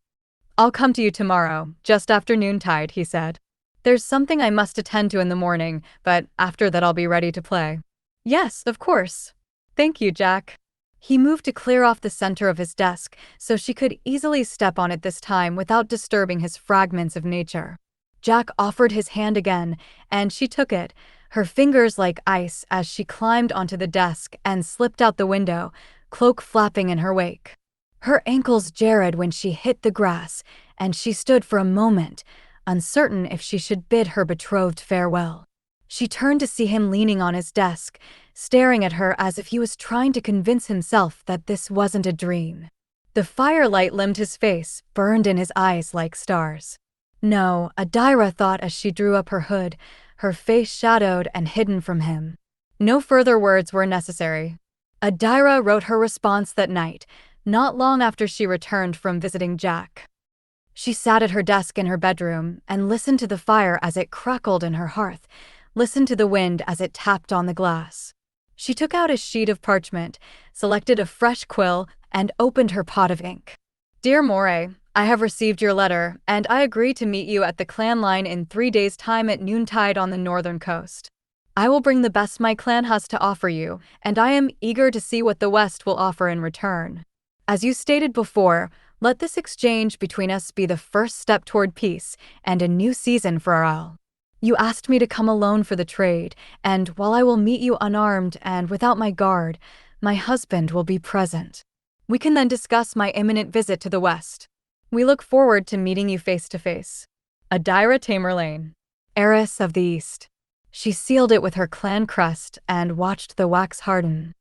I'll come to you tomorrow, just after noontide, he said. There's something I must attend to in the morning, but after that I'll be ready to play. Yes, of course. Thank you, Jack. He moved to clear off the center of his desk so she could easily step on it this time without disturbing his fragments of nature. Jack offered his hand again, and she took it, her fingers like ice as she climbed onto the desk and slipped out the window, cloak flapping in her wake. Her ankles jarred when she hit the grass, and she stood for a moment, uncertain if she should bid her betrothed farewell. She turned to see him leaning on his desk, staring at her as if he was trying to convince himself that this wasn't a dream. The firelight limned his face, burned in his eyes like stars. No, Adaira thought as she drew up her hood, her face shadowed and hidden from him. No further words were necessary. Adaira wrote her response that night, not long after she returned from visiting Jack. She sat at her desk in her bedroom and listened to the fire as it crackled in her hearth, listened to the wind as it tapped on the glass. She took out a sheet of parchment, selected a fresh quill, and opened her pot of ink. Dear Moray, I have received your letter, and I agree to meet you at the clan line in 3 days' time at noontide on the northern coast. I will bring the best my clan has to offer you, and I am eager to see what the West will offer in return. As you stated before, let this exchange between us be the first step toward peace and a new season for our isle. You asked me to come alone for the trade, and while I will meet you unarmed and without my guard, my husband will be present. We can then discuss my imminent visit to the West. We look forward to meeting you face to face. Adaira Tamerlaine, heiress of the East. She sealed it with her clan crest and watched the wax harden.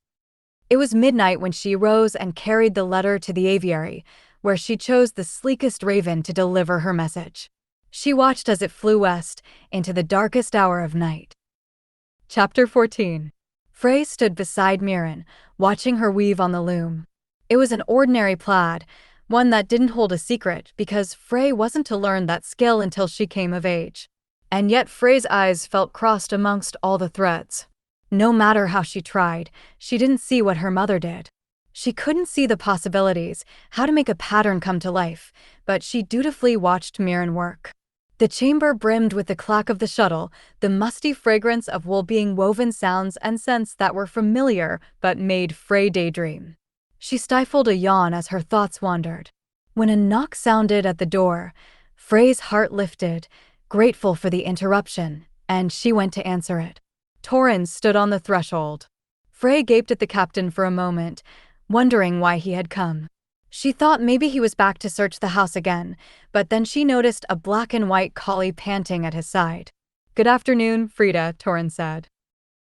It was midnight when she rose and carried the letter to the aviary, where she chose the sleekest raven to deliver her message. She watched as it flew west into the darkest hour of night. Chapter 14. Frey stood beside Mirren, watching her weave on the loom. It was an ordinary plaid, one that didn't hold a secret because Frey wasn't to learn that skill until she came of age. And yet Frey's eyes felt crossed amongst all the threads. No matter how she tried, she didn't see what her mother did. She couldn't see the possibilities, how to make a pattern come to life, but she dutifully watched Mirren work. The chamber brimmed with the clack of the shuttle, the musty fragrance of wool being woven, sounds and scents that were familiar but made Frey daydream. She stifled a yawn as her thoughts wandered. When a knock sounded at the door, Frey's heart lifted, grateful for the interruption, and she went to answer it. Torrens stood on the threshold. Frey gaped at the captain for a moment, wondering why he had come. She thought maybe he was back to search the house again, but then she noticed a black and white collie panting at his side. Good afternoon, Frida, Torrens said.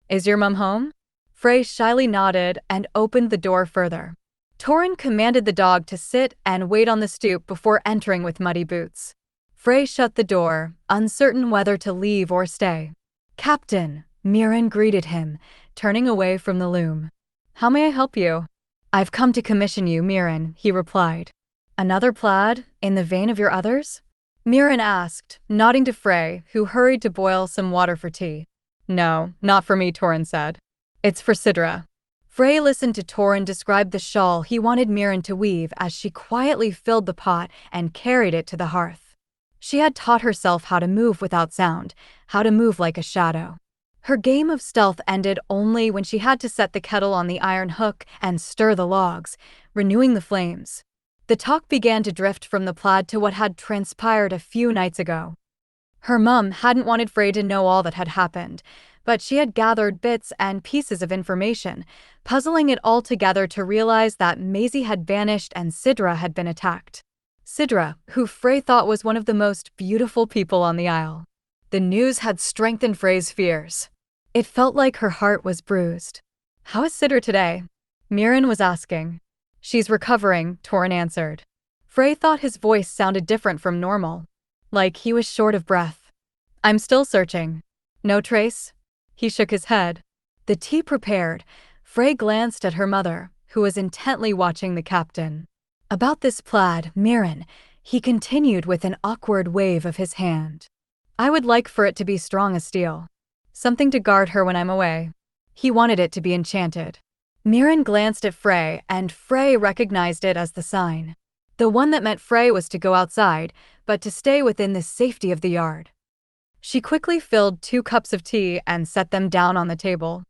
Is your mum home? Frey shyly nodded and opened the door further. Torrens commanded the dog to sit and wait on the stoop before entering with muddy boots. Frey shut the door, uncertain whether to leave or stay. Captain, Mirren greeted him, turning away from the loom. How may I help you? I've come to commission you, Mirren, he replied. Another plaid, in the vein of your others? Mirren asked, nodding to Frey, who hurried to boil some water for tea. No, not for me, Torrens said. It's for Sidra. Frey listened to Torrens describe the shawl he wanted Mirren to weave as she quietly filled the pot and carried it to the hearth. She had taught herself how to move without sound, how to move like a shadow. Her game of stealth ended only when she had to set the kettle on the iron hook and stir the logs, renewing the flames. The talk began to drift from the plaid to what had transpired a few nights ago. Her mum hadn't wanted Frey to know all that had happened, but she had gathered bits and pieces of information, puzzling it all together to realize that Maisie had vanished and Sidra had been attacked. Sidra, who Frey thought was one of the most beautiful people on the Isle. The news had strengthened Frey's fears. It felt like her heart was bruised. "How is Sidra today?" Mirren was asking. "She's recovering," Torin answered. Frey thought his voice sounded different from normal, like he was short of breath. "I'm still searching." "No trace?" He shook his head. The tea prepared, Frey glanced at her mother, who was intently watching the captain. "About this plaid, Mirren," he continued with an awkward wave of his hand. "I would like for it to be strong as steel. Something to guard her when I'm away." He wanted it to be enchanted. Mirren glanced at Frey, and Frey recognized it as the sign. The one that meant Frey was to go outside, but to stay within the safety of the yard. She quickly filled 2 cups of tea and set them down on the table.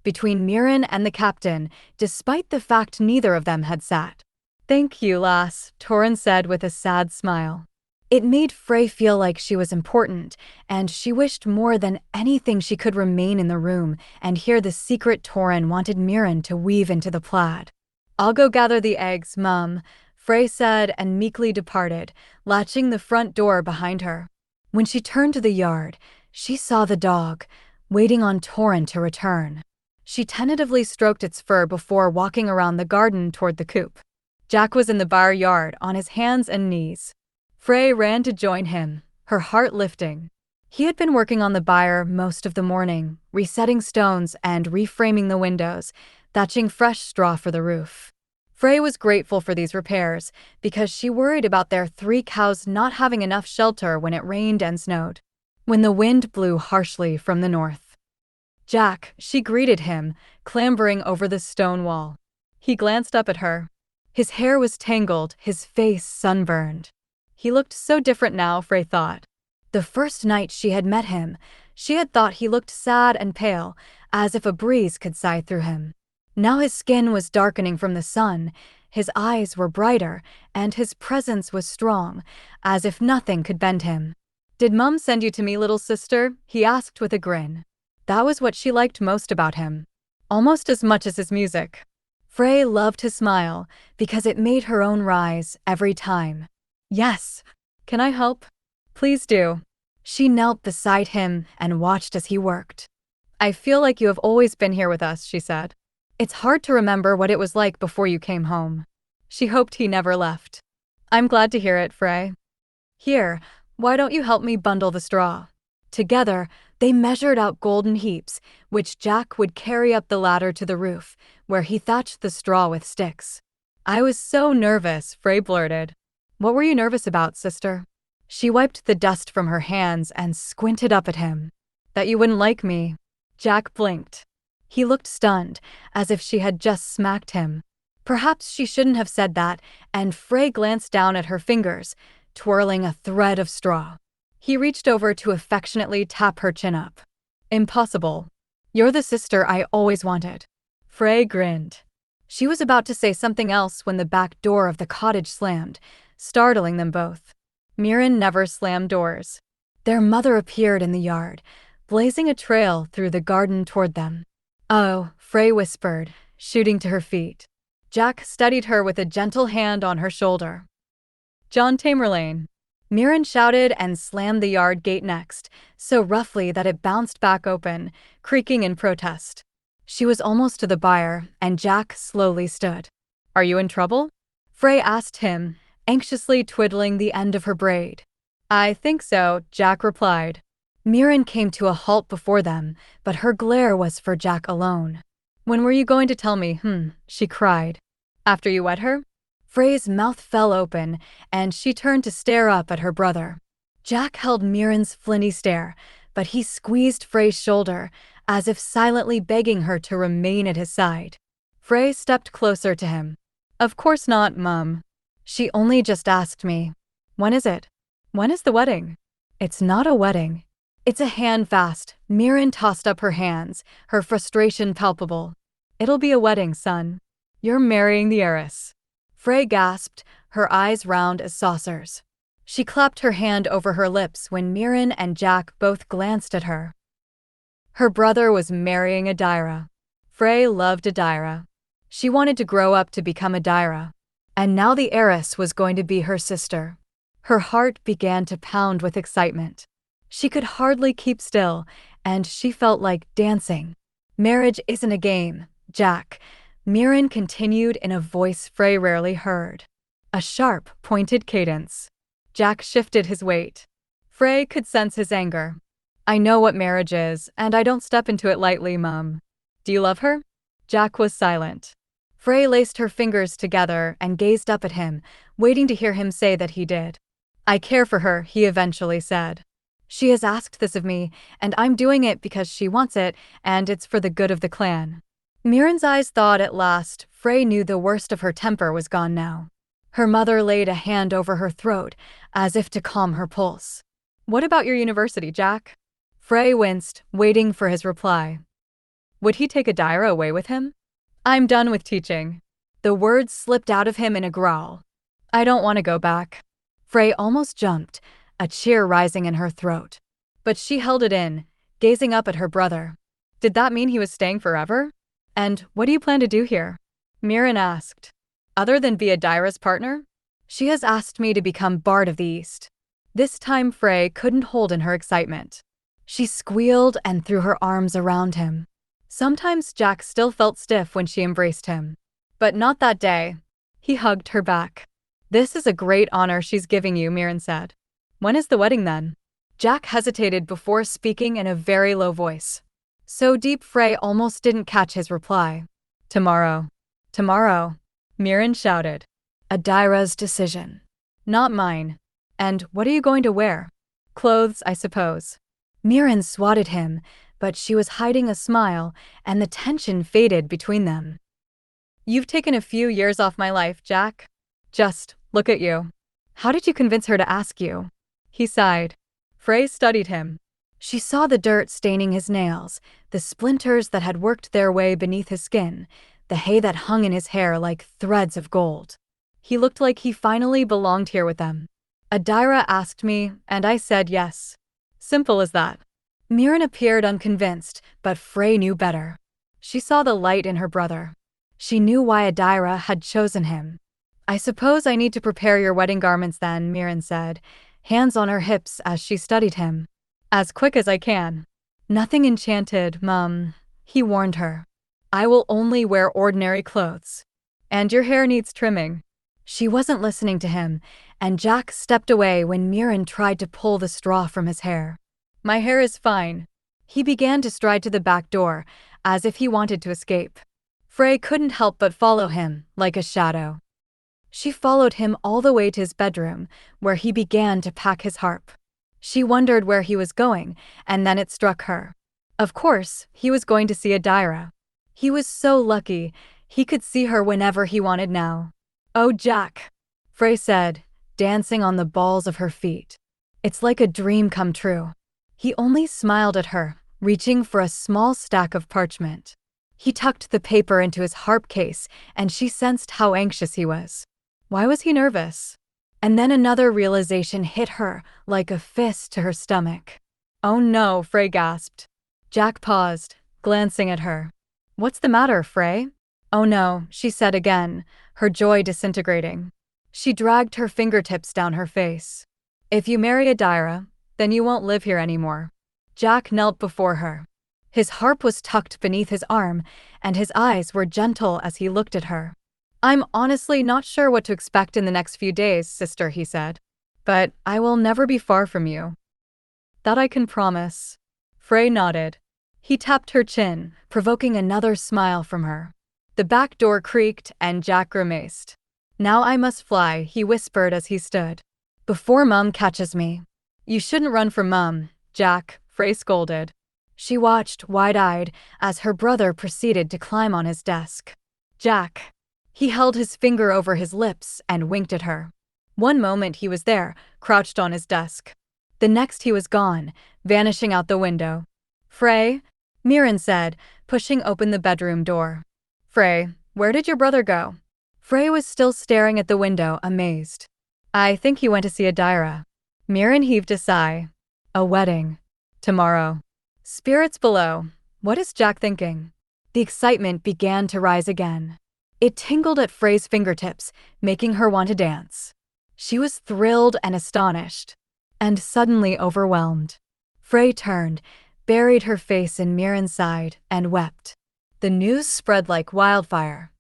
Between Mirren and the captain, despite the fact neither of them had sat. "Thank you, lass," Torin said with a sad smile. It made Frey feel like she was important, and she wished more than anything she could remain in the room and hear the secret Torin wanted Mirren to weave into the plaid. "I'll go gather the eggs, Mum," Frey said and meekly departed, latching the front door behind her. When she turned to the yard, she saw the dog, waiting on Torin to return. She tentatively stroked its fur before walking around the garden toward the coop. Jack was in the bar yard, on his hands and knees. Frey ran to join him, her heart lifting. He had been working on the byre most of the morning, resetting stones and reframing the windows, thatching fresh straw for the roof. Frey was grateful for these repairs because she worried about their 3 cows not having enough shelter when it rained and snowed. When the wind blew harshly from the north. "Jack," she greeted him, clambering over the stone wall. He glanced up at her. His hair was tangled, his face sunburned. He looked so different now, Frey thought. The first night she had met him, she had thought he looked sad and pale, as if a breeze could sigh through him. Now his skin was darkening from the sun, his eyes were brighter, and his presence was strong, as if nothing could bend him. "Did Mum send you to me, little sister?" he asked with a grin. That was what she liked most about him. Almost as much as his music. Frey loved his smile, because it made her own rise every time. "Yes. Can I help?" "Please do." She knelt beside him and watched as he worked. "I feel like you have always been here with us," she said. "It's hard to remember what it was like before you came home." She hoped he never left. "I'm glad to hear it, Frey. Here, why don't you help me bundle the straw?" Together, they measured out golden heaps, which Jack would carry up the ladder to the roof, where he thatched the straw with sticks. "I was so nervous," Frey blurted. "What were you nervous about, sister?" She wiped the dust from her hands and squinted up at him. "That you wouldn't like me." Jack blinked. He looked stunned, as if she had just smacked him. Perhaps she shouldn't have said that, and Frey glanced down at her fingers, twirling a thread of straw. He reached over to affectionately tap her chin up. "Impossible. You're the sister I always wanted." Frey grinned. She was about to say something else when the back door of the cottage slammed, startling them both. Mirren never slammed doors. Their mother appeared in the yard, blazing a trail through the garden toward them. "Oh," Frey whispered, shooting to her feet. Jack steadied her with a gentle hand on her shoulder. "John Tamerlaine." Mirren shouted and slammed the yard gate next, so roughly that it bounced back open, creaking in protest. She was almost to the byre, and Jack slowly stood. "Are you in trouble?" Frey asked him, anxiously twiddling the end of her braid. "I think so," Jack replied. Mirren came to a halt before them, but her glare was for Jack alone. "When were you going to tell me, she cried. "After you wed her?" Frey's mouth fell open, and she turned to stare up at her brother. Jack held Mirren's flinty stare, but he squeezed Frey's shoulder, as if silently begging her to remain at his side. Frey stepped closer to him. "Of course not, Mum. She only just asked me. When is it? When is the wedding?" "It's not a wedding." It's a hand fast. Mirren tossed up her hands, her frustration palpable. It'll be a wedding, son. You're marrying the heiress. Frey gasped, her eyes round as saucers. She clapped her hand over her lips when Mirren and Jack both glanced at her. Her brother was marrying Adaira. Frey loved Adaira. She wanted to grow up to become Adaira. And now the heiress was going to be her sister. Her heart began to pound with excitement. She could hardly keep still, and she felt like dancing. Marriage isn't a game, Jack. Mirren continued in a voice Frey rarely heard. A sharp, pointed cadence. Jack shifted his weight. Frey could sense his anger. I know what marriage is, and I don't step into it lightly, Mum. Do you love her? Jack was silent. Frey laced her fingers together and gazed up at him, waiting to hear him say that he did. I care for her, he eventually said. She has asked this of me, and I'm doing it because she wants it, and it's for the good of the clan. Mirren's eyes thawed at last. Frey knew the worst of her temper was gone now. Her mother laid a hand over her throat, as if to calm her pulse. What about your university, Jack? Frey winced, waiting for his reply. Would he take Adaira away with him? I'm done with teaching. The words slipped out of him in a growl. I don't want to go back. Frey almost jumped, a cheer rising in her throat. But she held it in, gazing up at her brother. Did that mean he was staying forever? And what do you plan to do here? Mirren asked. Other than be Adaira's partner? She has asked me to become Bard of the East. This time Frey couldn't hold in her excitement. She squealed and threw her arms around him. Sometimes Jack still felt stiff when she embraced him. But not that day. He hugged her back. This is a great honor she's giving you, Mirren said. When is the wedding then? Jack hesitated before speaking in a very low voice. So deep Frey almost didn't catch his reply. Tomorrow. Tomorrow, Mirren shouted. Adaira's decision. Not mine. And what are you going to wear? Clothes, I suppose. Mirren swatted him, but she was hiding a smile, and the tension faded between them. You've taken a few years off my life, Jack. Just look at you. How did you convince her to ask you? He sighed. Frey studied him. She saw the dirt staining his nails, the splinters that had worked their way beneath his skin, the hay that hung in his hair like threads of gold. He looked like he finally belonged here with them. Adaira asked me, and I said yes. Simple as that. Mirren appeared unconvinced, but Frey knew better. She saw the light in her brother. She knew why Adaira had chosen him. I suppose I need to prepare your wedding garments then, Mirren said, hands on her hips as she studied him. As quick as I can. Nothing enchanted, Mum, he warned her. I will only wear ordinary clothes. And your hair needs trimming. She wasn't listening to him, and Jack stepped away when Mirren tried to pull the straw from his hair. My hair is fine. He began to stride to the back door, as if he wanted to escape. Frey couldn't help but follow him, like a shadow. She followed him all the way to his bedroom, where he began to pack his harp. She wondered where he was going, and then it struck her. Of course, he was going to see Adaira. He was so lucky, he could see her whenever he wanted now. Oh, Jack, Frey said, dancing on the balls of her feet. It's like a dream come true. He only smiled at her, reaching for a small stack of parchment. He tucked the paper into his harp case, and she sensed how anxious he was. Why was he nervous? And then another realization hit her, like a fist to her stomach. Oh no, Frey gasped. Jack paused, glancing at her. What's the matter, Frey? Oh no, she said again, her joy disintegrating. She dragged her fingertips down her face. If you marry Adaira, then you won't live here anymore. Jack knelt before her. His harp was tucked beneath his arm, and his eyes were gentle as he looked at her. I'm honestly not sure what to expect in the next few days, sister, he said. But I will never be far from you. That I can promise. Frey nodded. He tapped her chin, provoking another smile from her. The back door creaked, and Jack grimaced. Now I must fly, he whispered as he stood. Before Mum catches me. You shouldn't run from Mum, Jack, Frey scolded. She watched, wide-eyed, as her brother proceeded to climb on his desk. Jack. He held his finger over his lips and winked at her. One moment he was there, crouched on his desk. The next he was gone, vanishing out the window. "Frey," Mirren said, pushing open the bedroom door. "Frey, where did your brother go?" Frey was still staring at the window, amazed. "I think he went to see Adaira." Mirren heaved a sigh. "A wedding. Tomorrow. Spirits below. What is Jack thinking?" The excitement began to rise again. It tingled at Frey's fingertips, making her want to dance. She was thrilled and astonished, and suddenly overwhelmed. Frey turned, buried her face in Mirren's side, and wept. The news spread like wildfire.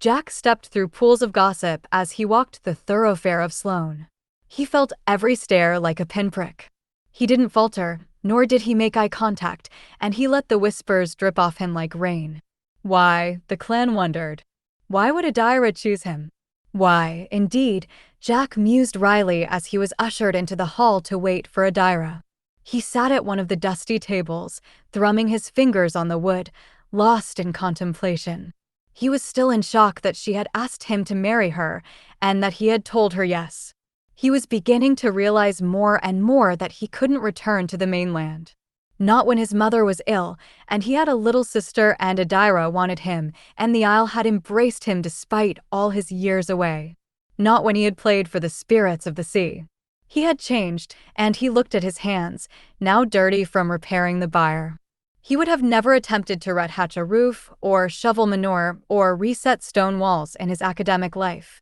Jack stepped through pools of gossip as he walked the thoroughfare of Sloane. He felt every stare like a pinprick. He didn't falter, nor did he make eye contact, and he let the whispers drip off him like rain. Why, the clan wondered. Why would Adaira choose him? Why, indeed, Jack mused wryly as he was ushered into the hall to wait for Adaira. He sat at one of the dusty tables, thrumming his fingers on the wood, lost in contemplation. He was still in shock that she had asked him to marry her, and that he had told her yes. He was beginning to realize more and more that he couldn't return to the mainland. Not when his mother was ill, and he had a little sister, and Adaira wanted him, and the Isle had embraced him despite all his years away. Not when he had played for the spirits of the sea. He had changed, and he looked at his hands, now dirty from repairing the byre. He would have never attempted to red-hatch a roof, or shovel manure, or reset stone walls in his academic life.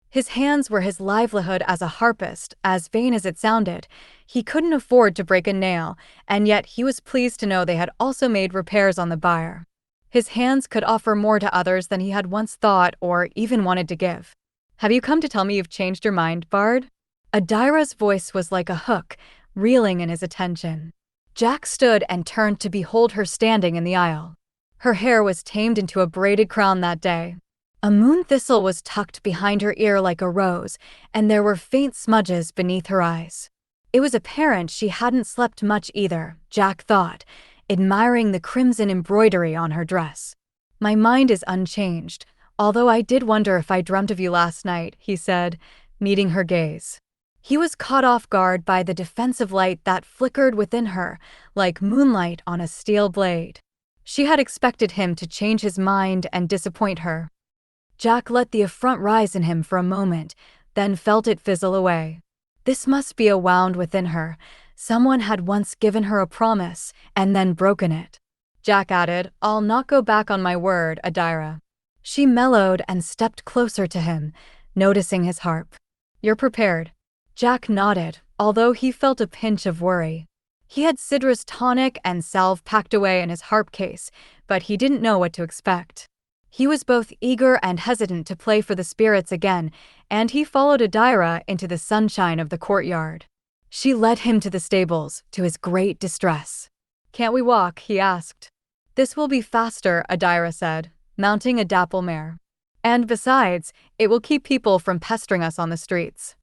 His hands were his livelihood as a harpist, as vain as it sounded. He couldn't afford to break a nail, and yet he was pleased to know they had also made repairs on the byre. His hands could offer more to others than he had once thought or even wanted to give. "Have you come to tell me you've changed your mind, Bard?" Adaira's voice was like a hook, reeling in his attention. Jack stood and turned to behold her standing in the aisle. Her hair was tamed into a braided crown that day. A moon thistle was tucked behind her ear like a rose, and there were faint smudges beneath her eyes. It was apparent she hadn't slept much either, Jack thought, admiring the crimson embroidery on her dress. "My mind is unchanged, although I did wonder if I dreamt of you last night," he said, meeting her gaze. He was caught off guard by the defensive light that flickered within her, like moonlight on a steel blade. She had expected him to change his mind and disappoint her. Jack let the affront rise in him for a moment, then felt it fizzle away. This must be a wound within her. Someone had once given her a promise, and then broken it. Jack added, "I'll not go back on my word, Adaira." She mellowed and stepped closer to him, noticing his harp. "You're prepared." Jack nodded, although he felt a pinch of worry. He had Sidra's tonic and salve packed away in his harp case, but he didn't know what to expect. He was both eager and hesitant to play for the spirits again, and he followed Adaira into the sunshine of the courtyard. She led him to the stables, to his great distress. "Can't we walk?" he asked. "This will be faster," Adaira said, mounting a dapple mare. "And besides, it will keep people from pestering us on the streets."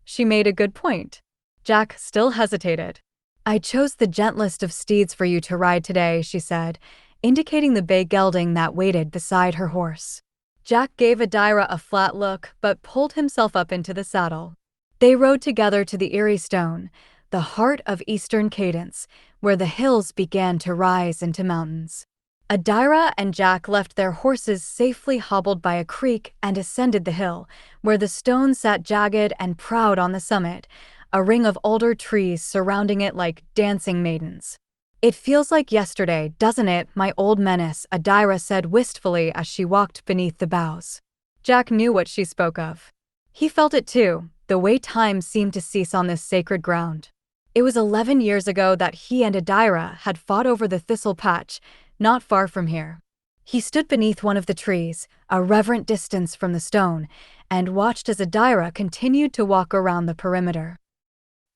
She made a good point. Jack still hesitated. "I chose the gentlest of steeds for you to ride today," she said, indicating the bay gelding that waited beside her horse. Jack gave Adaira a flat look, but pulled himself up into the saddle. They rode together to the Eerie Stone, the heart of eastern Cadence, where the hills began to rise into mountains. Adaira and Jack left their horses safely hobbled by a creek and ascended the hill, where the stone sat jagged and proud on the summit, a ring of older trees surrounding it like dancing maidens. "It feels like yesterday, doesn't it, my old menace?" Adaira said wistfully as she walked beneath the boughs. Jack knew what she spoke of. He felt it too, the way time seemed to cease on this sacred ground. It was 11 years ago that he and Adaira had fought over the thistle patch, not far from here. He stood beneath one of the trees, a reverent distance from the stone, and watched as Adaira continued to walk around the perimeter.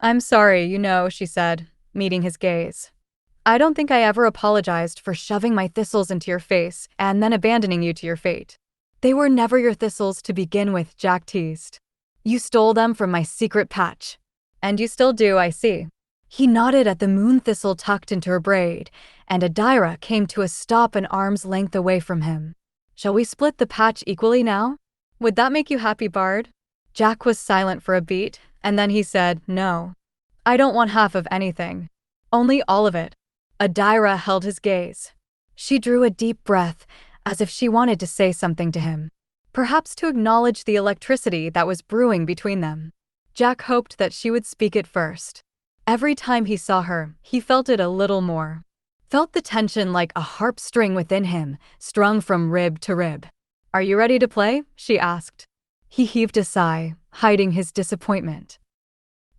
"I'm sorry, she said, meeting his gaze. "I don't think I ever apologized for shoving my thistles into your face and then abandoning you to your fate." "They were never your thistles to begin with," Jack teased. "You stole them from my secret patch." "And you still do, I see." He nodded at the moon thistle tucked into her braid, and Adaira came to a stop an arm's length away from him. "Shall we split the patch equally now? Would that make you happy, Bard?" Jack was silent for a beat, and then he said, "No." I don't want half of anything. Only all of it. Adaira held his gaze. She drew a deep breath, as if she wanted to say something to him. Perhaps to acknowledge the electricity that was brewing between them. Jack hoped that she would speak it first. Every time he saw her, he felt it a little more. Felt the tension like a harp string within him, strung from rib to rib. Are you ready to play? She asked. He heaved a sigh, hiding his disappointment.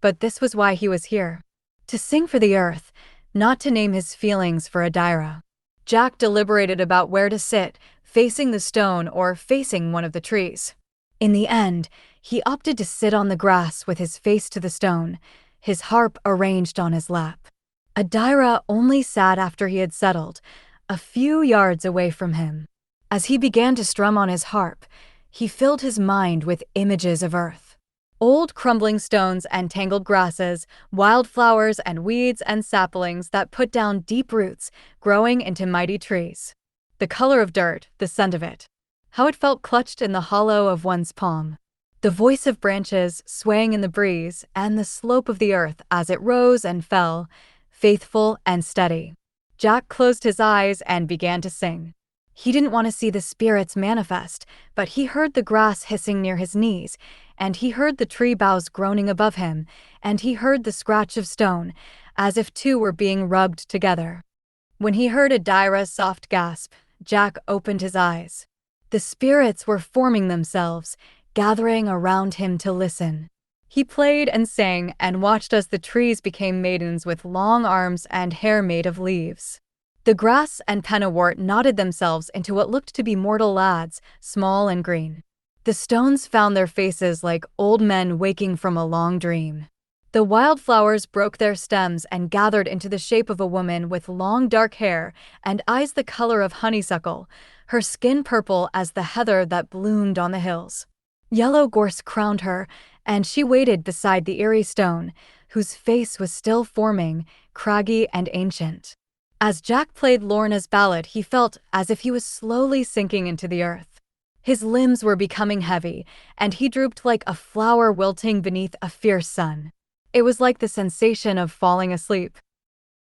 But this was why he was here. To sing for the earth, not to name his feelings for Adaira. Jack deliberated about where to sit, facing the stone or facing one of the trees. In the end, he opted to sit on the grass with his face to the stone, his harp arranged on his lap. Adaira only sat after he had settled, a few yards away from him. As he began to strum on his harp, he filled his mind with images of earth. Old crumbling stones and tangled grasses, wildflowers and weeds and saplings that put down deep roots, growing into mighty trees. The color of dirt, the scent of it. How it felt clutched in the hollow of one's palm. The voice of branches swaying in the breeze and the slope of the earth as it rose and fell, faithful and steady. Jack closed his eyes and began to sing. He didn't want to see the spirits manifest, but he heard the grass hissing near his knees, and he heard the tree boughs groaning above him, and he heard the scratch of stone, as if two were being rubbed together. When he heard Adaira's soft gasp, Jack opened his eyes. The spirits were forming themselves, gathering around him to listen. He played and sang and watched as the trees became maidens with long arms and hair made of leaves. The grass and pennywort knotted themselves into what looked to be mortal lads, small and green. The stones found their faces like old men waking from a long dream. The wildflowers broke their stems and gathered into the shape of a woman with long dark hair and eyes the color of honeysuckle, her skin purple as the heather that bloomed on the hills. Yellow gorse crowned her, and she waited beside the eerie stone, whose face was still forming, craggy and ancient. As Jack played Lorna's ballad, he felt as if he was slowly sinking into the earth. His limbs were becoming heavy, and he drooped like a flower wilting beneath a fierce sun. It was like the sensation of falling asleep.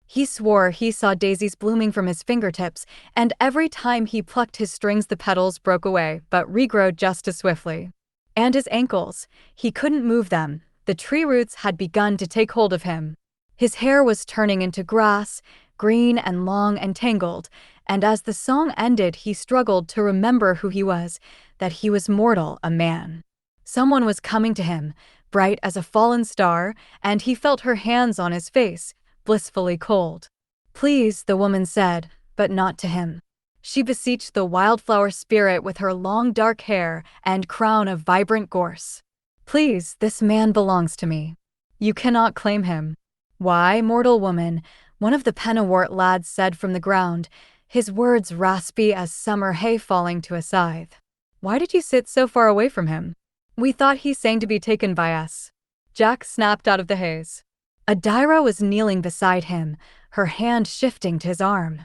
He swore he saw daisies blooming from his fingertips, and every time he plucked his strings the petals broke away, but regrow just as swiftly. And his ankles, he couldn't move them, the tree roots had begun to take hold of him. His hair was turning into grass, green and long and tangled, and as the song ended he struggled to remember who he was, that he was mortal, a man. Someone was coming to him, bright as a fallen star, and he felt her hands on his face, blissfully cold. Please, the woman said, but not to him. She beseeched the wildflower spirit with her long dark hair and crown of vibrant gorse. Please, this man belongs to me. You cannot claim him. Why, mortal woman? One of the pennywort lads said from the ground, his words raspy as summer hay falling to a scythe. Why did you sit so far away from him? We thought he sang to be taken by us. Jack snapped out of the haze. Adaira was kneeling beside him, her hand shifting to his arm.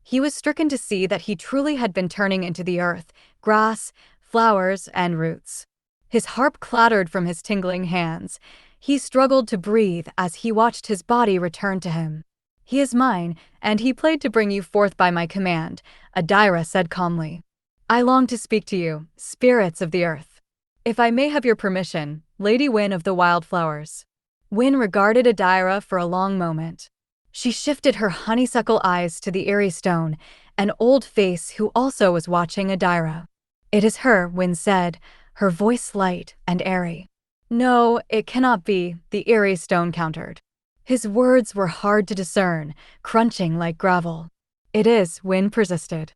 He was stricken to see that he truly had been turning into the earth, grass, flowers, and roots. His harp clattered from his tingling hands. He struggled to breathe as he watched his body return to him. He is mine, and he played to bring you forth by my command, Adaira said calmly. I long to speak to you, spirits of the earth. If I may have your permission, Lady Wynn of the Wildflowers. Wynn regarded Adaira for a long moment. She shifted her honeysuckle eyes to the eerie stone, an old face who also was watching Adaira. It is her, Wynn said, her voice light and airy. No, it cannot be, the eerie stone countered. His words were hard to discern, crunching like gravel. It is, Wynn persisted.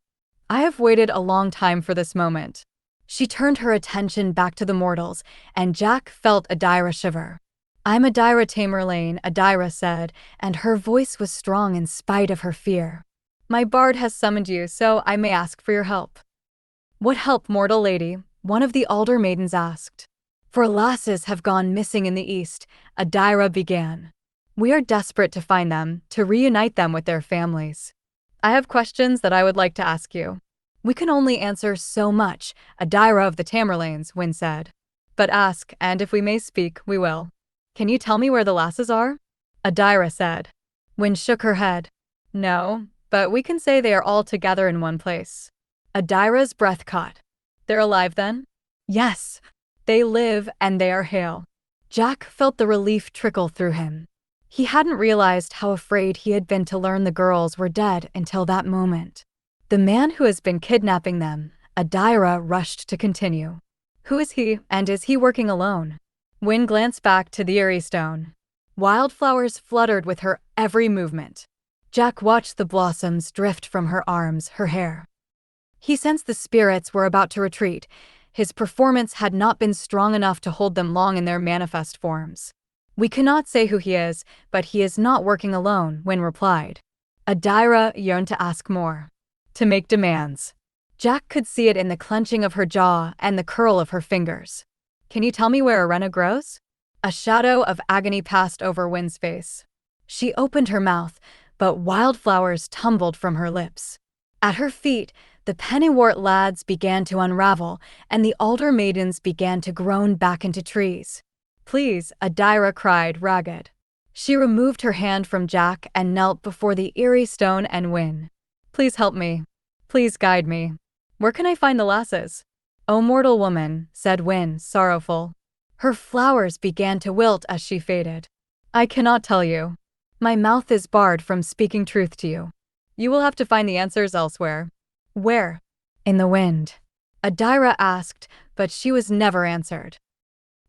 I have waited a long time for this moment. She turned her attention back to the mortals, and Jack felt Adaira shiver. I'm Adaira Tamerlaine, Adaira said, and her voice was strong in spite of her fear. My bard has summoned you, so I may ask for your help. What help, mortal lady? One of the alder maidens asked. For lasses have gone missing in the east, Adaira began. We are desperate to find them, to reunite them with their families. I have questions that I would like to ask you. We can only answer so much, Adaira of the Tamerlanes, Wynn said. But ask, and if we may speak, we will. Can you tell me where the lasses are? Adaira said. Wynn shook her head. No, but we can say they are all together in one place. Adaira's breath caught. They're alive then? Yes. They live and they are hale. Jack felt the relief trickle through him. He hadn't realized how afraid he had been to learn the girls were dead until that moment. The man who has been kidnapping them, Adaira rushed to continue. Who is he, and is he working alone? Wynn glanced back to the Eerie Stone. Wildflowers fluttered with her every movement. Jack watched the blossoms drift from her arms, her hair. He sensed the spirits were about to retreat. His performance had not been strong enough to hold them long in their manifest forms. We cannot say who he is, but he is not working alone, Wynn replied. Adaira yearned to ask more. To make demands. Jack could see it in the clenching of her jaw and the curl of her fingers. Can you tell me where Arena grows? A shadow of agony passed over Wynn's face. She opened her mouth, but wildflowers tumbled from her lips. At her feet, the pennywort lads began to unravel, and the alder maidens began to groan back into trees. Please, Adaira cried, ragged. She removed her hand from Jack and knelt before the Eerie Stone and Wynn. Please help me. Please guide me. Where can I find the lasses? O mortal woman, said Wynn, sorrowful. Her flowers began to wilt as she faded. I cannot tell you. My mouth is barred from speaking truth to you. You will have to find the answers elsewhere. Where? In the wind. Adaira asked, but she was never answered.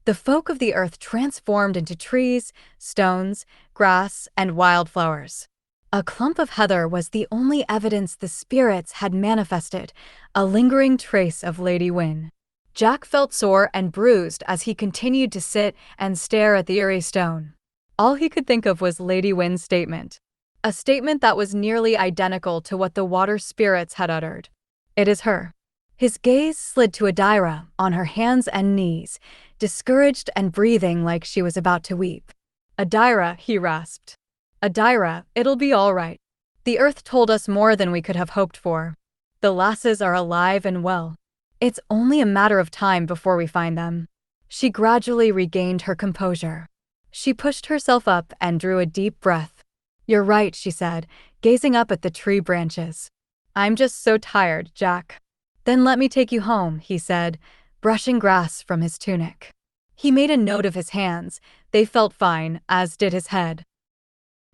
The folk of the earth transformed into trees, stones, grass, and wildflowers. A clump of heather was the only evidence the spirits had manifested, a lingering trace of Lady Wynn. Jack felt sore and bruised as he continued to sit and stare at the Eerie Stone. All he could think of was Lady Wynn's statement. A statement that was nearly identical to what the water spirits had uttered. It is her. His gaze slid to Adaira, on her hands and knees, discouraged and breathing like she was about to weep. Adaira, he rasped. Adaira, it'll be all right. The earth told us more than we could have hoped for. The lasses are alive and well. It's only a matter of time before we find them. She gradually regained her composure. She pushed herself up and drew a deep breath. You're right, she said, gazing up at the tree branches. I'm just so tired, Jack. Then let me take you home, he said, brushing grass from his tunic. He made a note of his hands. They felt fine, as did his head.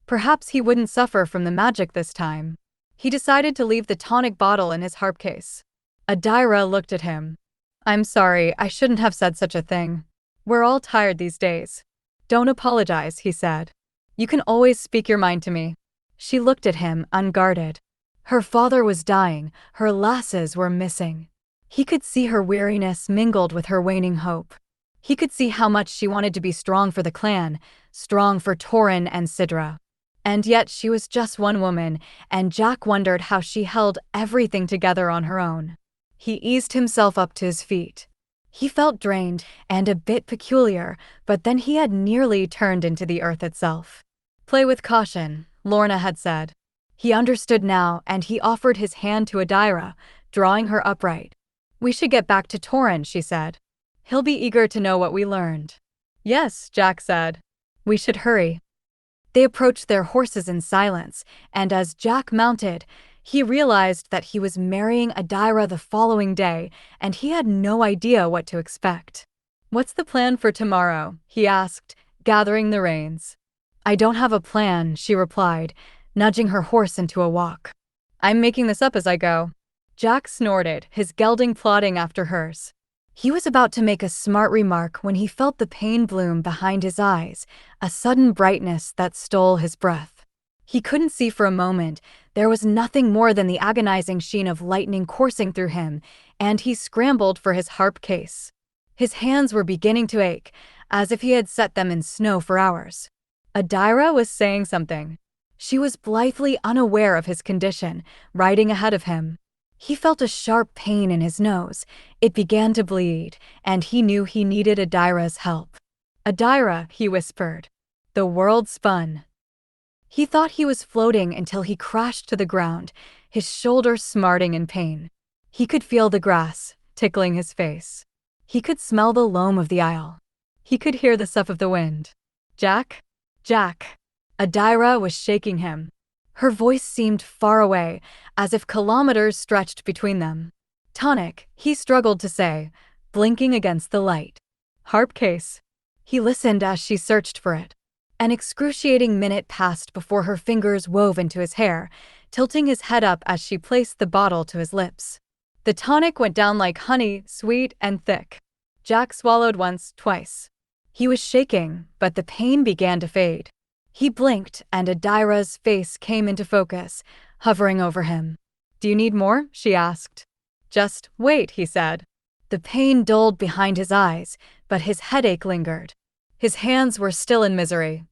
Perhaps he wouldn't suffer from the magic this time. He decided to leave the tonic bottle in his harp case. Adaira looked at him. I'm sorry, I shouldn't have said such a thing. We're all tired these days. Don't apologize, he said. You can always speak your mind to me. She looked at him, unguarded. Her father was dying, her lasses were missing. He could see her weariness mingled with her waning hope. He could see how much she wanted to be strong for the clan, strong for Torin and Sidra. And yet she was just one woman, and Jack wondered how she held everything together on her own. He eased himself up to his feet. He felt drained and a bit peculiar, but then he had nearly turned into the earth itself. Play with caution, Lorna had said. He understood now, and he offered his hand to Adaira, drawing her upright. We should get back to Torin, she said. He'll be eager to know what we learned. Yes, Jack said. We should hurry. They approached their horses in silence, and as Jack mounted, he realized that he was marrying Adaira the following day, and he had no idea what to expect. What's the plan for tomorrow? He asked, gathering the reins. I don't have a plan, she replied, nudging her horse into a walk. I'm making this up as I go. Jack snorted, his gelding plodding after hers. He was about to make a smart remark when he felt the pain bloom behind his eyes, a sudden brightness that stole his breath. He couldn't see for a moment. There was nothing more than the agonizing sheen of lightning coursing through him, and he scrambled for his harp case. His hands were beginning to ache, as if he had set them in snow for hours. Adaira was saying something. She was blithely unaware of his condition, riding ahead of him. He felt a sharp pain in his nose. It began to bleed, and he knew he needed Adaira's help. Adaira, he whispered. The world spun. He thought he was floating until he crashed to the ground, his shoulder smarting in pain. He could feel the grass tickling his face. He could smell the loam of the isle. He could hear the sough of the wind. Jack? Jack. Adaira was shaking him. Her voice seemed far away, as if kilometers stretched between them. Tonic, he struggled to say, blinking against the light. Harp case. He listened as she searched for it. An excruciating minute passed before her fingers wove into his hair, tilting his head up as she placed the bottle to his lips. The tonic went down like honey, sweet and thick. Jack swallowed once, twice. He was shaking, but the pain began to fade. He blinked, and Adaira's face came into focus, hovering over him. Do you need more? She asked. Just wait, he said. The pain dulled behind his eyes, but his headache lingered. His hands were still in misery.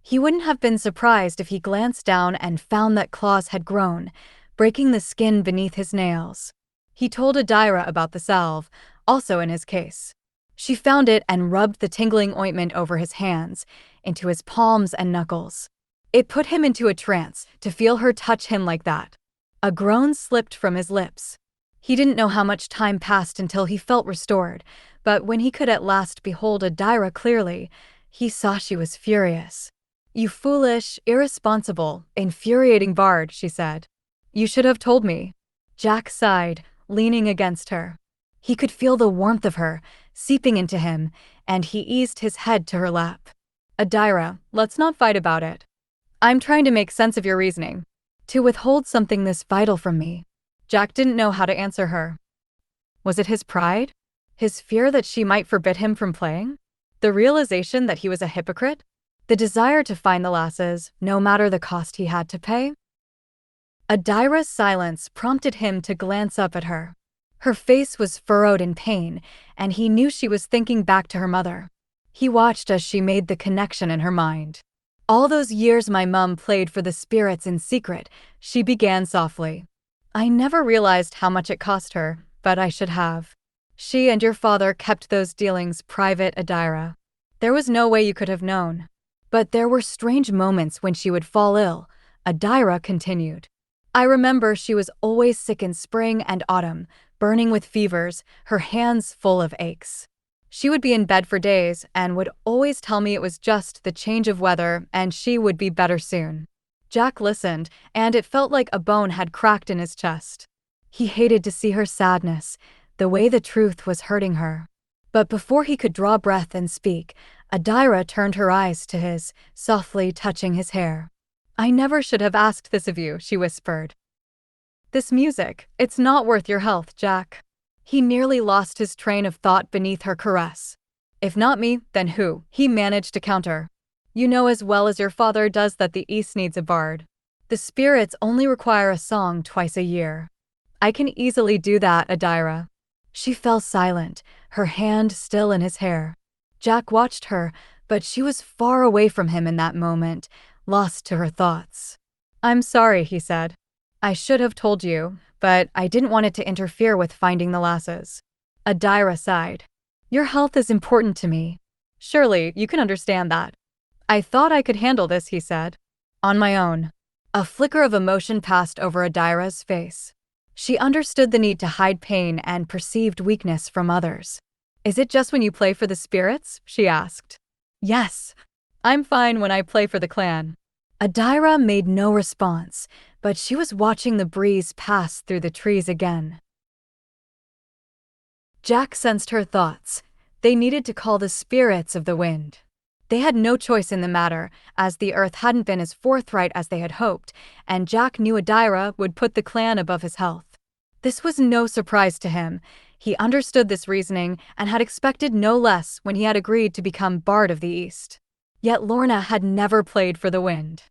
He wouldn't have been surprised if he glanced down and found that claws had grown, breaking the skin beneath his nails. He told Adaira about the salve, also in his case. She found it and rubbed the tingling ointment over his hands, into his palms and knuckles. It put him into a trance to feel her touch him like that. A groan slipped from his lips. He didn't know how much time passed until he felt restored, but when he could at last behold Adaira clearly, he saw she was furious. You foolish, irresponsible, infuriating bard, she said. You should have told me. Jack sighed, leaning against her. He could feel the warmth of her, seeping into him, and he eased his head to her lap. Adaira, let's not fight about it. I'm trying to make sense of your reasoning. To withhold something this vital from me. Jack didn't know how to answer her. Was it his pride? His fear that she might forbid him from playing? The realization that he was a hypocrite? The desire to find the lasses, no matter the cost he had to pay? Adaira's silence prompted him to glance up at her. Her face was furrowed in pain, and he knew she was thinking back to her mother. He watched as she made the connection in her mind. All those years my mum played for the spirits in secret, she began softly. I never realized how much it cost her, but I should have. She and your father kept those dealings private, Adaira. There was no way you could have known. But there were strange moments when she would fall ill, Adaira continued. I remember she was always sick in spring and autumn, burning with fevers, her hands full of aches. She would be in bed for days and would always tell me it was just the change of weather and she would be better soon. Jack listened, and it felt like a bone had cracked in his chest. He hated to see her sadness, the way the truth was hurting her. But before he could draw breath and speak, Adaira turned her eyes to his, softly touching his hair. I never should have asked this of you, she whispered. This music, it's not worth your health, Jack. He nearly lost his train of thought beneath her caress. If not me, then who? He managed to counter. You know as well as your father does that the East needs a bard. The spirits only require a song twice a year. I can easily do that, Adaira. She fell silent, her hand still in his hair. Jack watched her, but she was far away from him in that moment, lost to her thoughts. I'm sorry, he said. I should have told you, but I didn't want it to interfere with finding the lasses. Adaira sighed. Your health is important to me. Surely, you can understand that. I thought I could handle this, he said. On my own. A flicker of emotion passed over Adaira's face. She understood the need to hide pain and perceived weakness from others. Is it just when you play for the spirits? She asked. Yes. I'm fine when I play for the clan. Adaira made no response, but she was watching the breeze pass through the trees again. Jack sensed her thoughts. They needed to call the spirits of the wind. They had no choice in the matter, as the earth hadn't been as forthright as they had hoped, and Jack knew Adaira would put the clan above his health. This was no surprise to him. He understood this reasoning and had expected no less when he had agreed to become Bard of the East. Yet Lorna had never played for the wind.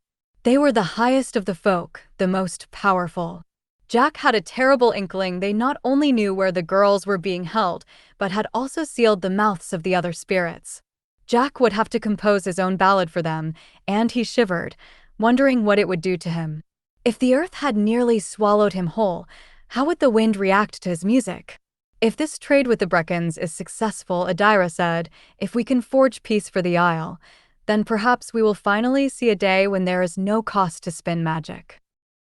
They were the highest of the folk, the most powerful. Jack had a terrible inkling they not only knew where the girls were being held, but had also sealed the mouths of the other spirits. Jack would have to compose his own ballad for them, and he shivered, wondering what it would do to him. If the earth had nearly swallowed him whole, how would the wind react to his music? If this trade with the Breccans is successful, Adaira said, if we can forge peace for the Isle, then perhaps we will finally see a day when there is no cost to spin magic.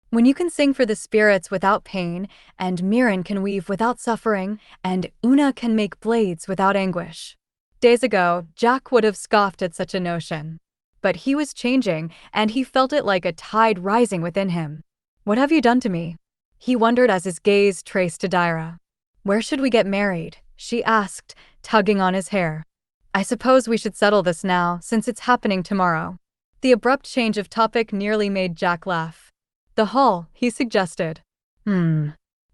When you can sing for the spirits without pain, and Mirren can weave without suffering, and Una can make blades without anguish. Days ago, Jack would have scoffed at such a notion. But he was changing, and he felt it like a tide rising within him. "What have you done to me?" he wondered as his gaze traced Adaira. "Where should we get married?" she asked, tugging on his hair. "I suppose we should settle this now, since it's happening tomorrow." The abrupt change of topic nearly made Jack laugh. "The hall," he suggested.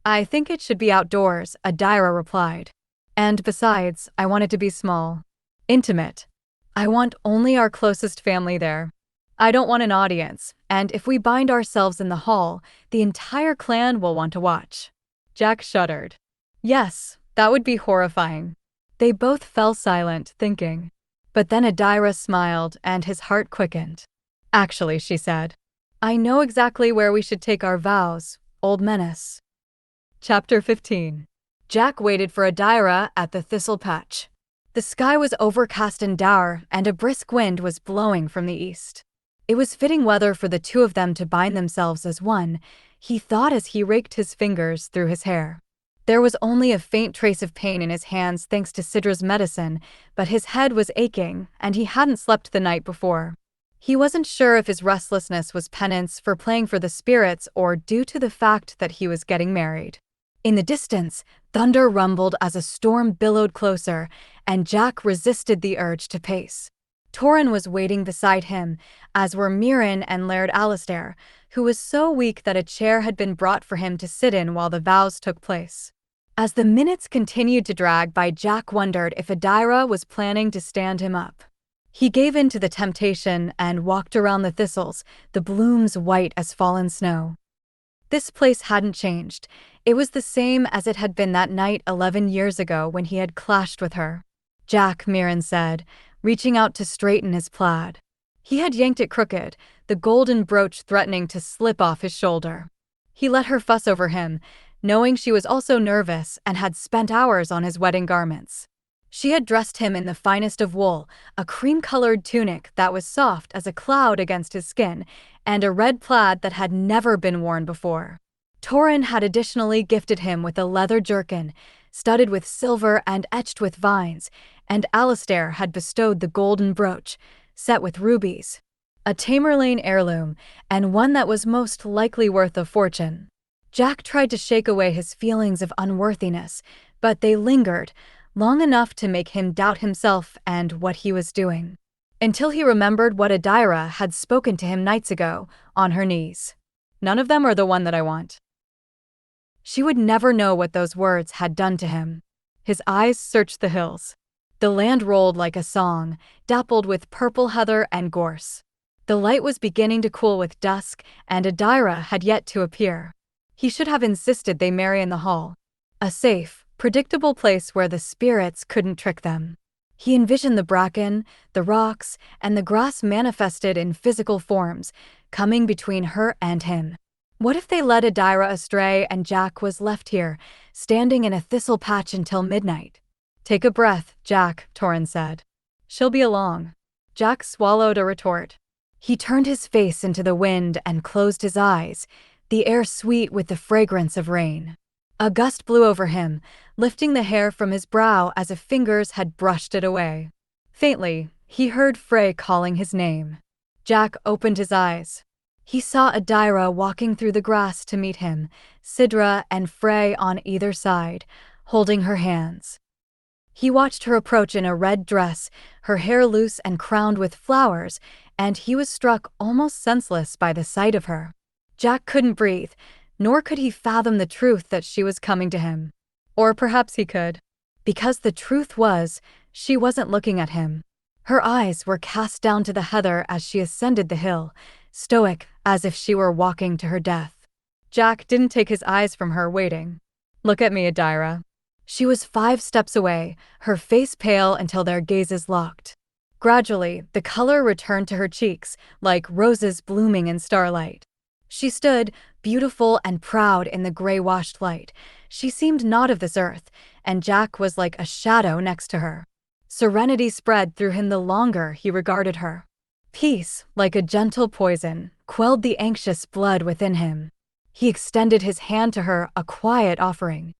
"I think it should be outdoors," Adaira replied. "And besides, I want it to be small. Intimate. I want only our closest family there. I don't want an audience, and if we bind ourselves in the hall, the entire clan will want to watch." Jack shuddered. Yes, that would be horrifying. They both fell silent, thinking. But then Adaira smiled, and his heart quickened. "Actually," she said, "I know exactly where we should take our vows, Old Menace." Chapter 15. Jack waited for Adaira at the thistle patch. The sky was overcast and dour, and a brisk wind was blowing from the east. It was fitting weather for the two of them to bind themselves as one, he thought as he raked his fingers through his hair. There was only a faint trace of pain in his hands thanks to Sidra's medicine, but his head was aching, and he hadn't slept the night before. He wasn't sure if his restlessness was penance for playing for the spirits or due to the fact that he was getting married. In the distance, thunder rumbled as a storm billowed closer, and Jack resisted the urge to pace. Torrin was waiting beside him, as were Mirren and Laird Alistair, who was so weak that a chair had been brought for him to sit in while the vows took place. As the minutes continued to drag by, Jack wondered if Adaira was planning to stand him up. He gave in to the temptation and walked around the thistles, the blooms white as fallen snow. This place hadn't changed. It was the same as it had been that night 11 years ago when he had clashed with her. "Jack," Mirren said, reaching out to straighten his plaid. He had yanked it crooked, the golden brooch threatening to slip off his shoulder. He let her fuss over him, knowing she was also nervous and had spent hours on his wedding garments. She had dressed him in the finest of wool, a cream-colored tunic that was soft as a cloud against his skin, and a red plaid that had never been worn before. Torrin had additionally gifted him with a leather jerkin, studded with silver and etched with vines, and Alistair had bestowed the golden brooch, set with rubies. A Tamerlaine heirloom, and one that was most likely worth a fortune. Jack tried to shake away his feelings of unworthiness, but they lingered, long enough to make him doubt himself and what he was doing. Until he remembered what Adaira had spoken to him nights ago, on her knees. "None of them are the one that I want." She would never know what those words had done to him. His eyes searched the hills. The land rolled like a song, dappled with purple heather and gorse. The light was beginning to cool with dusk, and Adaira had yet to appear. He should have insisted they marry in the hall. A safe, predictable place where the spirits couldn't trick them. He envisioned the bracken, the rocks, and the grass manifested in physical forms, coming between her and him. What if they led Adaira astray and Jack was left here, standing in a thistle patch until midnight? "Take a breath, Jack," Torrin said. "She'll be along." Jack swallowed a retort. He turned his face into the wind and closed his eyes, the air sweet with the fragrance of rain. A gust blew over him, lifting the hair from his brow as if fingers had brushed it away. Faintly, he heard Frey calling his name. Jack opened his eyes. He saw Adaira walking through the grass to meet him, Sidra and Frey on either side, holding her hands. He watched her approach in a red dress, her hair loose and crowned with flowers, and he was struck almost senseless by the sight of her. Jack couldn't breathe, nor could he fathom the truth that she was coming to him. Or perhaps he could. Because the truth was, she wasn't looking at him. Her eyes were cast down to the heather as she ascended the hill, stoic as if she were walking to her death. Jack didn't take his eyes from her, waiting. "Look at me, Adaira." She was 5 steps away, her face pale until their gazes locked. Gradually, the color returned to her cheeks, like roses blooming in starlight. She stood, beautiful and proud in the gray-washed light. She seemed not of this earth, and Jack was like a shadow next to her. Serenity spread through him the longer he regarded her. Peace, like a gentle poison, quelled the anxious blood within him. He extended his hand to her, a quiet offering.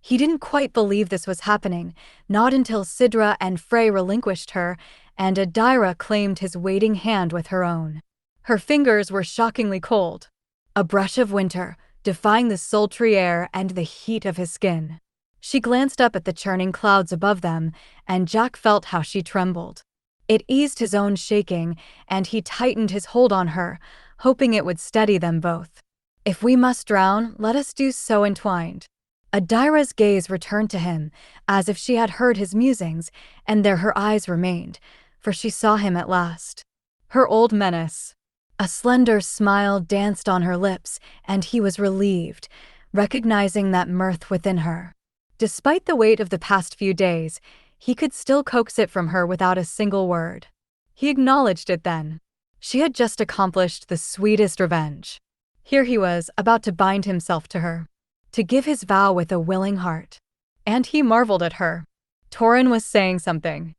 He didn't quite believe this was happening, not until Sidra and Frey relinquished her, and Adaira claimed his waiting hand with her own. Her fingers were shockingly cold, a brush of winter, defying the sultry air and the heat of his skin. She glanced up at the churning clouds above them, and Jack felt how she trembled. It eased his own shaking, and he tightened his hold on her, hoping it would steady them both. If we must drown, let us do so entwined. Adaira's gaze returned to him, as if she had heard his musings, and there her eyes remained, for she saw him at last. Her old menace. A slender smile danced on her lips, and he was relieved, recognizing that mirth within her. Despite the weight of the past few days, he could still coax it from her without a single word. He acknowledged it then. She had just accomplished the sweetest revenge. Here he was, about to bind himself to her, to give his vow with a willing heart. And he marveled at her. Torin was saying something.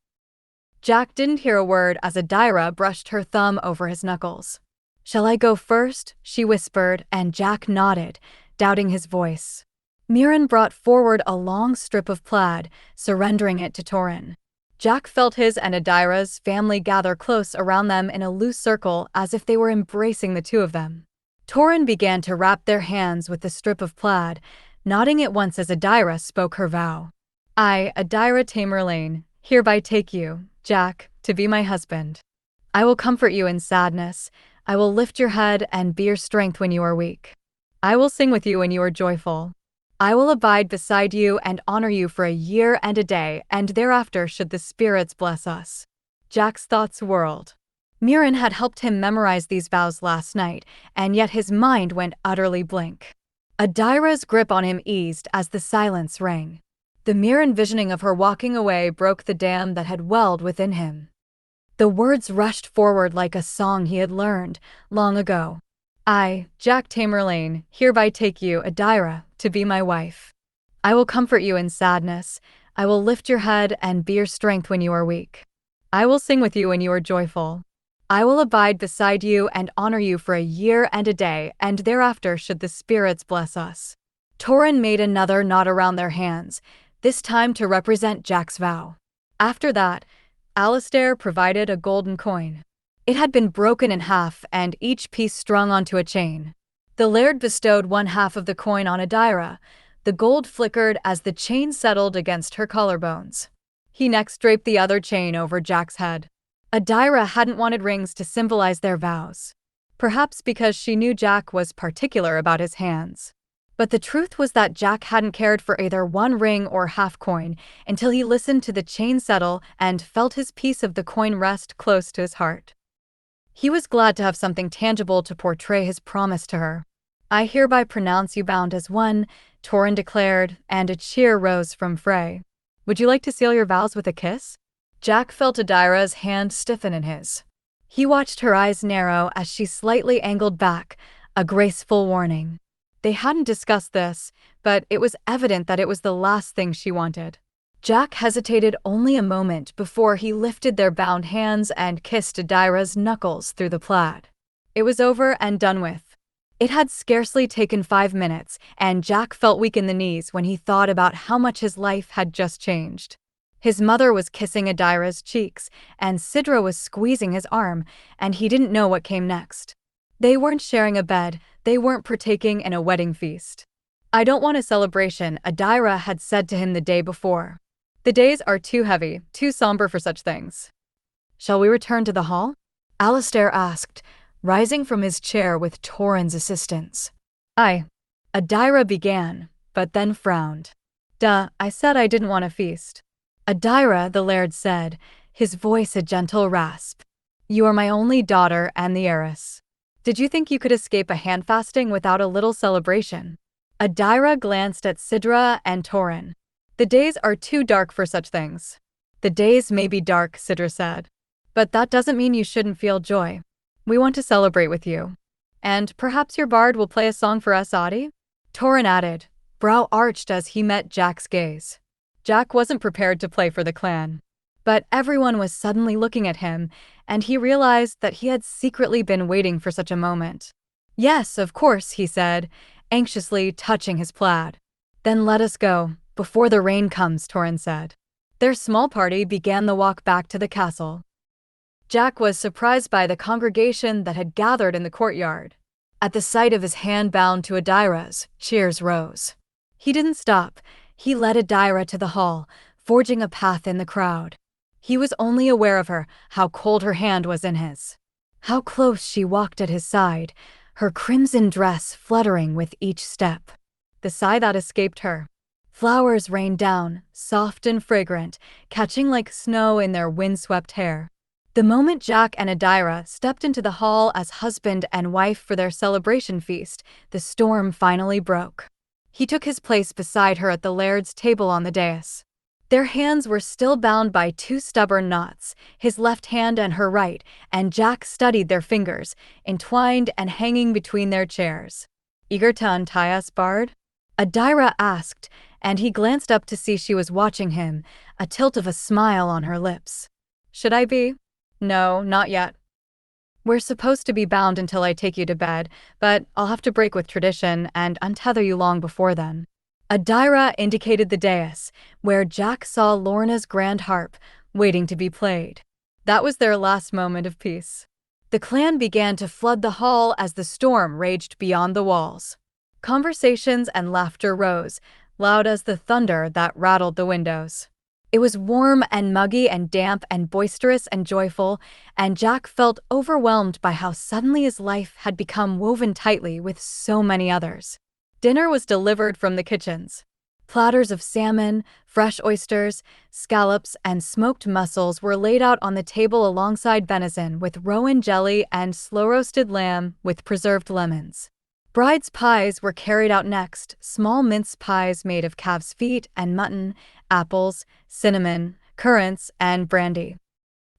Jack didn't hear a word as Adaira brushed her thumb over his knuckles. "Shall I go first?" she whispered, and Jack nodded, doubting his voice. Mirren brought forward a long strip of plaid, surrendering it to Torin. Jack felt his and Adaira's family gather close around them in a loose circle as if they were embracing the two of them. Torin began to wrap their hands with the strip of plaid, nodding at once as Adaira spoke her vow. "I, Adaira Tamerlaine, hereby take you, Jack, to be my husband. I will comfort you in sadness. I will lift your head and be your strength when you are weak. I will sing with you when you are joyful. I will abide beside you and honor you for a year and a day, and thereafter should the spirits bless us." Jack's thoughts whirled. Mirren had helped him memorize these vows last night, and yet his mind went utterly blank. Adaira's grip on him eased as the silence rang. The mere envisioning of her walking away broke the dam that had welled within him. The words rushed forward like a song he had learned long ago. "I, Jack Tamerlaine, hereby take you, Adaira, to be my wife. I will comfort you in sadness. I will lift your head and be your strength when you are weak. I will sing with you when you are joyful. I will abide beside you and honor you for a year and a day, and thereafter should the spirits bless us." Torin made another knot around their hands, this time to represent Jack's vow. After that, Alistair provided a golden coin. It had been broken in half and each piece strung onto a chain. The laird bestowed one half of the coin on Adaira. The gold flickered as the chain settled against her collarbones. He next draped the other chain over Jack's head. Adaira hadn't wanted rings to symbolize their vows, perhaps because she knew Jack was particular about his hands. But the truth was that Jack hadn't cared for either one ring or half coin until he listened to the chain settle and felt his piece of the coin rest close to his heart. He was glad to have something tangible to portray his promise to her. "I hereby pronounce you bound as one," Torin declared, and a cheer rose from Frey. "Would you like to seal your vows with a kiss?" Jack felt Adaira's hand stiffen in his. He watched her eyes narrow as she slightly angled back, a graceful warning. They hadn't discussed this, but it was evident that it was the last thing she wanted. Jack hesitated only a moment before he lifted their bound hands and kissed Adaira's knuckles through the plaid. It was over and done with. It had scarcely taken 5 minutes, and Jack felt weak in the knees when he thought about how much his life had just changed. His mother was kissing Adaira's cheeks, and Sidra was squeezing his arm, and he didn't know what came next. They weren't sharing a bed, they weren't partaking in a wedding feast. "I don't want a celebration," Adaira had said to him the day before. "The days are too heavy, too somber for such things." "Shall we return to the hall?" Alistair asked, rising from his chair with Torin's assistance. "Aye," Adaira began, but then frowned. "Duh, I said I didn't want a feast." "Adaira," the laird said, his voice a gentle rasp. "You are my only daughter and the heiress. Did you think you could escape a handfasting without a little celebration?" Adaira glanced at Sidra and Torin. "The days are too dark for such things." "The days may be dark," Sidra said, "but that doesn't mean you shouldn't feel joy. We want to celebrate with you. And perhaps your bard will play a song for us, Audie?" Torin added, brow arched as he met Jack's gaze. Jack wasn't prepared to play for the clan. But everyone was suddenly looking at him, and he realized that he had secretly been waiting for such a moment. "Yes, of course," he said, anxiously touching his plaid. "Then let us go. "Before the rain comes," Torrin said. Their small party began the walk back to the castle. Jack was surprised by the congregation that had gathered in the courtyard. At the sight of his hand bound to Adaira's, cheers rose. He didn't stop. He led Adaira to the hall, forging a path in the crowd. He was only aware of her, how cold her hand was in his. How close she walked at his side, her crimson dress fluttering with each step. The sigh that escaped her. Flowers rained down, soft and fragrant, catching like snow in their windswept hair. The moment Jack and Adaira stepped into the hall as husband and wife for their celebration feast, the storm finally broke. He took his place beside her at the laird's table on the dais. Their hands were still bound by two stubborn knots, his left hand and her right, and Jack studied their fingers, entwined and hanging between their chairs. "Eager to untie us, Bard?" Adaira asked, and he glanced up to see she was watching him, a tilt of a smile on her lips. "Should I be?" "No, not yet. We're supposed to be bound until I take you to bed, but I'll have to break with tradition and untether you long before then." Adaira indicated the dais, where Jack saw Lorna's grand harp, waiting to be played. That was their last moment of peace. The clan began to flood the hall as the storm raged beyond the walls. Conversations and laughter rose, loud as the thunder that rattled the windows. It was warm and muggy and damp and boisterous and joyful, and Jack felt overwhelmed by how suddenly his life had become woven tightly with so many others. Dinner was delivered from the kitchens. Platters of salmon, fresh oysters, scallops, and smoked mussels were laid out on the table alongside venison with rowan jelly and slow-roasted lamb with preserved lemons. Bride's pies were carried out next, small mince pies made of calves' feet and mutton, apples, cinnamon, currants, and brandy.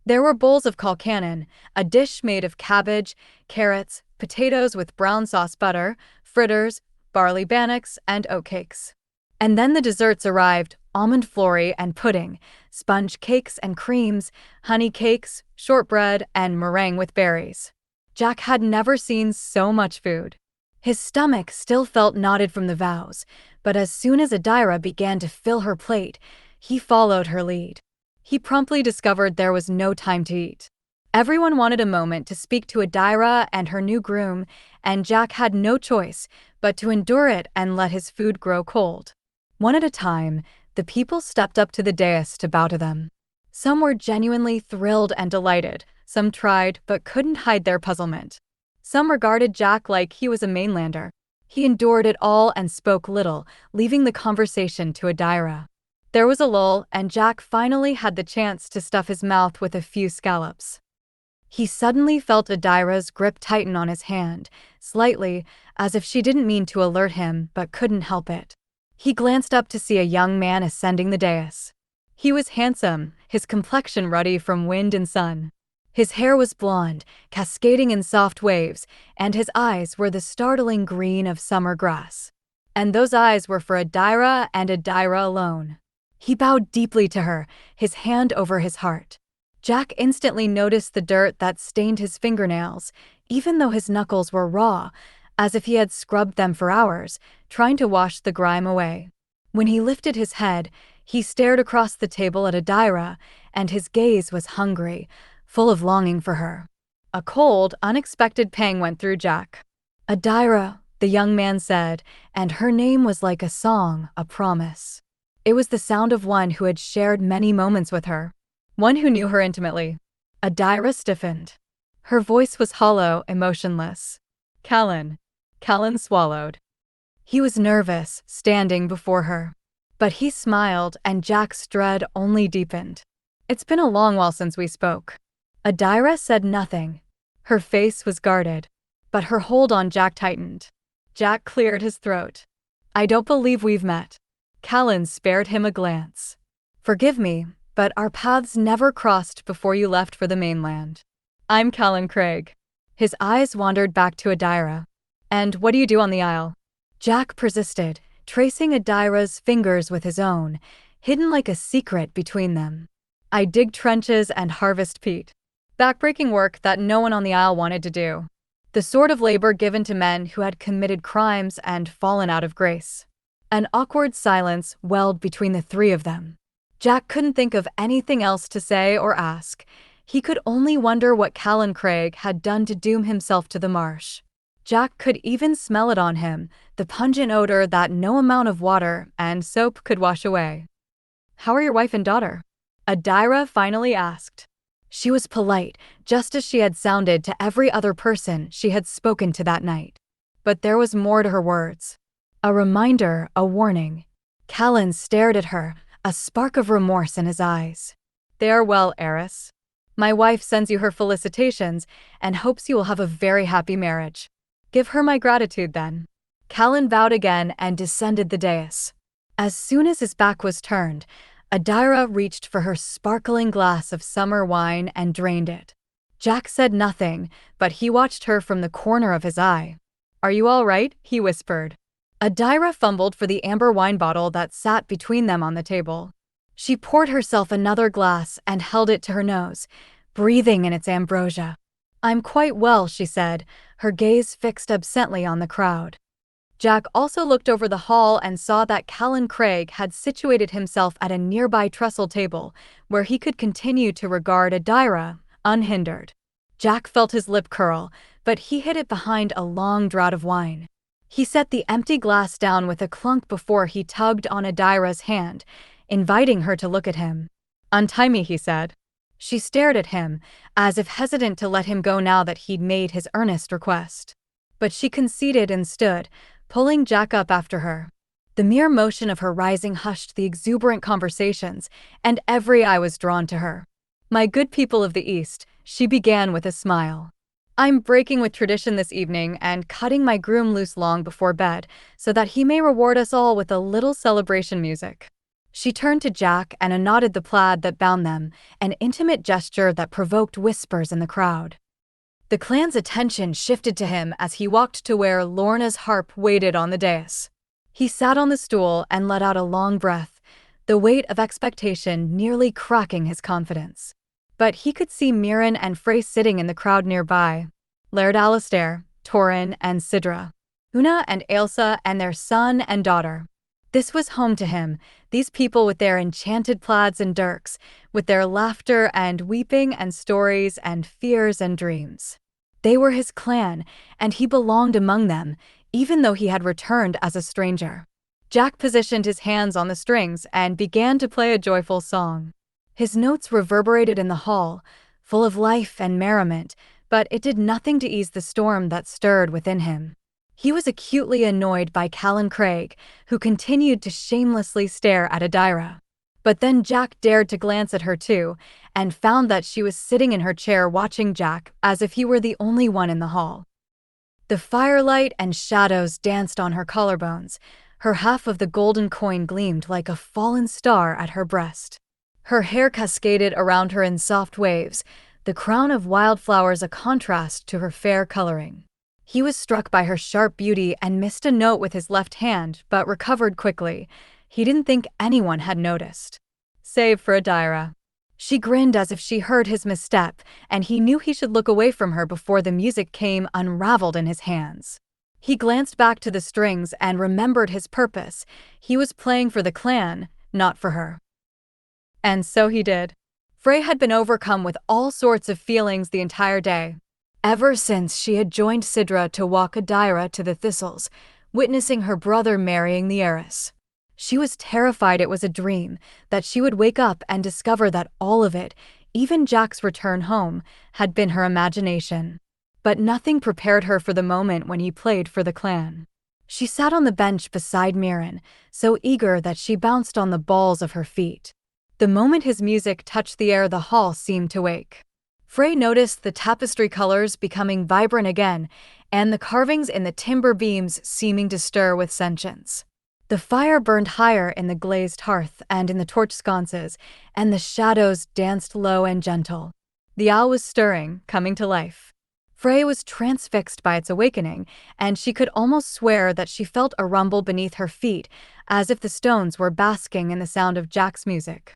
There were bowls of colcannon, a dish made of cabbage, carrots, potatoes with brown sauce butter, fritters, barley bannocks, and oatcakes. And then the desserts arrived, almond flurry and pudding, sponge cakes and creams, honey cakes, shortbread, and meringue with berries. Jack had never seen so much food. His stomach still felt knotted from the vows, but as soon as Adaira began to fill her plate, he followed her lead. He promptly discovered there was no time to eat. Everyone wanted a moment to speak to Adaira and her new groom, and Jack had no choice but to endure it and let his food grow cold. One at a time, the people stepped up to the dais to bow to them. Some were genuinely thrilled and delighted, some tried but couldn't hide their puzzlement. Some regarded Jack like he was a mainlander. He endured it all and spoke little, leaving the conversation to Adaira. There was a lull, and Jack finally had the chance to stuff his mouth with a few scallops. He suddenly felt Adaira's grip tighten on his hand, slightly, as if she didn't mean to alert him but couldn't help it. He glanced up to see a young man ascending the dais. He was handsome, his complexion ruddy from wind and sun. His hair was blonde, cascading in soft waves, and his eyes were the startling green of summer grass. And those eyes were for Adaira and Adaira alone. He bowed deeply to her, his hand over his heart. Jack instantly noticed the dirt that stained his fingernails, even though his knuckles were raw, as if he had scrubbed them for hours, trying to wash the grime away. When he lifted his head, he stared across the table at Adaira, and his gaze was hungry, full of longing for her. A cold, unexpected pang went through Jack. "Adaira," the young man said, and her name was like a song, a promise. It was the sound of one who had shared many moments with her, one who knew her intimately. Adaira stiffened. Her voice was hollow, emotionless. "Callan." Callan swallowed. He was nervous, standing before her. But he smiled, and Jack's dread only deepened. "It's been a long while since we spoke." Adaira said nothing. Her face was guarded, but her hold on Jack tightened. Jack cleared his throat. "I don't believe we've met." Callan spared him a glance. "Forgive me, but our paths never crossed before you left for the mainland. I'm Callan Craig." His eyes wandered back to Adaira. "And what do you do on the Isle?" Jack persisted, tracing Adaira's fingers with his own, hidden like a secret between them. "I dig trenches and harvest peat. Backbreaking work that no one on the Isle wanted to do. The sort of labor given to men who had committed crimes and fallen out of grace." An awkward silence welled between the three of them. Jack couldn't think of anything else to say or ask. He could only wonder what Callan Craig had done to doom himself to the marsh. Jack could even smell it on him, the pungent odor that no amount of water and soap could wash away. "How are your wife and daughter?" Adaira finally asked. She was polite, just as she had sounded to every other person she had spoken to that night. But there was more to her words. A reminder, a warning. Callan stared at her, a spark of remorse in his eyes. "They are well, heiress. My wife sends you her felicitations and hopes you will have a very happy marriage. Give her my gratitude then." Callan bowed again and descended the dais. As soon as his back was turned, Adaira reached for her sparkling glass of summer wine and drained it. Jack said nothing, but he watched her from the corner of his eye. "Are you all right?" he whispered. Adaira fumbled for the amber wine bottle that sat between them on the table. She poured herself another glass and held it to her nose, breathing in its ambrosia. "I'm quite well," she said, her gaze fixed absently on the crowd. Jack also looked over the hall and saw that Callan Craig had situated himself at a nearby trestle table, where he could continue to regard Adaira, unhindered. Jack felt his lip curl, but he hid it behind a long draught of wine. He set the empty glass down with a clunk before he tugged on Adaira's hand, inviting her to look at him. "Untie me," he said. She stared at him, as if hesitant to let him go now that he'd made his earnest request. But she conceded and stood, pulling Jack up after her. The mere motion of her rising hushed the exuberant conversations, and every eye was drawn to her. "My good people of the East," she began with a smile. "I'm breaking with tradition this evening and cutting my groom loose long before bed, so that he may reward us all with a little celebration music." She turned to Jack and unknotted the plaid that bound them, an intimate gesture that provoked whispers in the crowd. The clan's attention shifted to him as he walked to where Lorna's harp waited on the dais. He sat on the stool and let out a long breath, the weight of expectation nearly cracking his confidence. But he could see Mirren and Frey sitting in the crowd nearby. Laird Alastair, Torrin, and Sidra. Una and Ailsa and their son and daughter. This was home to him, these people with their enchanted plaids and dirks, with their laughter and weeping and stories and fears and dreams. They were his clan, and he belonged among them, even though he had returned as a stranger. Jack positioned his hands on the strings and began to play a joyful song. His notes reverberated in the hall, full of life and merriment, but it did nothing to ease the storm that stirred within him. He was acutely annoyed by Callan Craig, who continued to shamelessly stare at Adaira. But then Jack dared to glance at her too, and found that she was sitting in her chair watching Jack as if he were the only one in the hall. The firelight and shadows danced on her collarbones. Her half of the golden coin gleamed like a fallen star at her breast. Her hair cascaded around her in soft waves, the crown of wildflowers a contrast to her fair coloring. He was struck by her sharp beauty and missed a note with his left hand, but recovered quickly. He didn't think anyone had noticed. Save for Adaira. She grinned as if she heard his misstep, and he knew he should look away from her before the music came unraveled in his hands. He glanced back to the strings and remembered his purpose. He was playing for the clan, not for her. And so he did. Frey had been overcome with all sorts of feelings the entire day. Ever since she had joined Sidra to walk Adaira to the thistles, witnessing her brother marrying the heiress. She was terrified it was a dream, that she would wake up and discover that all of it, even Jack's return home, had been her imagination. But nothing prepared her for the moment when he played for the clan. She sat on the bench beside Mirren, so eager that she bounced on the balls of her feet. The moment his music touched the air, the hall seemed to wake. Frey noticed the tapestry colors becoming vibrant again, and the carvings in the timber beams seeming to stir with sentience. The fire burned higher in the glazed hearth and in the torch sconces, and the shadows danced low and gentle. The owl was stirring, coming to life. Frey was transfixed by its awakening, and she could almost swear that she felt a rumble beneath her feet, as if the stones were basking in the sound of Jack's music.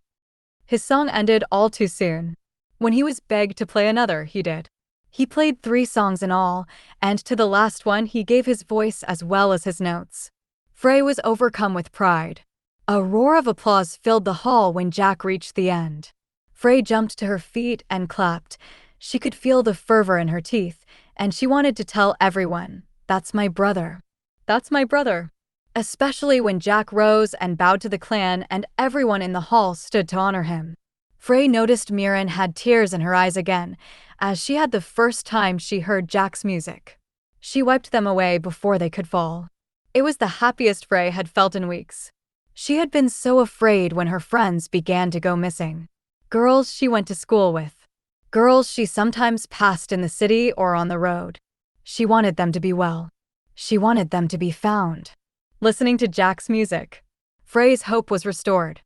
His song ended all too soon. When he was begged to play another, he did. He played 3 songs in all, and to the last one he gave his voice as well as his notes. Frey was overcome with pride. A roar of applause filled the hall when Jack reached the end. Frey jumped to her feet and clapped. She could feel the fervor in her teeth, and she wanted to tell everyone, "That's my brother. That's my brother." Especially when Jack rose and bowed to the clan and everyone in the hall stood to honor him. Frey noticed Mirren had tears in her eyes again, as she had the first time she heard Jack's music. She wiped them away before they could fall. It was the happiest Frey had felt in weeks. She had been so afraid when her friends began to go missing. Girls she went to school with. Girls she sometimes passed in the city or on the road. She wanted them to be well. She wanted them to be found. Listening to Jack's music, Frey's hope was restored.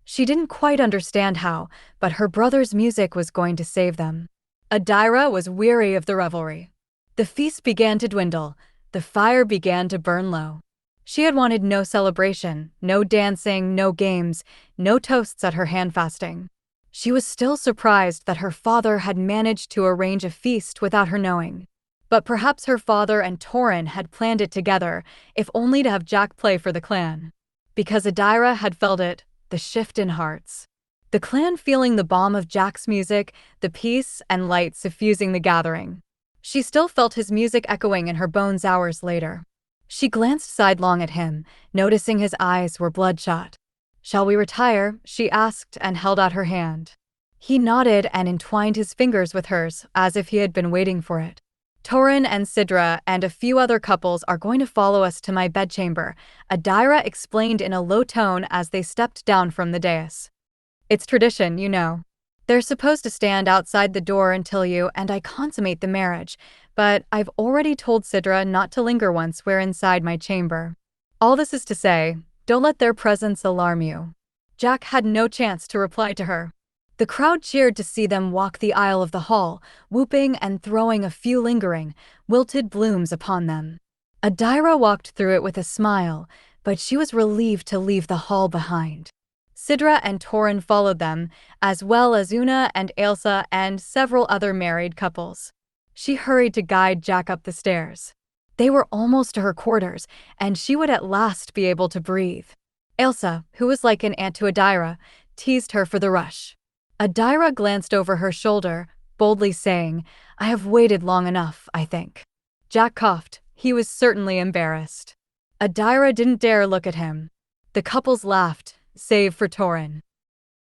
She didn't quite understand how, but her brother's music was going to save them. Adaira was weary of the revelry. The feast began to dwindle. The fire began to burn low. She had wanted no celebration, no dancing, no games, no toasts at her handfasting. She was still surprised that her father had managed to arrange a feast without her knowing. But perhaps her father and Torin had planned it together, if only to have Jack play for the clan. Because Adaira had felt it, the shift in hearts. The clan feeling the balm of Jack's music, the peace and light suffusing the gathering. She still felt his music echoing in her bones hours later. She glanced sidelong at him, noticing his eyes were bloodshot. "Shall we retire?" she asked and held out her hand. He nodded and entwined his fingers with hers, as if he had been waiting for it. "Torin and Sidra and a few other couples are going to follow us to my bedchamber," Adaira explained in a low tone as they stepped down from the dais. "It's tradition, you know. They're supposed to stand outside the door until you and I consummate the marriage, but I've already told Sidra not to linger once we're inside my chamber. All this is to say, don't let their presence alarm you." Jack had no chance to reply to her. The crowd cheered to see them walk the aisle of the hall, whooping and throwing a few lingering, wilted blooms upon them. Adaira walked through it with a smile, but she was relieved to leave the hall behind. Sidra and Torin followed them, as well as Una and Ailsa and several other married couples. She hurried to guide Jack up the stairs. They were almost to her quarters, and she would at last be able to breathe. Ailsa, who was like an aunt to Adaira, teased her for the rush. Adaira glanced over her shoulder, boldly saying, "I have waited long enough, I think." Jack coughed. He was certainly embarrassed. Adaira didn't dare look at him. The couples laughed, save for Torin.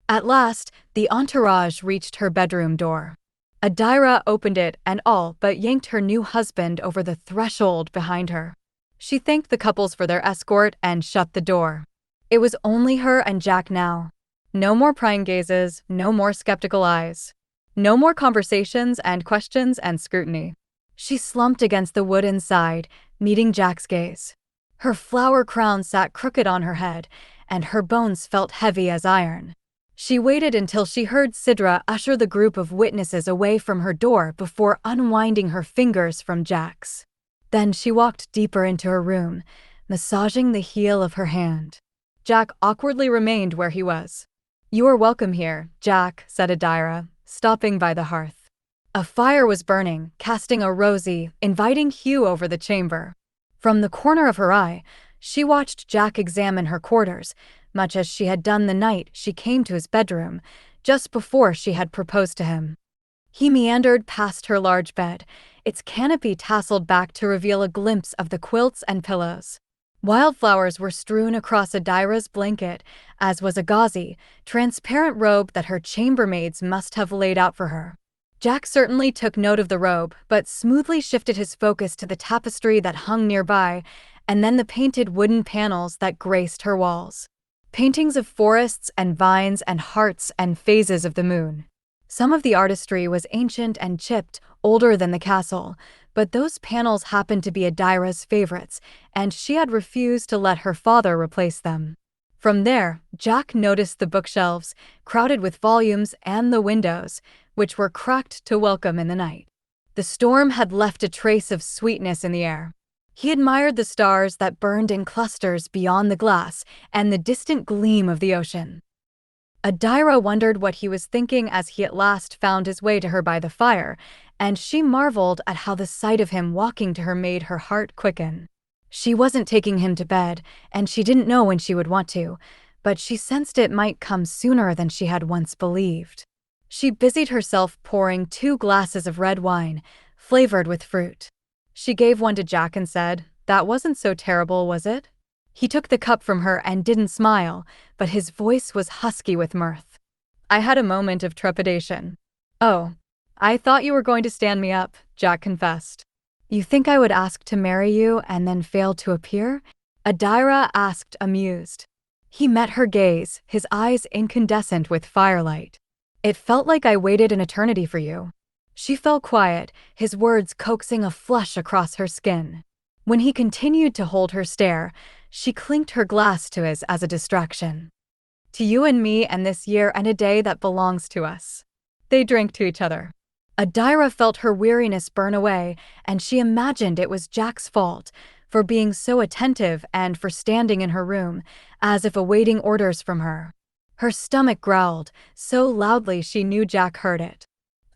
At last, the entourage reached her bedroom door. Adaira opened it and all but yanked her new husband over the threshold behind her. She thanked the couples for their escort and shut the door. It was only her and Jack now. No more prying gazes, no more skeptical eyes. No more conversations and questions and scrutiny. She slumped against the wood inside, meeting Jack's gaze. Her flower crown sat crooked on her head, and her bones felt heavy as iron. She waited until she heard Sidra usher the group of witnesses away from her door before unwinding her fingers from Jack's. Then she walked deeper into her room, massaging the heel of her hand. Jack awkwardly remained where he was. "You are welcome here, Jack," said Adaira, stopping by the hearth. A fire was burning, casting a rosy, inviting hue over the chamber. From the corner of her eye, she watched Jack examine her quarters, much as she had done the night she came to his bedroom, just before she had proposed to him. He meandered past her large bed, its canopy tasseled back to reveal a glimpse of the quilts and pillows. Wildflowers were strewn across Adaira's blanket, as was a gauzy, transparent robe that her chambermaids must have laid out for her. Jack certainly took note of the robe, but smoothly shifted his focus to the tapestry that hung nearby, and then the painted wooden panels that graced her walls. Paintings of forests and vines and hearts and phases of the moon. Some of the artistry was ancient and chipped, older than the castle, but those panels happened to be Adaira's favorites, and she had refused to let her father replace them. From there, Jack noticed the bookshelves, crowded with volumes, and the windows, which were cracked to welcome in the night. The storm had left a trace of sweetness in the air. He admired the stars that burned in clusters beyond the glass and the distant gleam of the ocean. Adaira wondered what he was thinking as he at last found his way to her by the fire, and she marveled at how the sight of him walking to her made her heart quicken. She wasn't taking him to bed, and she didn't know when she would want to, but she sensed it might come sooner than she had once believed. She busied herself pouring 2 glasses of red wine, flavored with fruit. She gave one to Jack and said, "That wasn't so terrible, was it?" He took the cup from her and didn't smile, but his voice was husky with mirth. "I had a moment of trepidation." "Oh, I thought you were going to stand me up," Jack confessed. "You think I would ask to marry you and then fail to appear?" Adaira asked, amused. He met her gaze, his eyes incandescent with firelight. "It felt like I waited an eternity for you." She fell quiet, his words coaxing a flush across her skin. When he continued to hold her stare, she clinked her glass to his as a distraction. "To you and me and this year and a day that belongs to us." They drank to each other. Adaira felt her weariness burn away, and she imagined it was Jack's fault, for being so attentive and for standing in her room, as if awaiting orders from her. Her stomach growled, so loudly she knew Jack heard it.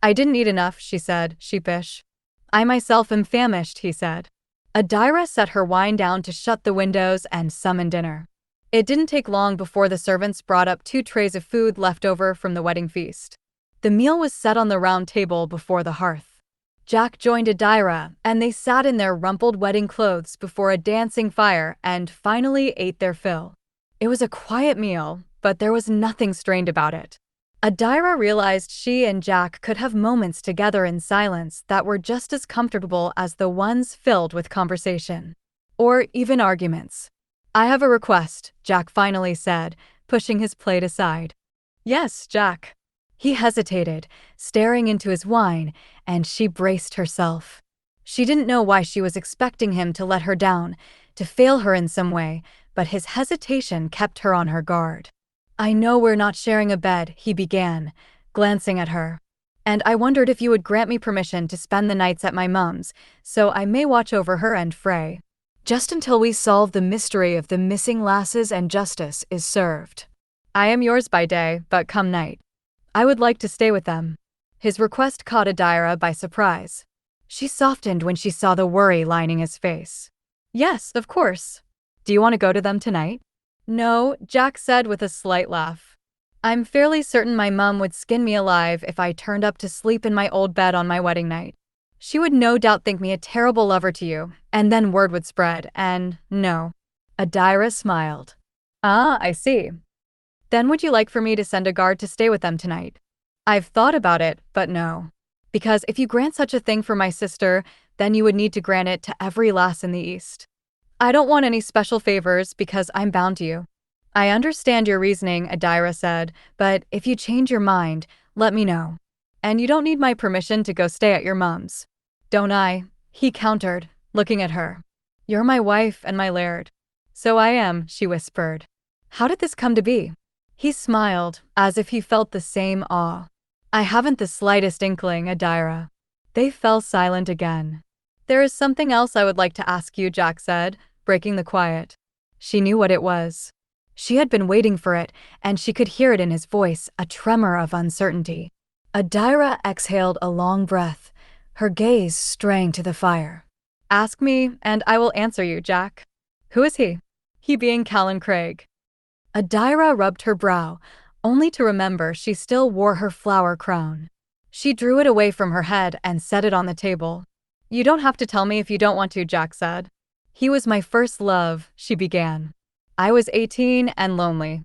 "I didn't eat enough," she said, sheepish. "I myself am famished," he said. Adaira set her wine down to shut the windows and summon dinner. It didn't take long before the servants brought up 2 trays of food left over from the wedding feast. The meal was set on the round table before the hearth. Jack joined Adaira, and they sat in their rumpled wedding clothes before a dancing fire and finally ate their fill. It was a quiet meal, but there was nothing strained about it. Adaira realized she and Jack could have moments together in silence that were just as comfortable as the ones filled with conversation. Or even arguments. "I have a request," Jack finally said, pushing his plate aside. "Yes, Jack." He hesitated, staring into his wine, and she braced herself. She didn't know why she was expecting him to let her down, to fail her in some way, but his hesitation kept her on her guard. "I know we're not sharing a bed," he began, glancing at her. "And I wondered if you would grant me permission to spend the nights at my mum's, so I may watch over her and Frey. Just until we solve the mystery of the missing lasses and justice is served. I am yours by day, but come night. I would like to stay with them." His request caught Adaira by surprise. She softened when she saw the worry lining his face. "Yes, of course. Do you want to go to them tonight?" "No," Jack said with a slight laugh. "I'm fairly certain my mum would skin me alive if I turned up to sleep in my old bed on my wedding night. She would no doubt think me a terrible lover to you, and then word would spread, and no." Adaira smiled. "Ah, I see. Then would you like for me to send a guard to stay with them tonight?" "I've thought about it, but no. Because if you grant such a thing for my sister, then you would need to grant it to every lass in the East. I don't want any special favors because I'm bound to you." "I understand your reasoning," Adaira said, "but if you change your mind, let me know. And you don't need my permission to go stay at your mum's." "Don't I?" he countered, looking at her. "You're my wife and my laird." "So I am," she whispered. "How did this come to be?" He smiled, as if he felt the same awe. "I haven't the slightest inkling, Adaira." They fell silent again. "There is something else I would like to ask you," Jack said, breaking the quiet. She knew what it was. She had been waiting for it, and she could hear it in his voice, a tremor of uncertainty. Adaira exhaled a long breath, her gaze straying to the fire. "Ask me, and I will answer you, Jack." "Who is he?" "He being Callan Craig." Adaira rubbed her brow, only to remember she still wore her flower crown. She drew it away from her head and set it on the table. "You don't have to tell me if you don't want to," Jack said. "He was my first love," she began. "I was 18 and lonely.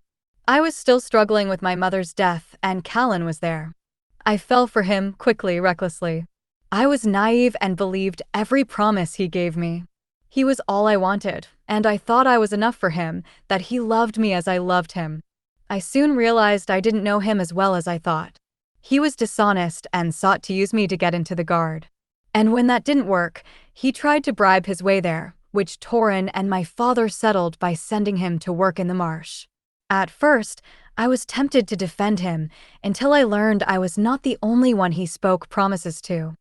I was still struggling with my mother's death, and Callan was there. I fell for him, quickly, recklessly. I was naive and believed every promise he gave me. He was all I wanted, and I thought I was enough for him, that he loved me as I loved him. I soon realized I didn't know him as well as I thought. He was dishonest and sought to use me to get into the guard. And when that didn't work, he tried to bribe his way there, which Torrin and my father settled by sending him to work in the marsh. At first, I was tempted to defend him, until I learned I was not the only one he spoke promises to.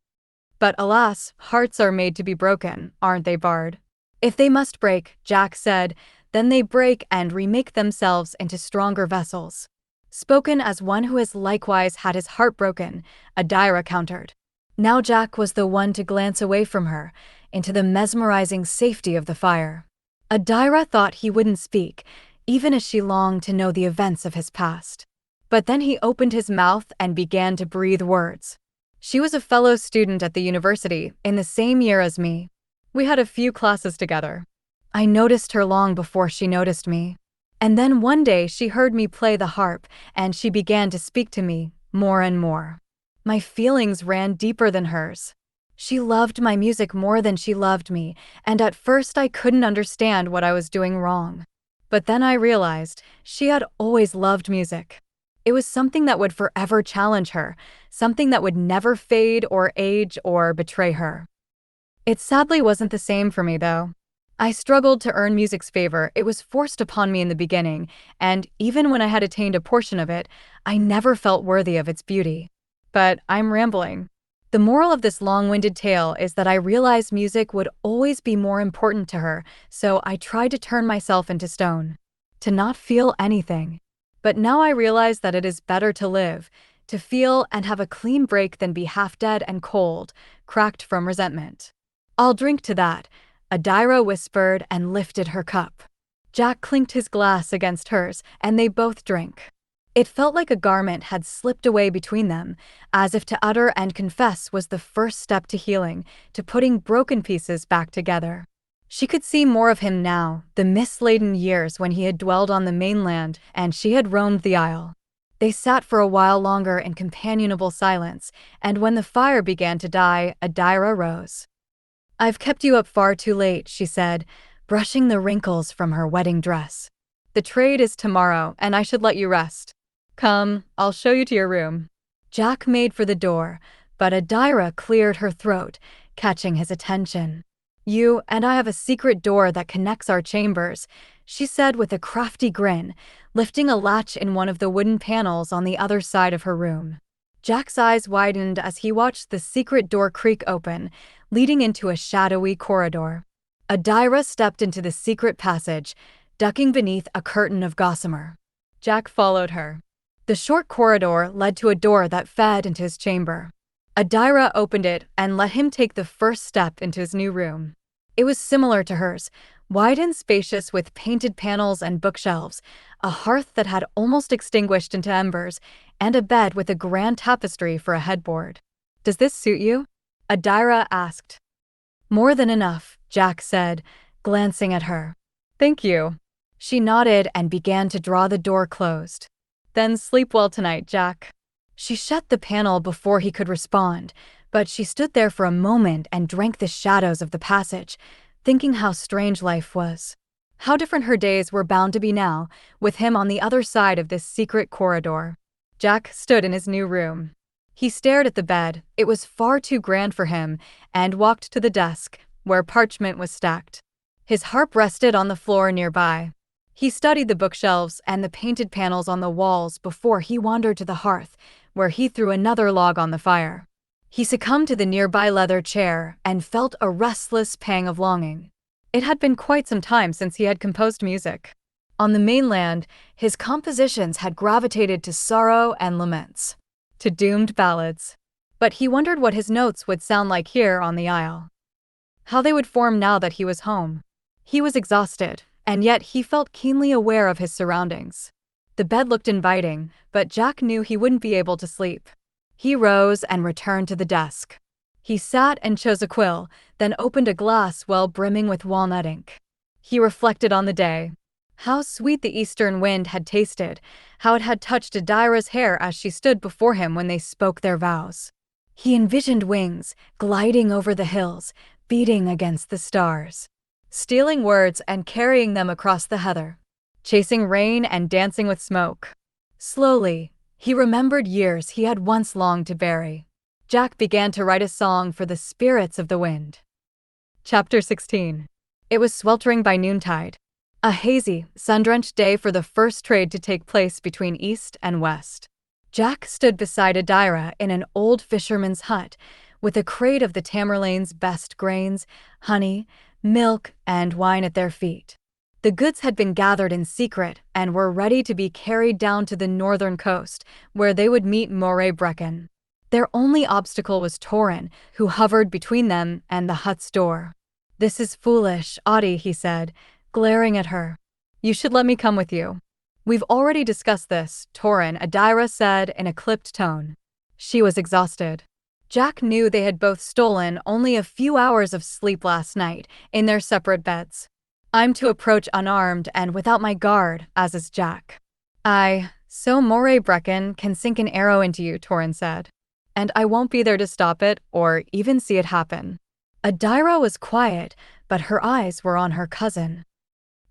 But alas, hearts are made to be broken, aren't they, Bard? If they must break," Jack said, "then they break and remake themselves into stronger vessels." "Spoken as one who has likewise had his heart broken," Adaira countered. Now Jack was the one to glance away from her, into the mesmerizing safety of the fire. Adaira thought he wouldn't speak, even as she longed to know the events of his past. But then he opened his mouth and began to breathe words. She was a fellow student at the university in the same year as me. We had a few classes together. I noticed her long before she noticed me. And then one day she heard me play the harp, and she began to speak to me, more and more. My feelings ran deeper than hers. She loved my music more than she loved me, and at first I couldn't understand what I was doing wrong. But then I realized she had always loved music. It was something that would forever challenge her, something that would never fade or age or betray her. It sadly wasn't the same for me, though. I struggled to earn music's favor. It was forced upon me in the beginning, and even when I had attained a portion of it, I never felt worthy of its beauty. But I'm rambling. The moral of this long-winded tale is that I realized music would always be more important to her, so I tried to turn myself into stone, to not feel anything. But now I realize that it is better to live, to feel and have a clean break than be half dead and cold, cracked from resentment. I'll drink to that, Adaira whispered and lifted her cup. Jack clinked his glass against hers, and they both drank. It felt like a garment had slipped away between them, as if to utter and confess was the first step to healing, to putting broken pieces back together. She could see more of him now, the mist-laden years when he had dwelled on the mainland and she had roamed the Isle. They sat for a while longer in companionable silence, and when the fire began to die, Adaira rose. "I've kept you up far too late," she said, brushing the wrinkles from her wedding dress. "The trade is tomorrow, and I should let you rest. Come, I'll show you to your room." Jack made for the door, but Adaira cleared her throat, catching his attention. "You and I have a secret door that connects our chambers," she said with a crafty grin, lifting a latch in one of the wooden panels on the other side of her room. Jack's eyes widened as he watched the secret door creak open, leading into a shadowy corridor. Adaira stepped into the secret passage, ducking beneath a curtain of gossamer. Jack followed her. The short corridor led to a door that fed into his chamber. Adaira opened it and let him take the first step into his new room. It was similar to hers, wide and spacious with painted panels and bookshelves, a hearth that had almost extinguished into embers, and a bed with a grand tapestry for a headboard. "Does this suit you?" Adaira asked. "More than enough," Jack said, glancing at her. "Thank you." She nodded and began to draw the door closed. "Then sleep well tonight, Jack." She shut the panel before he could respond, but she stood there for a moment and drank the shadows of the passage, thinking how strange life was. How different her days were bound to be now, with him on the other side of this secret corridor. Jack stood in his new room. He stared at the bed, it was far too grand for him, and walked to the desk, where parchment was stacked. His harp rested on the floor nearby. He studied the bookshelves and the painted panels on the walls before he wandered to the hearth, where he threw another log on the fire. He succumbed to the nearby leather chair and felt a restless pang of longing. It had been quite some time since he had composed music. On the mainland, his compositions had gravitated to sorrow and laments, to doomed ballads. But he wondered what his notes would sound like here on the Isle. How they would form now that he was home. He was exhausted, and yet he felt keenly aware of his surroundings. The bed looked inviting, but Jack knew he wouldn't be able to sleep. He rose and returned to the desk. He sat and chose a quill, then opened a glass well brimming with walnut ink. He reflected on the day. How sweet the eastern wind had tasted, how it had touched Adaira's hair as she stood before him when they spoke their vows. He envisioned wings, gliding over the hills, beating against the stars, stealing words and carrying them across the heather, chasing rain and dancing with smoke. Slowly, he remembered years he had once longed to bury. Jack began to write a song for the spirits of the wind. Chapter 16. It was sweltering by noontide, a hazy, sun-drenched day for the first trade to take place between east and west. Jack stood beside Adaira in an old fisherman's hut, with a crate of the Tamerlane's best grains, honey, milk, and wine at their feet. The goods had been gathered in secret and were ready to be carried down to the northern coast, where they would meet Breccan. Their only obstacle was Torin, who hovered between them and the hut's door. "This is foolish, Audie," he said, glaring at her. "You should let me come with you." "We've already discussed this," Adaira said in a clipped tone. She was exhausted. Jack knew they had both stolen only a few hours of sleep last night in their separate beds. "I'm to approach unarmed and without my guard, as is Jack." So Moray Breccan can sink an arrow into you," Torin said. "And I won't be there to stop it or even see it happen." Adaira was quiet, but her eyes were on her cousin.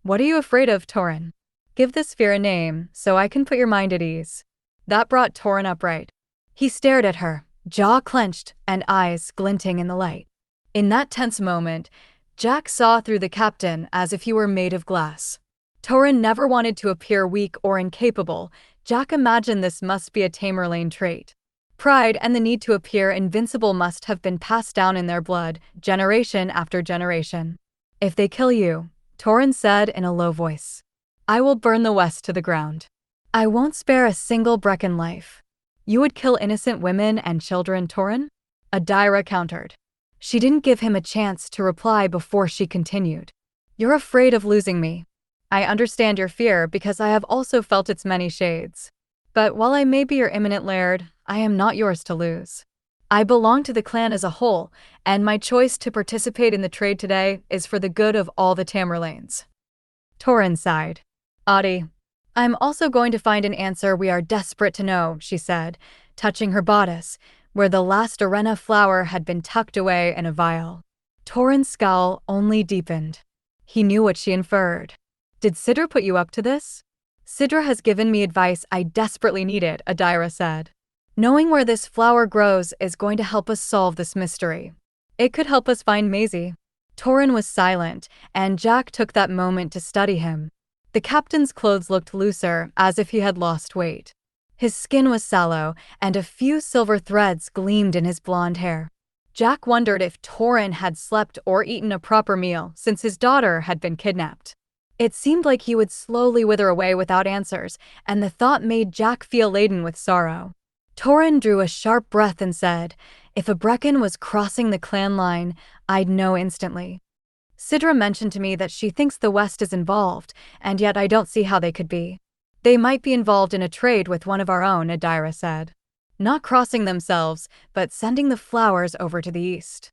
"What are you afraid of, Torin? Give this fear a name, so I can put your mind at ease." That brought Torin upright. He stared at her, jaw clenched and eyes glinting in the light. In that tense moment, Jack saw through the captain as if he were made of glass. Torin never wanted to appear weak or incapable. Jack imagined this must be a Tamerlaine trait. Pride and the need to appear invincible must have been passed down in their blood, generation after generation. "If they kill you," Torin said in a low voice, "I will burn the West to the ground. I won't spare a single Breccan life." "You would kill innocent women and children, Torin?" Adaira countered. She didn't give him a chance to reply before she continued. "You're afraid of losing me. I understand your fear because I have also felt its many shades. But while I may be your imminent laird, I am not yours to lose. I belong to the clan as a whole, and my choice to participate in the trade today is for the good of all the Tamerlanes." Torin sighed. "Audie, I'm also going to find an answer we are desperate to know," she said, touching her bodice, where the last arena flower had been tucked away in a vial. Torin's scowl only deepened. He knew what she inferred. "Did Sidra put you up to this?" "Sidra has given me advice I desperately needed," Adaira said. "Knowing where this flower grows is going to help us solve this mystery. It could help us find Maisie." Torin was silent, and Jack took that moment to study him. The captain's clothes looked looser, as if he had lost weight. His skin was sallow, and a few silver threads gleamed in his blonde hair. Jack wondered if Torin had slept or eaten a proper meal since his daughter had been kidnapped. It seemed like he would slowly wither away without answers, and the thought made Jack feel laden with sorrow. Torin drew a sharp breath and said, "If a Breccan was crossing the clan line, I'd know instantly. Sidra mentioned to me that she thinks the West is involved, and yet I don't see how they could be." "They might be involved in a trade with one of our own," Adaira said. "Not crossing themselves, but sending the flowers over to the east."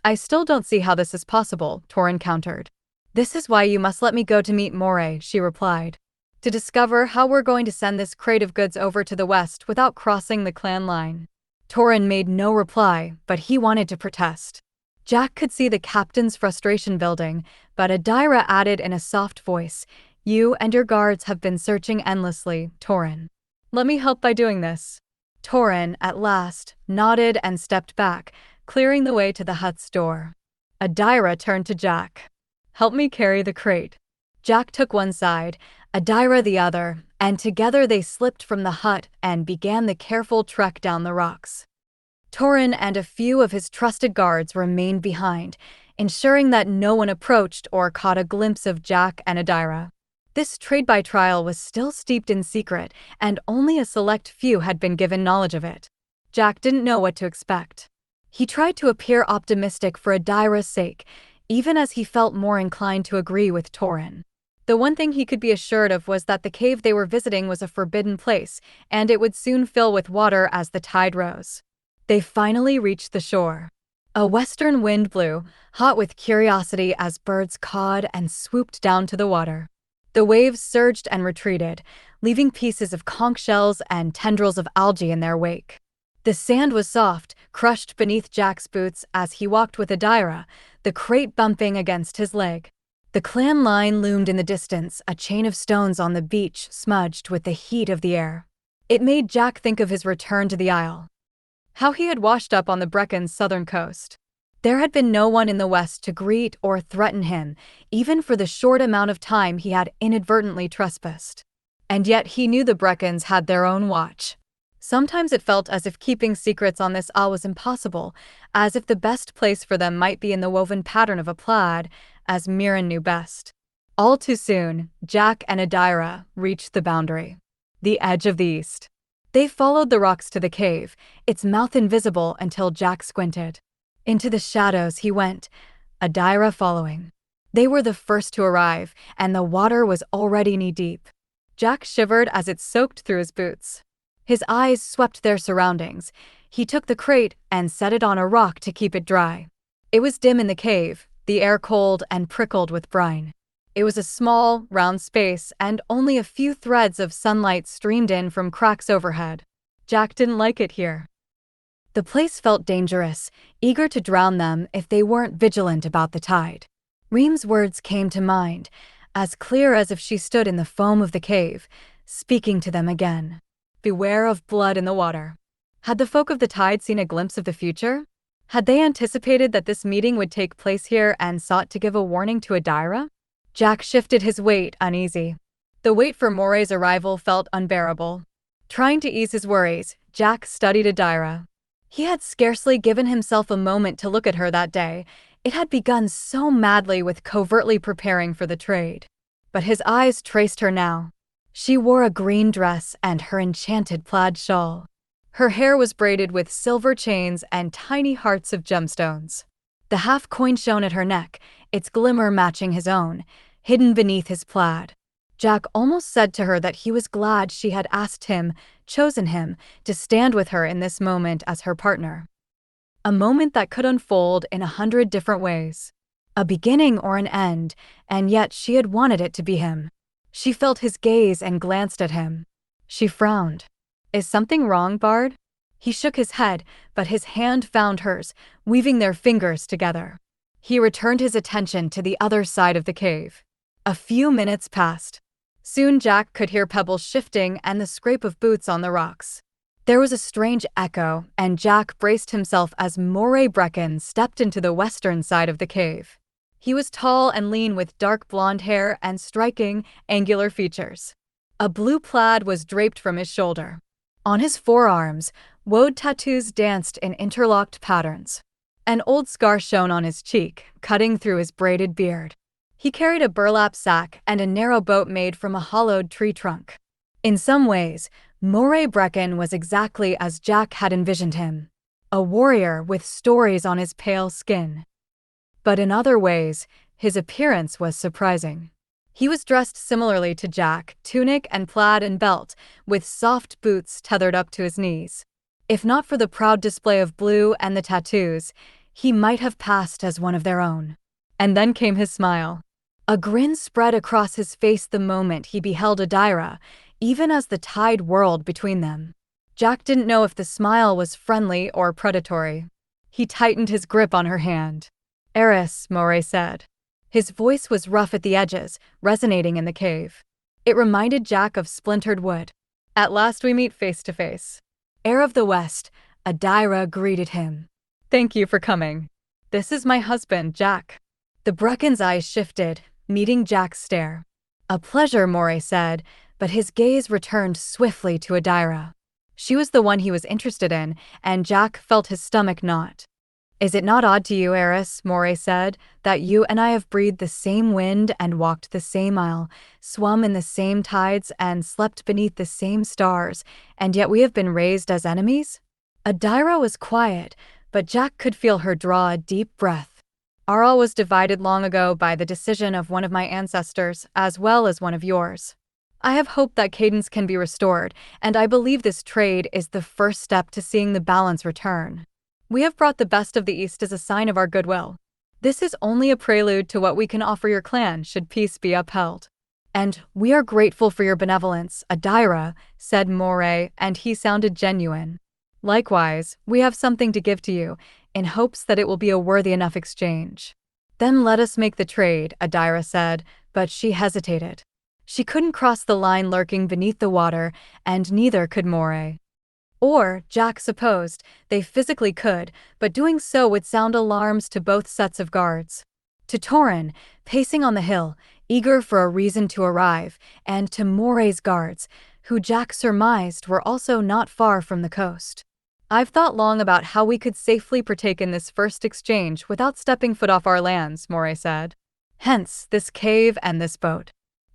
"I still don't see how this is possible," Torin countered. "This is why you must let me go to meet Moray," she replied. "To discover how we're going to send this crate of goods over to the west without crossing the clan line." Torin made no reply, but he wanted to protest. Jack could see the captain's frustration building, but Adaira added in a soft voice, "You and your guards have been searching endlessly, Torin. Let me help by doing this." Torin, at last, nodded and stepped back, clearing the way to the hut's door. Adaira turned to Jack. "Help me carry the crate." Jack took one side, Adaira the other, and together they slipped from the hut and began the careful trek down the rocks. Torin and a few of his trusted guards remained behind, ensuring that no one approached or caught a glimpse of Jack and Adaira. This trade by trial was still steeped in secret, and only a select few had been given knowledge of it. Jack didn't know what to expect. He tried to appear optimistic for Adaira's sake, even as he felt more inclined to agree with Torin. The one thing he could be assured of was that the cave they were visiting was a forbidden place, and it would soon fill with water as the tide rose. They finally reached the shore. A western wind blew, hot with curiosity as birds cawed and swooped down to the water. The waves surged and retreated, leaving pieces of conch shells and tendrils of algae in their wake. The sand was soft, crushed beneath Jack's boots as he walked with Adaira, the crate bumping against his leg. The clan line loomed in the distance, a chain of stones on the beach smudged with the heat of the air. It made Jack think of his return to the Isle. How he had washed up on the Breccan's southern coast. There had been no one in the west to greet or threaten him, even for the short amount of time he had inadvertently trespassed. And yet he knew the Breccans had their own watch. Sometimes it felt as if keeping secrets on this isle was impossible, as if the best place for them might be in the woven pattern of a plaid, as Mirren knew best. All too soon, Jack and Adaira reached the boundary. The edge of the east. They followed the rocks to the cave, its mouth invisible until Jack squinted. Into the shadows he went, Adaira following. They were the first to arrive, and the water was already knee-deep. Jack shivered as it soaked through his boots. His eyes swept their surroundings. He took the crate and set it on a rock to keep it dry. It was dim in the cave, the air cold and prickled with brine. It was a small, round space, and only a few threads of sunlight streamed in from cracks overhead. Jack didn't like it here. The place felt dangerous, eager to drown them if they weren't vigilant about the tide. Reem's words came to mind, as clear as if she stood in the foam of the cave, speaking to them again. Beware of blood in the water. Had the folk of the tide seen a glimpse of the future? Had they anticipated that this meeting would take place here and sought to give a warning to Adaira? Jack shifted his weight, uneasy. The wait for Moray's arrival felt unbearable. Trying to ease his worries, Jack studied Adaira. He had scarcely given himself a moment to look at her that day. It had begun so madly with covertly preparing for the trade. But his eyes traced her now. She wore a green dress and her enchanted plaid shawl. Her hair was braided with silver chains and tiny hearts of gemstones. The half-coin shone at her neck, its glimmer matching his own, hidden beneath his plaid. Jack almost said to her that he was glad she had asked him, chosen him, to stand with her in this moment as her partner. A moment that could unfold in 100 different ways. A beginning or an end, and yet she had wanted it to be him. She felt his gaze and glanced at him. She frowned. Is something wrong, Bard? He shook his head, but his hand found hers, weaving their fingers together. He returned his attention to the other side of the cave. A few minutes passed. Soon Jack could hear pebbles shifting and the scrape of boots on the rocks. There was a strange echo, and Jack braced himself as Moray Breccan stepped into the western side of the cave. He was tall and lean with dark blonde hair and striking, angular features. A blue plaid was draped from his shoulder. On his forearms, woad tattoos danced in interlocked patterns. An old scar shone on his cheek, cutting through his braided beard. He carried a burlap sack and a narrow boat made from a hollowed tree trunk. In some ways, Moray Breccan was exactly as Jack had envisioned him, a warrior with stories on his pale skin. But in other ways, his appearance was surprising. He was dressed similarly to Jack, tunic and plaid and belt, with soft boots tethered up to his knees. If not for the proud display of blue and the tattoos, he might have passed as one of their own. And then came his smile. A grin spread across his face the moment he beheld Adaira, even as the tide whirled between them. Jack didn't know if the smile was friendly or predatory. He tightened his grip on her hand. "Heiress," Moray said. His voice was rough at the edges, resonating in the cave. It reminded Jack of splintered wood. "At last we meet face to face." Heir of the West, Adaira greeted him. "Thank you for coming. This is my husband, Jack." The Breccan's eyes shifted, meeting Jack's stare. "A pleasure," Moray said, but his gaze returned swiftly to Adaira. She was the one he was interested in, and Jack felt his stomach knot. "Is it not odd to you, heiress," Moray said, "that you and I have breathed the same wind and walked the same isle, swum in the same tides and slept beneath the same stars, and yet we have been raised as enemies?" Adaira was quiet, but Jack could feel her draw a deep breath. "Our isle was divided long ago by the decision of one of my ancestors, as well as one of yours. I have hope that Cadence can be restored, and I believe this trade is the first step to seeing the balance return. We have brought the best of the East as a sign of our goodwill. This is only a prelude to what we can offer your clan should peace be upheld. And we are grateful for your benevolence, Adaira," said Moray, and he sounded genuine. "Likewise, we have something to give to you, in hopes that it will be a worthy enough exchange." "Then let us make the trade," Adaira said, but she hesitated. She couldn't cross the line lurking beneath the water, and neither could Moray. Or, Jack supposed, they physically could, but doing so would sound alarms to both sets of guards. To Torin, pacing on the hill, eager for a reason to arrive, and to Moray's guards, who Jack surmised were also not far from the coast. "I've thought long about how we could safely partake in this first exchange without stepping foot off our lands," Moray said. "Hence, this cave and this boat.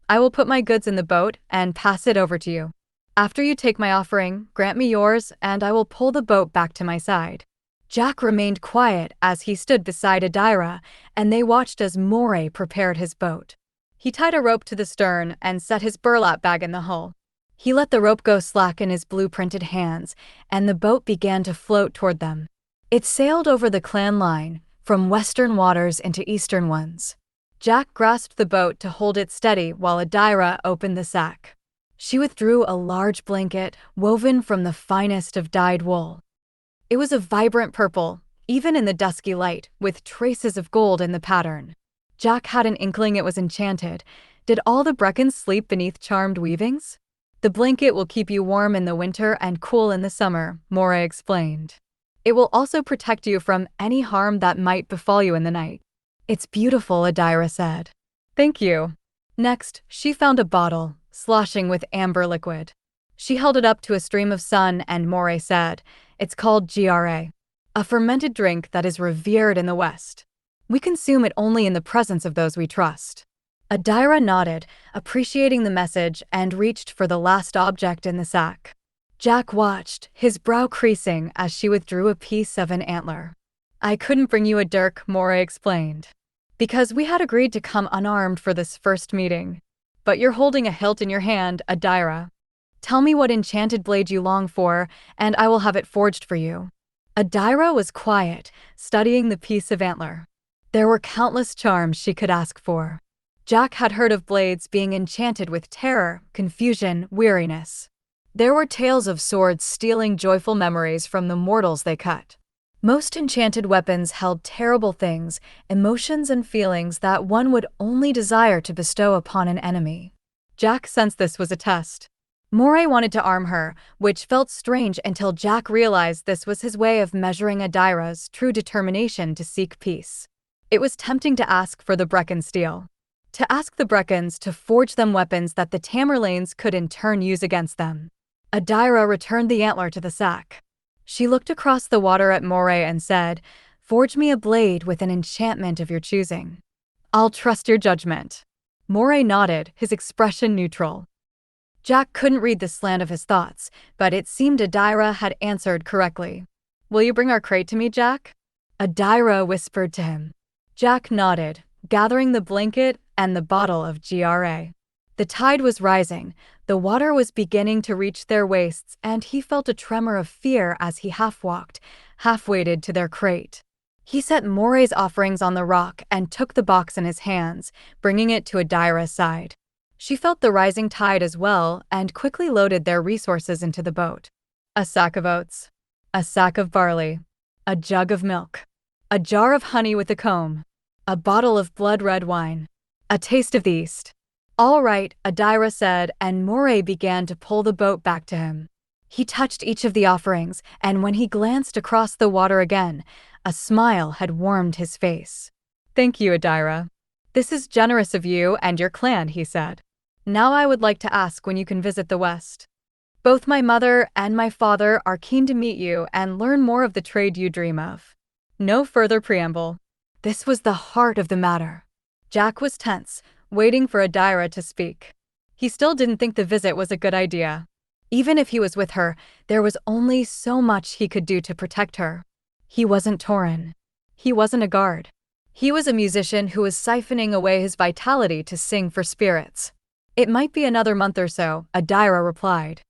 I will put my goods in the boat and pass it over to you. After you take my offering, grant me yours, and I will pull the boat back to my side." Jack remained quiet as he stood beside Adaira, and they watched as Moray prepared his boat. He tied a rope to the stern and set his burlap bag in the hull. He let the rope go slack in his blue-printed hands, and the boat began to float toward them. It sailed over the clan line, from western waters into eastern ones. Jack grasped the boat to hold it steady while Adaira opened the sack. She withdrew a large blanket woven from the finest of dyed wool. It was a vibrant purple, even in the dusky light, with traces of gold in the pattern. Jack had an inkling it was enchanted. Did all the Breccans sleep beneath charmed weavings? The blanket will keep you warm in the winter and cool in the summer, Moray explained. It will also protect you from any harm that might befall you in the night. It's beautiful, Adaira said. Thank you. Next, she found a bottle, sloshing with amber liquid. She held it up to a stream of sun and Moray said, "It's called GRA, a fermented drink that is revered in the West. We consume it only in the presence of those we trust." Adaira nodded, appreciating the message, and reached for the last object in the sack. Jack watched, his brow creasing as she withdrew a piece of an antler. "I couldn't bring you a dirk," Moray explained, "because we had agreed to come unarmed for this first meeting. But you're holding a hilt in your hand, Adaira. Tell me what enchanted blade you long for, and I will have it forged for you." Adaira was quiet, studying the piece of antler. There were countless charms she could ask for. Jack had heard of blades being enchanted with terror, confusion, weariness. There were tales of swords stealing joyful memories from the mortals they cut. Most enchanted weapons held terrible things, emotions and feelings that one would only desire to bestow upon an enemy. Jack sensed this was a test. Moray wanted to arm her, which felt strange until Jack realized this was his way of measuring Adaira's true determination to seek peace. It was tempting to ask for the Breccan steel. To ask the Breccans to forge them weapons that the Tamerlanes could in turn use against them. Adaira returned the antler to the sack. She looked across the water at Moray and said, "Forge me a blade with an enchantment of your choosing. I'll trust your judgment." Moray nodded, his expression neutral. Jack couldn't read the slant of his thoughts, but it seemed Adaira had answered correctly. "Will you bring our crate to me, Jack?" Adaira whispered to him. Jack nodded, gathering the blanket and the bottle of GRA. The tide was rising, the water was beginning to reach their waists, and he felt a tremor of fear as he half-walked, half-waded to their crate. He set Moray's offerings on the rock and took the box in his hands, bringing it to Adaira's side. She felt the rising tide as well and quickly loaded their resources into the boat. A sack of oats, a sack of barley, a jug of milk, a jar of honey with a comb, a bottle of blood-red wine, a taste of the East. "All right," Adaira said, and Moray began to pull the boat back to him. He touched each of the offerings, and when he glanced across the water again, a smile had warmed his face. "Thank you, Adaira. This is generous of you and your clan," he said. "Now I would like to ask when you can visit the West. Both my mother and my father are keen to meet you and learn more of the trade you dream of." No further preamble. This was the heart of the matter. Jack was tense, waiting for Adaira to speak. He still didn't think the visit was a good idea. Even if he was with her, there was only so much he could do to protect her. He wasn't Tauren. He wasn't a guard. He was a musician who was siphoning away his vitality to sing for spirits. "It might be another month or so," Adaira replied.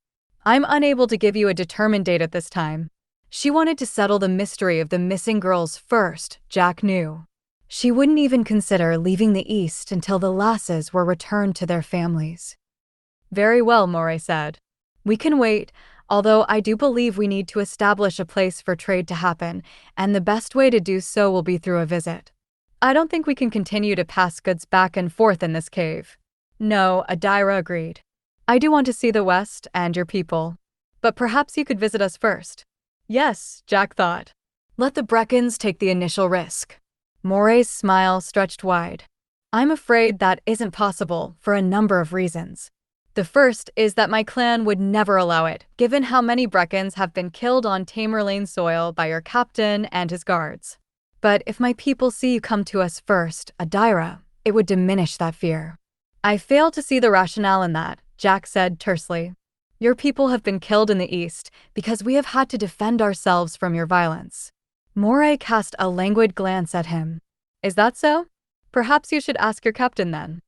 "I'm unable to give you a determined date at this time." She wanted to settle the mystery of the missing girls first, Jack knew. She wouldn't even consider leaving the East until the lasses were returned to their families. "Very well," Moray said. "We can wait, although I do believe we need to establish a place for trade to happen, and the best way to do so will be through a visit. I don't think we can continue to pass goods back and forth in this cave." "No," Adaira agreed. "I do want to see the West and your people. But perhaps you could visit us first." "Yes," Jack thought. "Let the Breccans take the initial risk." Moray's smile stretched wide. "I'm afraid that isn't possible for a number of reasons. The first is that my clan would never allow it, given how many Breccans have been killed on Tamerlane soil by your captain and his guards. But if my people see you come to us first, Adaira, it would diminish that fear." "I fail to see the rationale in that," Jack said tersely. "Your people have been killed in the East because we have had to defend ourselves from your violence. Moray cast a languid glance at him. Is that so? Perhaps you should ask your captain then.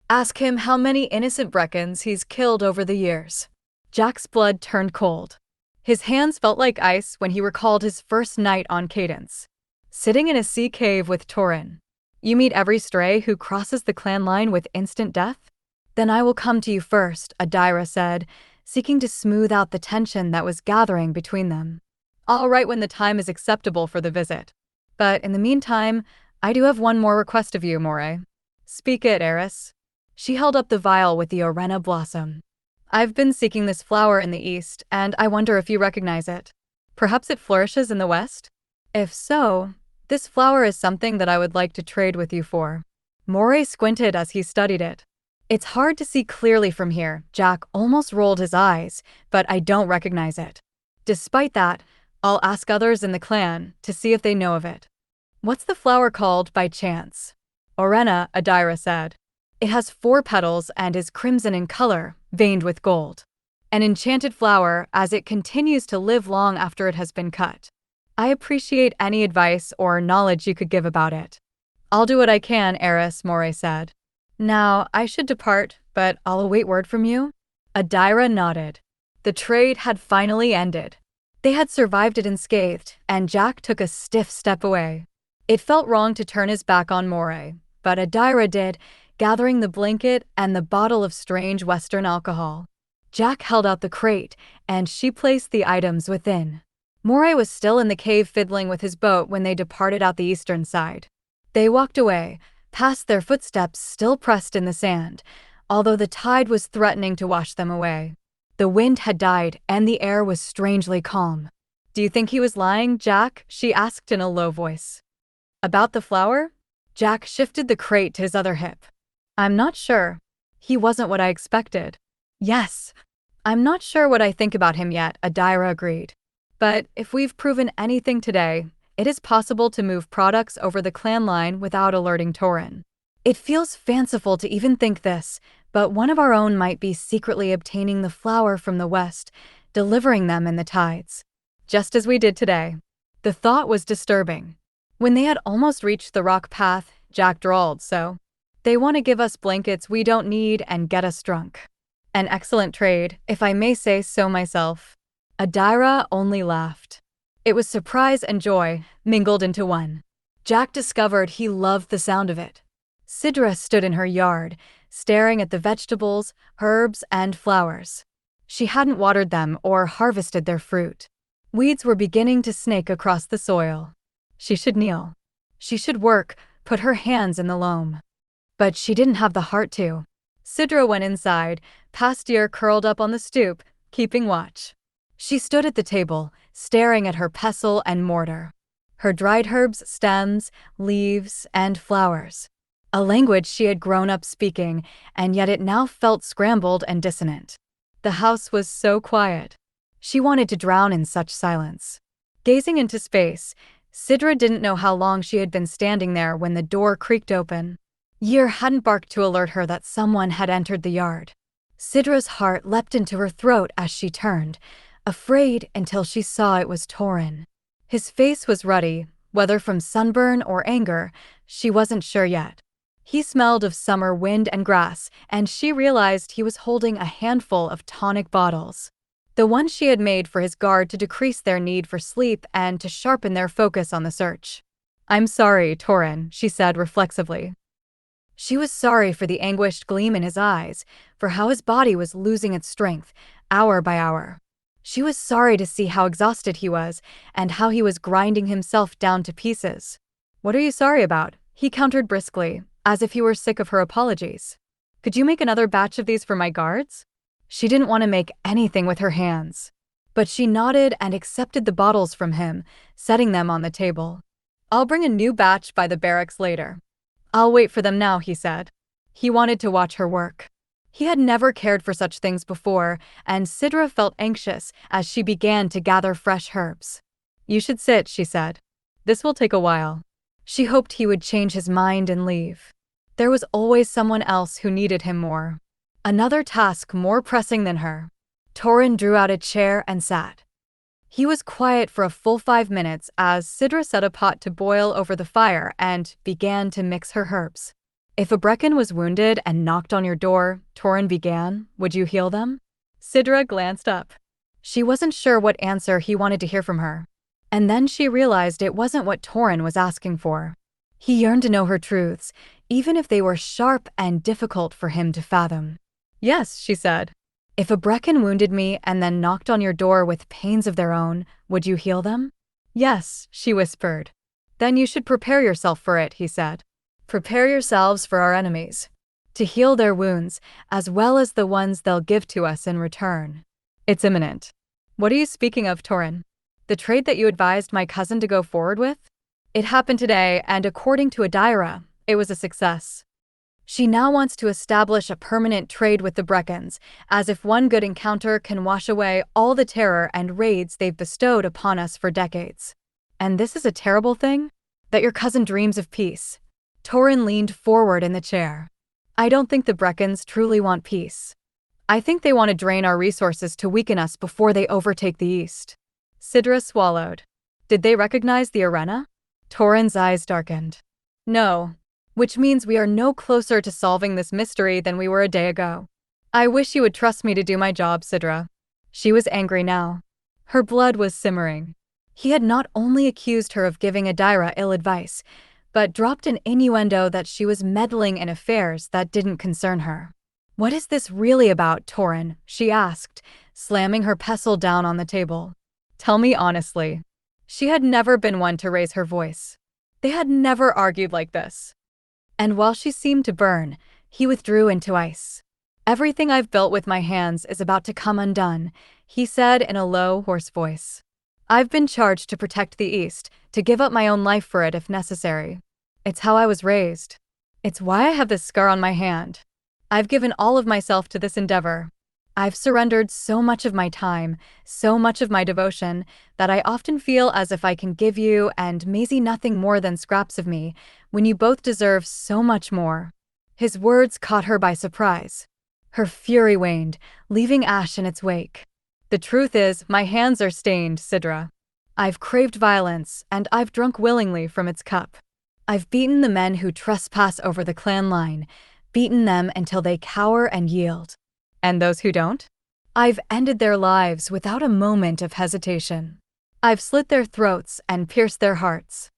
Ask him how many innocent Breccans he's killed over the years. Jack's blood turned cold. His hands felt like ice when he recalled his first night on Cadence. Sitting in a sea cave with Torin. You meet every stray who crosses the clan line with instant death? Then I will come to you first, Adaira said, seeking to smooth out the tension that was gathering between them. I'll write when the time is acceptable for the visit. But in the meantime, I do have one more request of you, Moray. Speak it, heiress. She held up the vial with the Orena blossom. I've been seeking this flower in the east, and I wonder if you recognize it. Perhaps it flourishes in the west? If so, this flower is something that I would like to trade with you for. Moray squinted as he studied it. It's hard to see clearly from here. Jack almost rolled his eyes, but I don't recognize it. Despite that, I'll ask others in the clan to see if they know of it. What's the flower called by chance? Orena, Adaira said. It has 4 petals and is crimson in color, veined with gold. An enchanted flower as it continues to live long after it has been cut. I appreciate any advice or knowledge you could give about it. I'll do what I can, heiress, Moray said. Now, I should depart, but I'll await word from you. Adaira nodded. The trade had finally ended. They had survived it unscathed, and Jack took a stiff step away. It felt wrong to turn his back on Moray, but Adaira did, gathering the blanket and the bottle of strange Western alcohol. Jack held out the crate, and she placed the items within. Moray was still in the cave fiddling with his boat when they departed out the eastern side. They walked away, past their footsteps still pressed in the sand, although the tide was threatening to wash them away. The wind had died, and the air was strangely calm. Do you think he was lying, Jack? She asked in a low voice. About the flower? Jack shifted the crate to his other hip. I'm not sure. He wasn't what I expected. Yes. I'm not sure what I think about him yet, Adaira agreed. But if we've proven anything today, it is possible to move products over the clan line without alerting Torin. It feels fanciful to even think this, but one of our own might be secretly obtaining the flower from the west, delivering them in the tides. Just as we did today. The thought was disturbing. When they had almost reached the rock path, Jack drawled, so they want to give us blankets we don't need and get us drunk. An excellent trade, if I may say so myself. Adaira only laughed. It was surprise and joy, mingled into one. Jack discovered he loved the sound of it. Sidra stood in her yard, staring at the vegetables, herbs, and flowers. She hadn't watered them or harvested their fruit. Weeds were beginning to snake across the soil. She should kneel. She should work, put her hands in the loam. But she didn't have the heart to. Sidra went inside, Pasteur curled up on the stoop, keeping watch. She stood at the table, staring at her pestle and mortar. Her dried herbs, stems, leaves, and flowers. A language she had grown up speaking, and yet it now felt scrambled and dissonant. The house was so quiet. She wanted to drown in such silence. Gazing into space, Sidra didn't know how long she had been standing there when the door creaked open. Yer hadn't barked to alert her that someone had entered the yard. Sidra's heart leapt into her throat as she turned, afraid until she saw it was Torin. His face was ruddy, whether from sunburn or anger, she wasn't sure yet. He smelled of summer wind and grass, and she realized he was holding a handful of tonic bottles. The ones she had made for his guard to decrease their need for sleep and to sharpen their focus on the search. I'm sorry, Torin, she said reflexively. She was sorry for the anguished gleam in his eyes, for how his body was losing its strength, hour by hour. She was sorry to see how exhausted he was, and how he was grinding himself down to pieces. What are you sorry about? He countered briskly, as if he were sick of her apologies. Could you make another batch of these for my guards? She didn't want to make anything with her hands. But she nodded and accepted the bottles from him, setting them on the table. I'll bring a new batch by the barracks later. I'll wait for them now, he said. He wanted to watch her work. He had never cared for such things before, and Sidra felt anxious as she began to gather fresh herbs. You should sit, she said. This will take a while. She hoped he would change his mind and leave. There was always someone else who needed him more. Another task more pressing than her. Torin drew out a chair and sat. He was quiet for a full 5 minutes as Sidra set a pot to boil over the fire and began to mix her herbs. If a Breccan was wounded and knocked on your door, Torin began, would you heal them? Sidra glanced up. She wasn't sure what answer he wanted to hear from her. And then she realized it wasn't what Torin was asking for. He yearned to know her truths, even if they were sharp and difficult for him to fathom. Yes, she said. If a Breccan wounded me and then knocked on your door with pains of their own, would you heal them? Yes, she whispered. Then you should prepare yourself for it, he said. Prepare yourselves for our enemies, to heal their wounds, as well as the ones they'll give to us in return. It's imminent. What are you speaking of, Torin? The trade that you advised my cousin to go forward with? It happened today, and according to Adaira, it was a success. She now wants to establish a permanent trade with the Breccans, as if one good encounter can wash away all the terror and raids they've bestowed upon us for decades. And this is a terrible thing? That your cousin dreams of peace. Torin leaned forward in the chair. I don't think the Breccans truly want peace. I think they want to drain our resources to weaken us before they overtake the East. Sidra swallowed. Did they recognize the arena? Torin's eyes darkened. No, which means we are no closer to solving this mystery than we were a day ago. I wish you would trust me to do my job, Sidra. She was angry now. Her blood was simmering. He had not only accused her of giving Adaira ill advice, but dropped an innuendo that she was meddling in affairs that didn't concern her. What is this really about, Torin? She asked, slamming her pestle down on the table. Tell me honestly. She had never been one to raise her voice. They had never argued like this. And while she seemed to burn, he withdrew into ice. Everything I've built with my hands is about to come undone, he said in a low, hoarse voice. I've been charged to protect the East, to give up my own life for it if necessary. It's how I was raised. It's why I have this scar on my hand. I've given all of myself to this endeavor. I've surrendered so much of my time, so much of my devotion, that I often feel as if I can give you and Maisie nothing more than scraps of me, when you both deserve so much more. His words caught her by surprise. Her fury waned, leaving ash in its wake. The truth is, my hands are stained, Sidra. I've craved violence, and I've drunk willingly from its cup. I've beaten the men who trespass over the clan line, beaten them until they cower and yield. And those who don't? I've ended their lives without a moment of hesitation. I've slit their throats and pierced their hearts.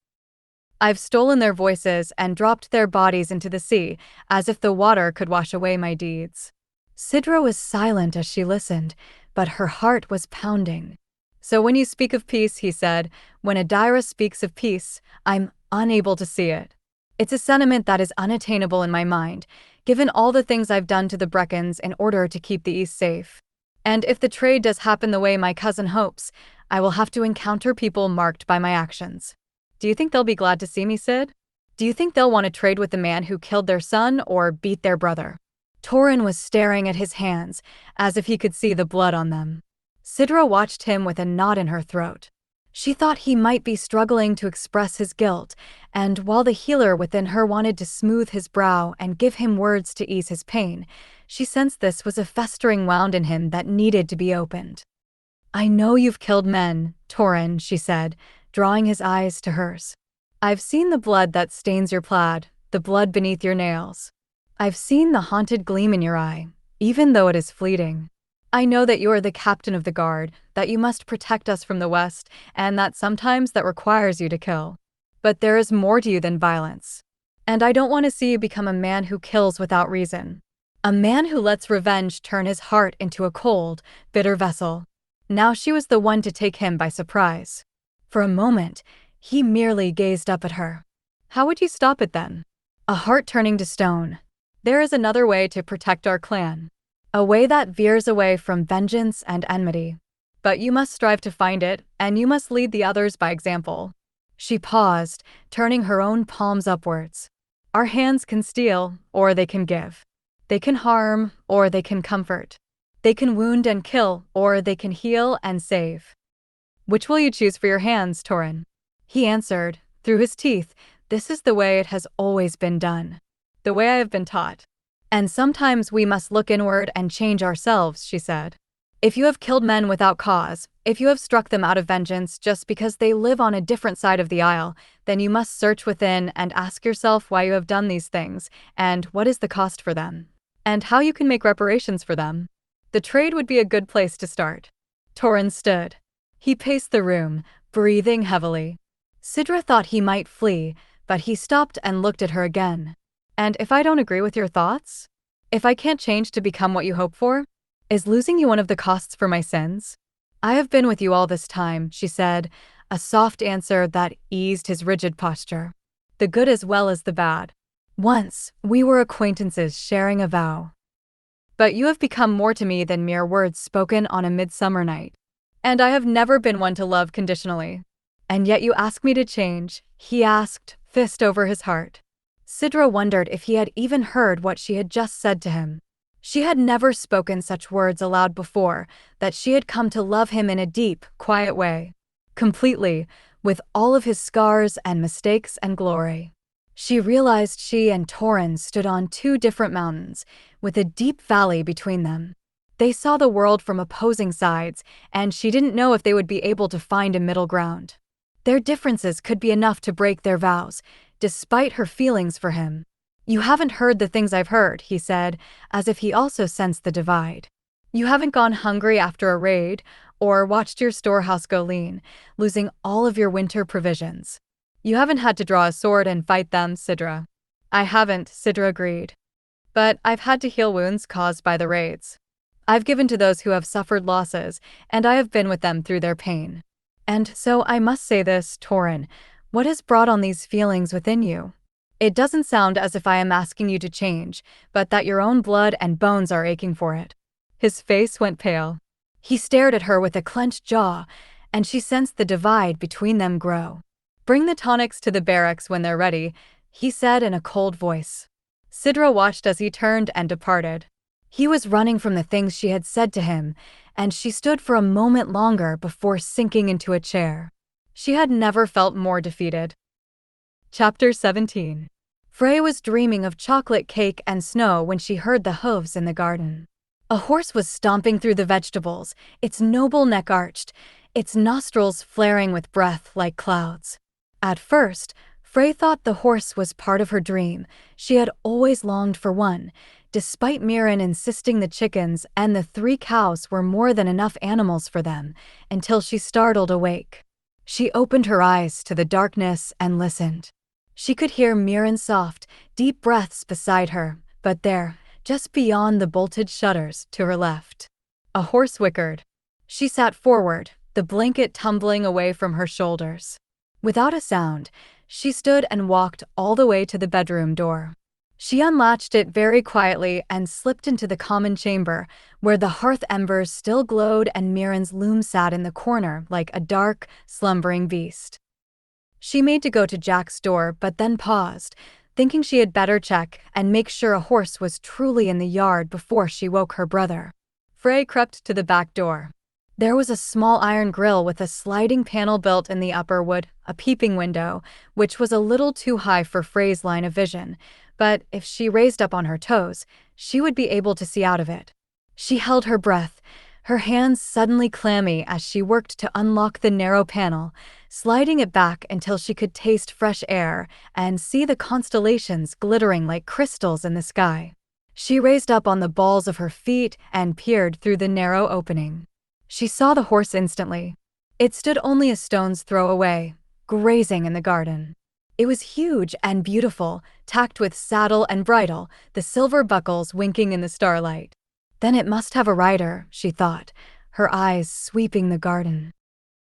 I've stolen their voices and dropped their bodies into the sea, as if the water could wash away my deeds. Sidra was silent as she listened, but her heart was pounding. So when you speak of peace, he said, when Adaira speaks of peace, I'm unable to see it. It's a sentiment that is unattainable in my mind, given all the things I've done to the Breccans in order to keep the East safe. And if the trade does happen the way my cousin hopes, I will have to encounter people marked by my actions. Do you think they'll be glad to see me, Sid? Do you think they'll want to trade with the man who killed their son or beat their brother? Torin was staring at his hands, as if he could see the blood on them. Sidra watched him with a knot in her throat. She thought he might be struggling to express his guilt, and while the healer within her wanted to smooth his brow and give him words to ease his pain, she sensed this was a festering wound in him that needed to be opened. I know you've killed men, Torin, she said, drawing his eyes to hers. I've seen the blood that stains your plaid, the blood beneath your nails. I've seen the haunted gleam in your eye, even though it is fleeting. I know that you are the captain of the guard, that you must protect us from the West, and that sometimes that requires you to kill. But there is more to you than violence. And I don't want to see you become a man who kills without reason. A man who lets revenge turn his heart into a cold, bitter vessel. Now she was the one to take him by surprise. For a moment, he merely gazed up at her. How would you stop it then? A heart turning to stone. There is another way to protect our clan. A way that veers away from vengeance and enmity. But you must strive to find it, and you must lead the others by example. She paused, turning her own palms upwards. Our hands can steal, or they can give. They can harm, or they can comfort. They can wound and kill, or they can heal and save. Which will you choose for your hands, Torin? He answered, through his teeth, this is the way it has always been done. The way I have been taught. And sometimes we must look inward and change ourselves, she said. If you have killed men without cause, if you have struck them out of vengeance just because they live on a different side of the Isle, then you must search within and ask yourself why you have done these things, and what is the cost for them, and how you can make reparations for them. The trade would be a good place to start. Torrhen stood. He paced the room, breathing heavily. Sidra thought he might flee, but he stopped and looked at her again. And if I don't agree with your thoughts? If I can't change to become what you hope for? Is losing you one of the costs for my sins? I have been with you all this time, she said, a soft answer that eased his rigid posture. The good as well as the bad. Once, we were acquaintances sharing a vow. But you have become more to me than mere words spoken on a midsummer night. And I have never been one to love conditionally. And yet you ask me to change, he asked, fist over his heart. Sidra wondered if he had even heard what she had just said to him. She had never spoken such words aloud before, that she had come to love him in a deep, quiet way. Completely, with all of his scars and mistakes and glory. She realized she and Torrhen stood on two different mountains, with a deep valley between them. They saw the world from opposing sides, and she didn't know if they would be able to find a middle ground. Their differences could be enough to break their vows, despite her feelings for him. You haven't heard the things I've heard, he said, as if he also sensed the divide. You haven't gone hungry after a raid, or watched your storehouse go lean, losing all of your winter provisions. You haven't had to draw a sword and fight them, Sidra. I haven't, Sidra agreed. But I've had to heal wounds caused by the raids. I've given to those who have suffered losses, and I have been with them through their pain. And so I must say this, Torrhen, what has brought on these feelings within you? It doesn't sound as if I am asking you to change, but that your own blood and bones are aching for it. His face went pale. He stared at her with a clenched jaw, and she sensed the divide between them grow. Bring the tonics to the barracks when they're ready, he said in a cold voice. Sidra watched as he turned and departed. He was running from the things she had said to him, and she stood for a moment longer before sinking into a chair. She had never felt more defeated. Chapter 17. Frey was dreaming of chocolate cake and snow when she heard the hooves in the garden. A horse was stomping through the vegetables, its noble neck arched, its nostrils flaring with breath like clouds. At first, Frey thought the horse was part of her dream. She had always longed for one, despite Mirren insisting the chickens and the 3 cows were more than enough animals for them, until she startled awake. She opened her eyes to the darkness and listened. She could hear Mirren's soft, deep breaths beside her, but there, just beyond the bolted shutters to her left, a horse whickered. She sat forward, the blanket tumbling away from her shoulders. Without a sound, she stood and walked all the way to the bedroom door. She unlatched it very quietly and slipped into the common chamber, where the hearth embers still glowed and Mirren's loom sat in the corner like a dark, slumbering beast. She made to go to Jack's door but then paused, thinking she had better check and make sure a horse was truly in the yard before she woke her brother. Frey crept to the back door. There was a small iron grill with a sliding panel built in the upper wood, a peeping window, which was a little too high for Frey's line of vision, but if she raised up on her toes, she would be able to see out of it. She held her breath, her hands suddenly clammy as she worked to unlock the narrow panel, sliding it back until she could taste fresh air and see the constellations glittering like crystals in the sky. She raised up on the balls of her feet and peered through the narrow opening. She saw the horse instantly. It stood only a stone's throw away, grazing in the garden. It was huge and beautiful, tacked with saddle and bridle, the silver buckles winking in the starlight. Then it must have a rider, she thought, her eyes sweeping the garden.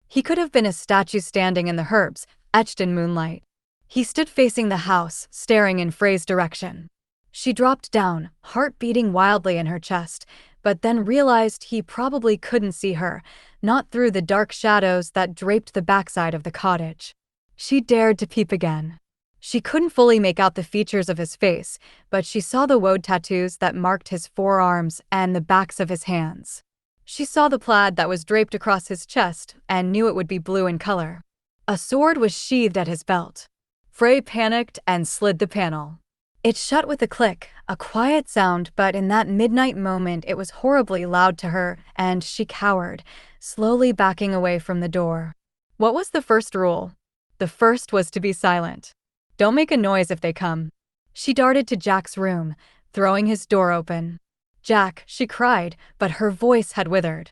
He could have been a statue standing in the herbs, etched in moonlight. He stood facing the house, staring in Frey's direction. She dropped down, heart beating wildly in her chest, but then realized he probably couldn't see her, not through the dark shadows that draped the backside of the cottage. She dared to peep again. She couldn't fully make out the features of his face, but she saw the woad tattoos that marked his forearms and the backs of his hands. She saw the plaid that was draped across his chest and knew it would be blue in color. A sword was sheathed at his belt. Frey panicked and slid the panel. It shut with a click, a quiet sound, but in that midnight moment it was horribly loud to her, and she cowered, slowly backing away from the door. What was the first rule? The first was to be silent. Don't make a noise if they come. She darted to Jack's room, throwing his door open. "Jack," she cried, but her voice had withered.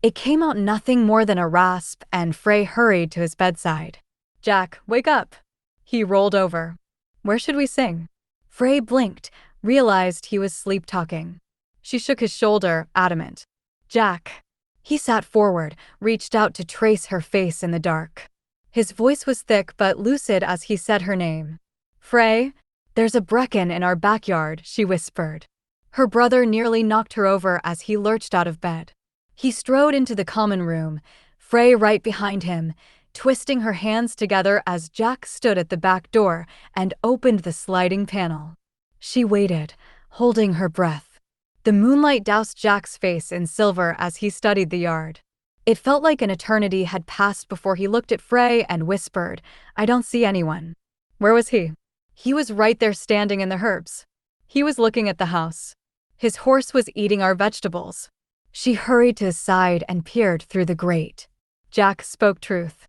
It came out nothing more than a rasp, and Frey hurried to his bedside. "Jack, wake up!" He rolled over. "Where should we sing?" Frey blinked, realized he was sleep-talking. She shook his shoulder, adamant. "Jack." He sat forward, reached out to trace her face in the dark. His voice was thick but lucid as he said her name. "Frey, there's a Breccan in our backyard," she whispered. Her brother nearly knocked her over as he lurched out of bed. He strode into the common room, Frey right behind him, twisting her hands together as Jack stood at the back door and opened the sliding panel. She waited, holding her breath. The moonlight doused Jack's face in silver as he studied the yard. It felt like an eternity had passed before he looked at Frey and whispered, "I don't see anyone." Where was he? He was right there standing in the herbs. He was looking at the house. His horse was eating our vegetables. She hurried to his side and peered through the grate. Jack spoke truth.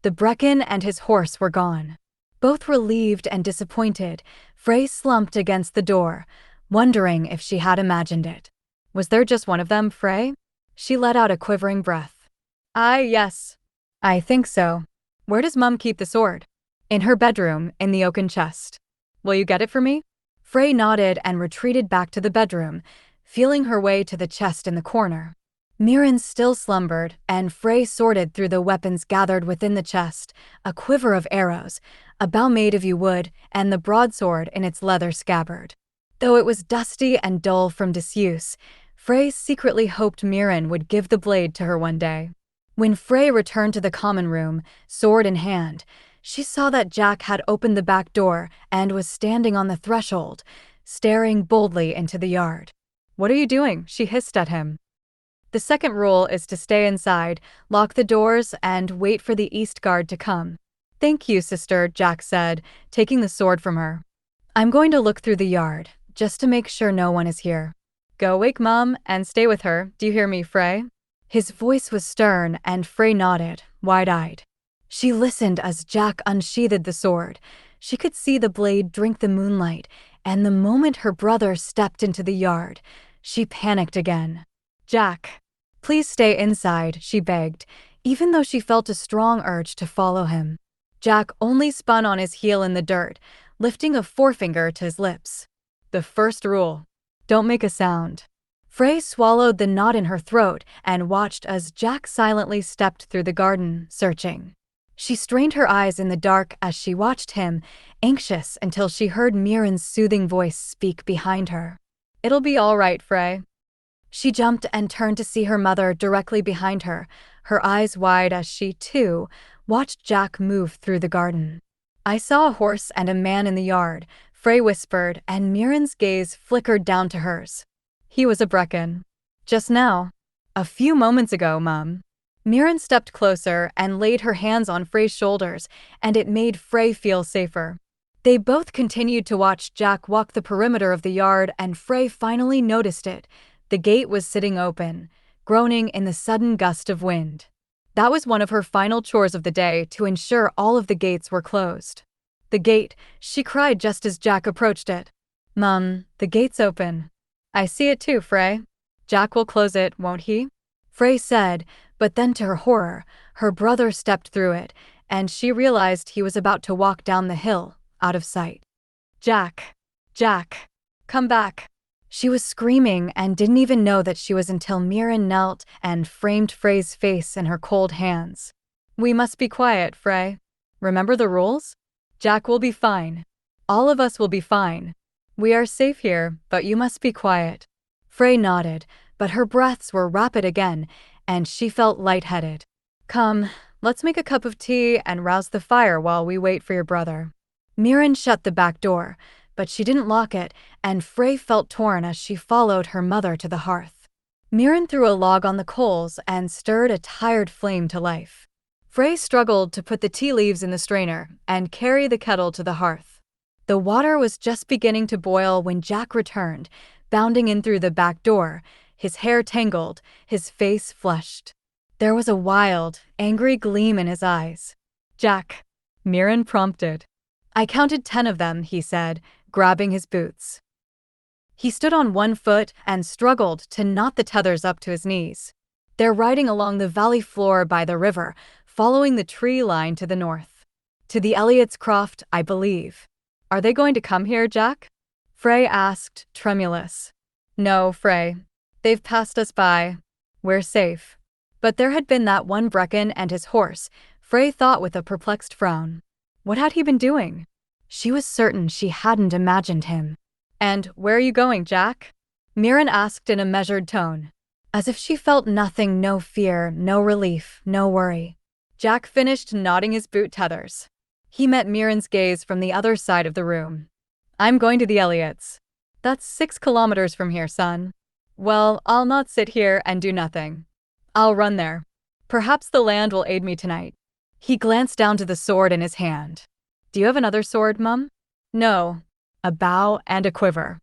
The Breccan and his horse were gone. Both relieved and disappointed, Frey slumped against the door, wondering if she had imagined it. Was there just one of them, Frey? She let out a quivering breath. Yes. I think so. Where does Mum keep the sword? In her bedroom, in the oaken chest. Will you get it for me? Frey nodded and retreated back to the bedroom, feeling her way to the chest in the corner. Mirren still slumbered, and Frey sorted through the weapons gathered within the chest, a quiver of arrows, a bow made of yew wood, and the broadsword in its leather scabbard. Though it was dusty and dull from disuse, Frey secretly hoped Mirren would give the blade to her one day. When Frey returned to the common room, sword in hand, she saw that Jack had opened the back door and was standing on the threshold, staring boldly into the yard. "What are you doing?" she hissed at him. "The second rule is to stay inside, lock the doors, and wait for the east guard to come." "Thank you, sister," Jack said, taking the sword from her. "I'm going to look through the yard, just to make sure no one is here." "Go wake Mum and stay with her. Do you hear me, Frey?" His voice was stern, and Frey nodded, wide-eyed. She listened as Jack unsheathed the sword. She could see the blade drink the moonlight, and the moment her brother stepped into the yard, she panicked again. "Jack, please stay inside," she begged, even though she felt a strong urge to follow him. Jack only spun on his heel in the dirt, lifting a forefinger to his lips. "The first rule. Don't make a sound." Frey swallowed the knot in her throat and watched as Jack silently stepped through the garden, searching. She strained her eyes in the dark as she watched him, anxious until she heard Mirren's soothing voice speak behind her. "It'll be all right, Frey." She jumped and turned to see her mother directly behind her, her eyes wide as she, too, watched Jack move through the garden. "I saw a horse and a man in the yard," Frey whispered, and Mirren's gaze flickered down to hers. "He was a Breccan." "Just now." "A few moments ago, Mum." Mirren stepped closer and laid her hands on Frey's shoulders, and it made Frey feel safer. They both continued to watch Jack walk the perimeter of the yard, and Frey finally noticed it. The gate was sitting open, groaning in the sudden gust of wind. That was one of her final chores of the day, to ensure all of the gates were closed. "The gate," she cried just as Jack approached it. "Mum, the gate's open." "I see it too, Frey." "Jack will close it, won't he?" Frey said, but then to her horror, her brother stepped through it, and she realized he was about to walk down the hill, out of sight. "Jack! Jack! Come back!" She was screaming and didn't even know that she was until Mirren knelt and framed Frey's face in her cold hands. "We must be quiet, Frey. Remember the rules? Jack will be fine. All of us will be fine. We are safe here, but you must be quiet." Frey nodded, but her breaths were rapid again, and she felt lightheaded. "Come, let's make a cup of tea and rouse the fire while we wait for your brother." Mirren shut the back door, but she didn't lock it, and Frey felt torn as she followed her mother to the hearth. Mirren threw a log on the coals and stirred a tired flame to life. Frey struggled to put the tea leaves in the strainer and carry the kettle to the hearth. The water was just beginning to boil when Jack returned, bounding in through the back door, his hair tangled, his face flushed. There was a wild, angry gleam in his eyes. "Jack," Mirren prompted. "I counted 10 of them," he said, grabbing his boots. He stood on one foot and struggled to knot the tethers up to his knees. "They're riding along the valley floor by the river, following the tree line to the north. To the Elliott's Croft, I believe." "Are they going to come here, Jack?" Frey asked, tremulous. "No, Frey. They've passed us by. We're safe." But there had been that one Breccan and his horse, Frey thought with a perplexed frown. What had he been doing? She was certain she hadn't imagined him. "And where are you going, Jack?" Mirren asked in a measured tone. As if she felt nothing, no fear, no relief, no worry. Jack finished knotting his boot tethers. He met Mirren's gaze from the other side of the room. "I'm going to the Elliots. That's 6 kilometers from here, son." "Well, I'll not sit here and do nothing. I'll run there. Perhaps the land will aid me tonight." He glanced down to the sword in his hand. "Do you have another sword, Mum?" "No. A bow and a quiver."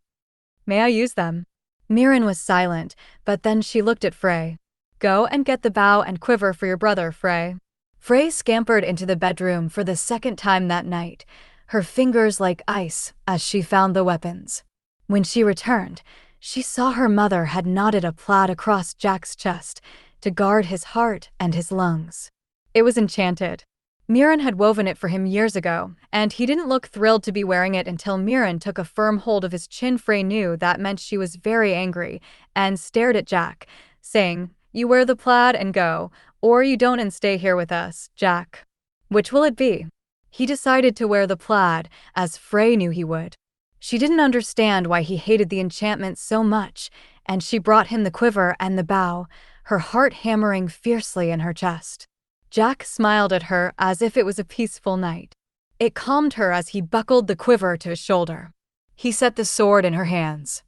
"May I use them?" Mirren was silent, but then she looked at Frey. "Go and get the bow and quiver for your brother, Frey." Frey scampered into the bedroom for the second time that night, her fingers like ice as she found the weapons. When she returned, she saw her mother had knotted a plaid across Jack's chest to guard his heart and his lungs. It was enchanted. Mirren had woven it for him years ago, and he didn't look thrilled to be wearing it until Mirren took a firm hold of his chin. Frey knew that meant she was very angry, and stared at Jack, saying, "You wear the plaid and go, or you don't and stay here with us, Jack. Which will it be?" He decided to wear the plaid, as Frey knew he would. She didn't understand why he hated the enchantment so much, and she brought him the quiver and the bow, her heart hammering fiercely in her chest. Jack smiled at her as if it was a peaceful night. It calmed her as he buckled the quiver to his shoulder. He set the sword in her hands.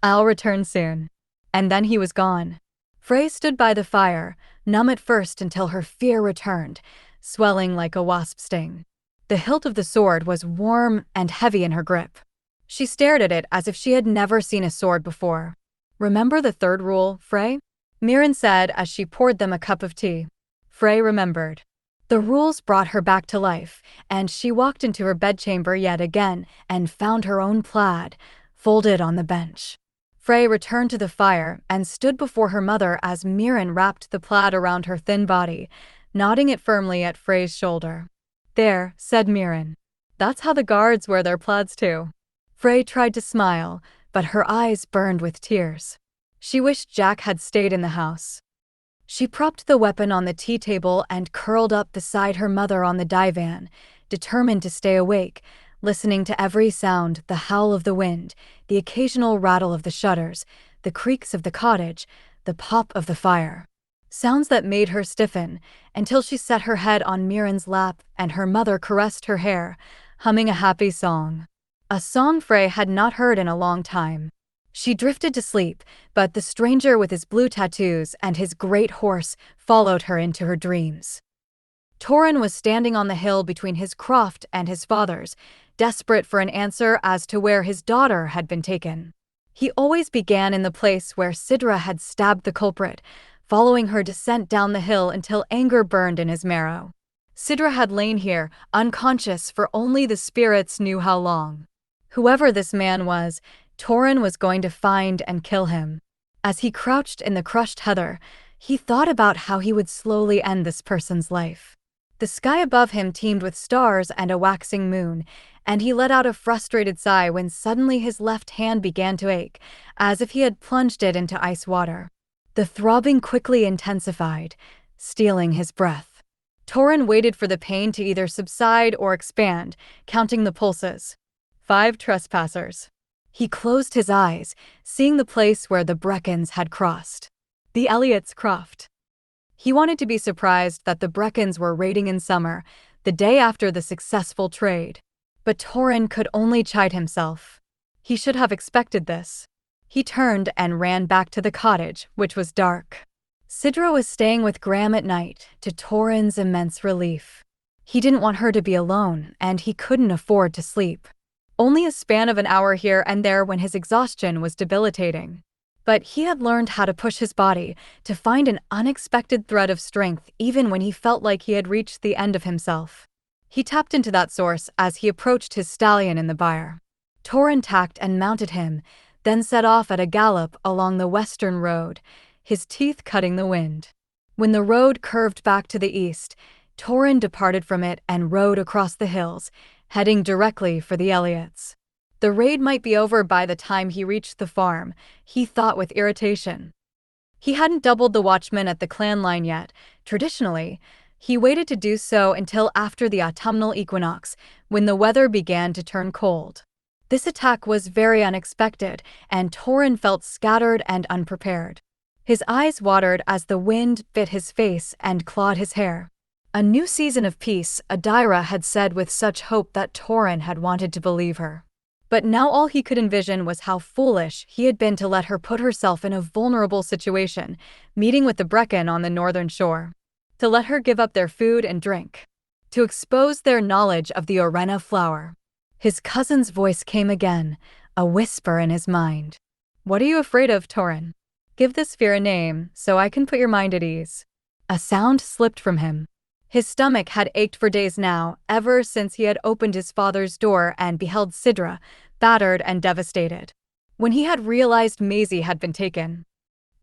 "I'll return soon." And then he was gone. Frey stood by the fire, numb at first until her fear returned, swelling like a wasp sting. The hilt of the sword was warm and heavy in her grip. She stared at it as if she had never seen a sword before. "Remember the third rule, Frey?" Mirren said as she poured them a cup of tea. Frey remembered. The rules brought her back to life, and she walked into her bedchamber yet again and found her own plaid, folded on the bench. Frey returned to the fire and stood before her mother as Mirren wrapped the plaid around her thin body, knotting it firmly at Frey's shoulder. "There," said Mirren. "That's how the guards wear their plaids too." Frey tried to smile, but her eyes burned with tears. She wished Jack had stayed in the house. She propped the weapon on the tea table and curled up beside her mother on the divan, determined to stay awake, listening to every sound, the howl of the wind, the occasional rattle of the shutters, the creaks of the cottage, the pop of the fire. Sounds that made her stiffen, until she set her head on Mirren's lap and her mother caressed her hair, humming a happy song. A song Frey had not heard in a long time. She drifted to sleep, but the stranger with his blue tattoos and his great horse followed her into her dreams. Torrin was standing on the hill between his croft and his father's, desperate for an answer as to where his daughter had been taken. He always began in the place where Sidra had stabbed the culprit, following her descent down the hill until anger burned in his marrow. Sidra had lain here, unconscious for only the spirits knew how long. Whoever this man was, Torrin was going to find and kill him. As he crouched in the crushed heather, he thought about how he would slowly end this person's life. The sky above him teemed with stars and a waxing moon, and he let out a frustrated sigh when suddenly his left hand began to ache, as if he had plunged it into ice water. The throbbing quickly intensified, stealing his breath. Torrin waited for the pain to either subside or expand, counting the pulses. 5 trespassers. He closed his eyes, seeing the place where the Breccans had crossed. The Elliott's Croft. He wanted to be surprised that the Breccans were raiding in summer, the day after the successful trade. But Torrin could only chide himself. He should have expected this. He turned and ran back to the cottage, which was dark. Sidra was staying with Graham at night, to Torrin's immense relief. He didn't want her to be alone, and he couldn't afford to sleep. Only a span of an hour here and there when his exhaustion was debilitating. But he had learned how to push his body to find an unexpected thread of strength even when he felt like he had reached the end of himself. He tapped into that source as he approached his stallion in the byre. Torin tacked and mounted him, then set off at a gallop along the western road, his teeth cutting the wind. When the road curved back to the east, Torin departed from it and rode across the hills, heading directly for the Elliots. The raid might be over by the time he reached the farm, he thought with irritation. He hadn't doubled the watchmen at the clan line yet. Traditionally, he waited to do so until after the autumnal equinox, when the weather began to turn cold. This attack was very unexpected, and Torin felt scattered and unprepared. His eyes watered as the wind bit his face and clawed his hair. A new season of peace, Adaira had said with such hope that Torin had wanted to believe her. But now all he could envision was how foolish he had been to let her put herself in a vulnerable situation, meeting with the Breccan on the northern shore. To let her give up their food and drink. To expose their knowledge of the Orenna flower. His cousin's voice came again, a whisper in his mind. "What are you afraid of, Torin? Give this fear a name, so I can put your mind at ease." A sound slipped from him. His stomach had ached for days now, ever since he had opened his father's door and beheld Sidra, battered and devastated. When he had realized Maisie had been taken.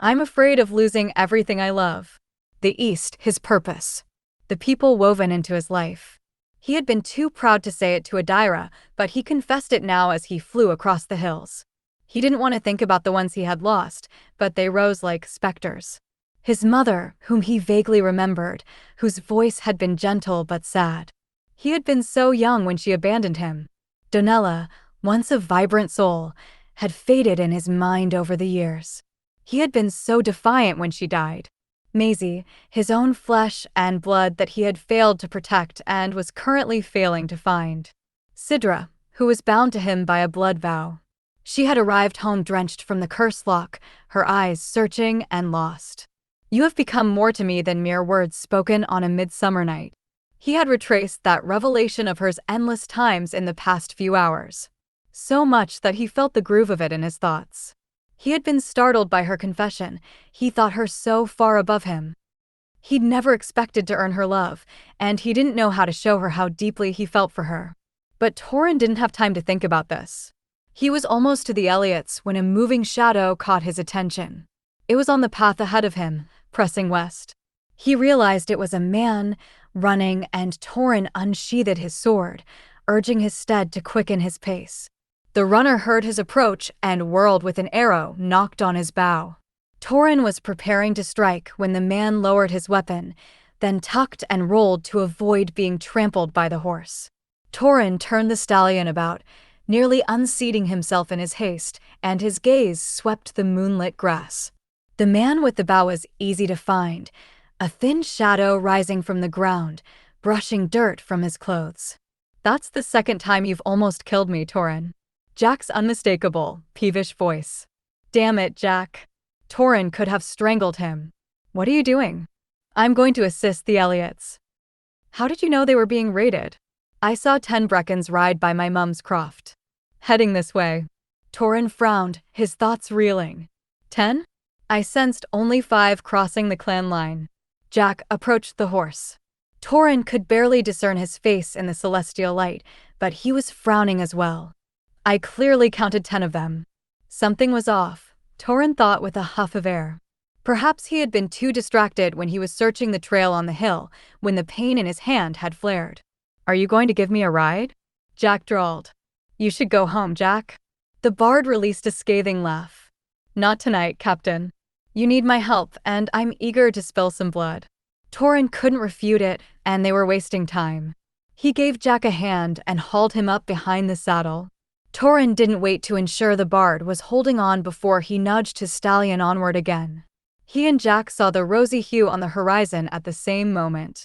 "I'm afraid of losing everything I love." The East, his purpose. The people woven into his life. He had been too proud to say it to Adaira, but he confessed it now as he flew across the hills. He didn't want to think about the ones he had lost, but they rose like specters. His mother, whom he vaguely remembered, whose voice had been gentle but sad. He had been so young when she abandoned him. Donella, once a vibrant soul, had faded in his mind over the years. He had been so defiant when she died. Maisie, his own flesh and blood that he had failed to protect and was currently failing to find. Sidra, who was bound to him by a blood vow. She had arrived home drenched from the curse lock, her eyes searching and lost. "You have become more to me than mere words spoken on a midsummer night." He had retraced that revelation of hers endless times in the past few hours. So much that he felt the groove of it in his thoughts. He had been startled by her confession. He thought her so far above him. He'd never expected to earn her love, and he didn't know how to show her how deeply he felt for her. But Torin didn't have time to think about this. He was almost to the Elliots when a moving shadow caught his attention. It was on the path ahead of him, pressing west. He realized it was a man, running, and Torin unsheathed his sword, urging his steed to quicken his pace. The runner heard his approach and whirled with an arrow knocked on his bow. Torin was preparing to strike when the man lowered his weapon, then tucked and rolled to avoid being trampled by the horse. Torin turned the stallion about, nearly unseating himself in his haste, and his gaze swept the moonlit grass. The man with the bow was easy to find, a thin shadow rising from the ground, brushing dirt from his clothes. "That's the second time you've almost killed me, Torin." Jack's unmistakable, peevish voice. "Damn it, Jack." Torin could have strangled him. "What are you doing?" "I'm going to assist the Elliots." "How did you know they were being raided?" "I saw 10 Breccans ride by my mum's croft." "Heading this way." Torin frowned, his thoughts reeling. 10? I sensed only 5 crossing the clan line. Jack approached the horse. Torin could barely discern his face in the celestial light, but he was frowning as well. "I clearly counted 10 of them." Something was off, Torin thought with a huff of air. Perhaps he had been too distracted when he was searching the trail on the hill, when the pain in his hand had flared. "Are you going to give me a ride?" Jack drawled. "You should go home, Jack." The bard released a scathing laugh. "Not tonight, Captain. You need my help, and I'm eager to spill some blood." Torin couldn't refute it, and they were wasting time. He gave Jack a hand and hauled him up behind the saddle. Torin didn't wait to ensure the bard was holding on before he nudged his stallion onward again. He and Jack saw the rosy hue on the horizon at the same moment.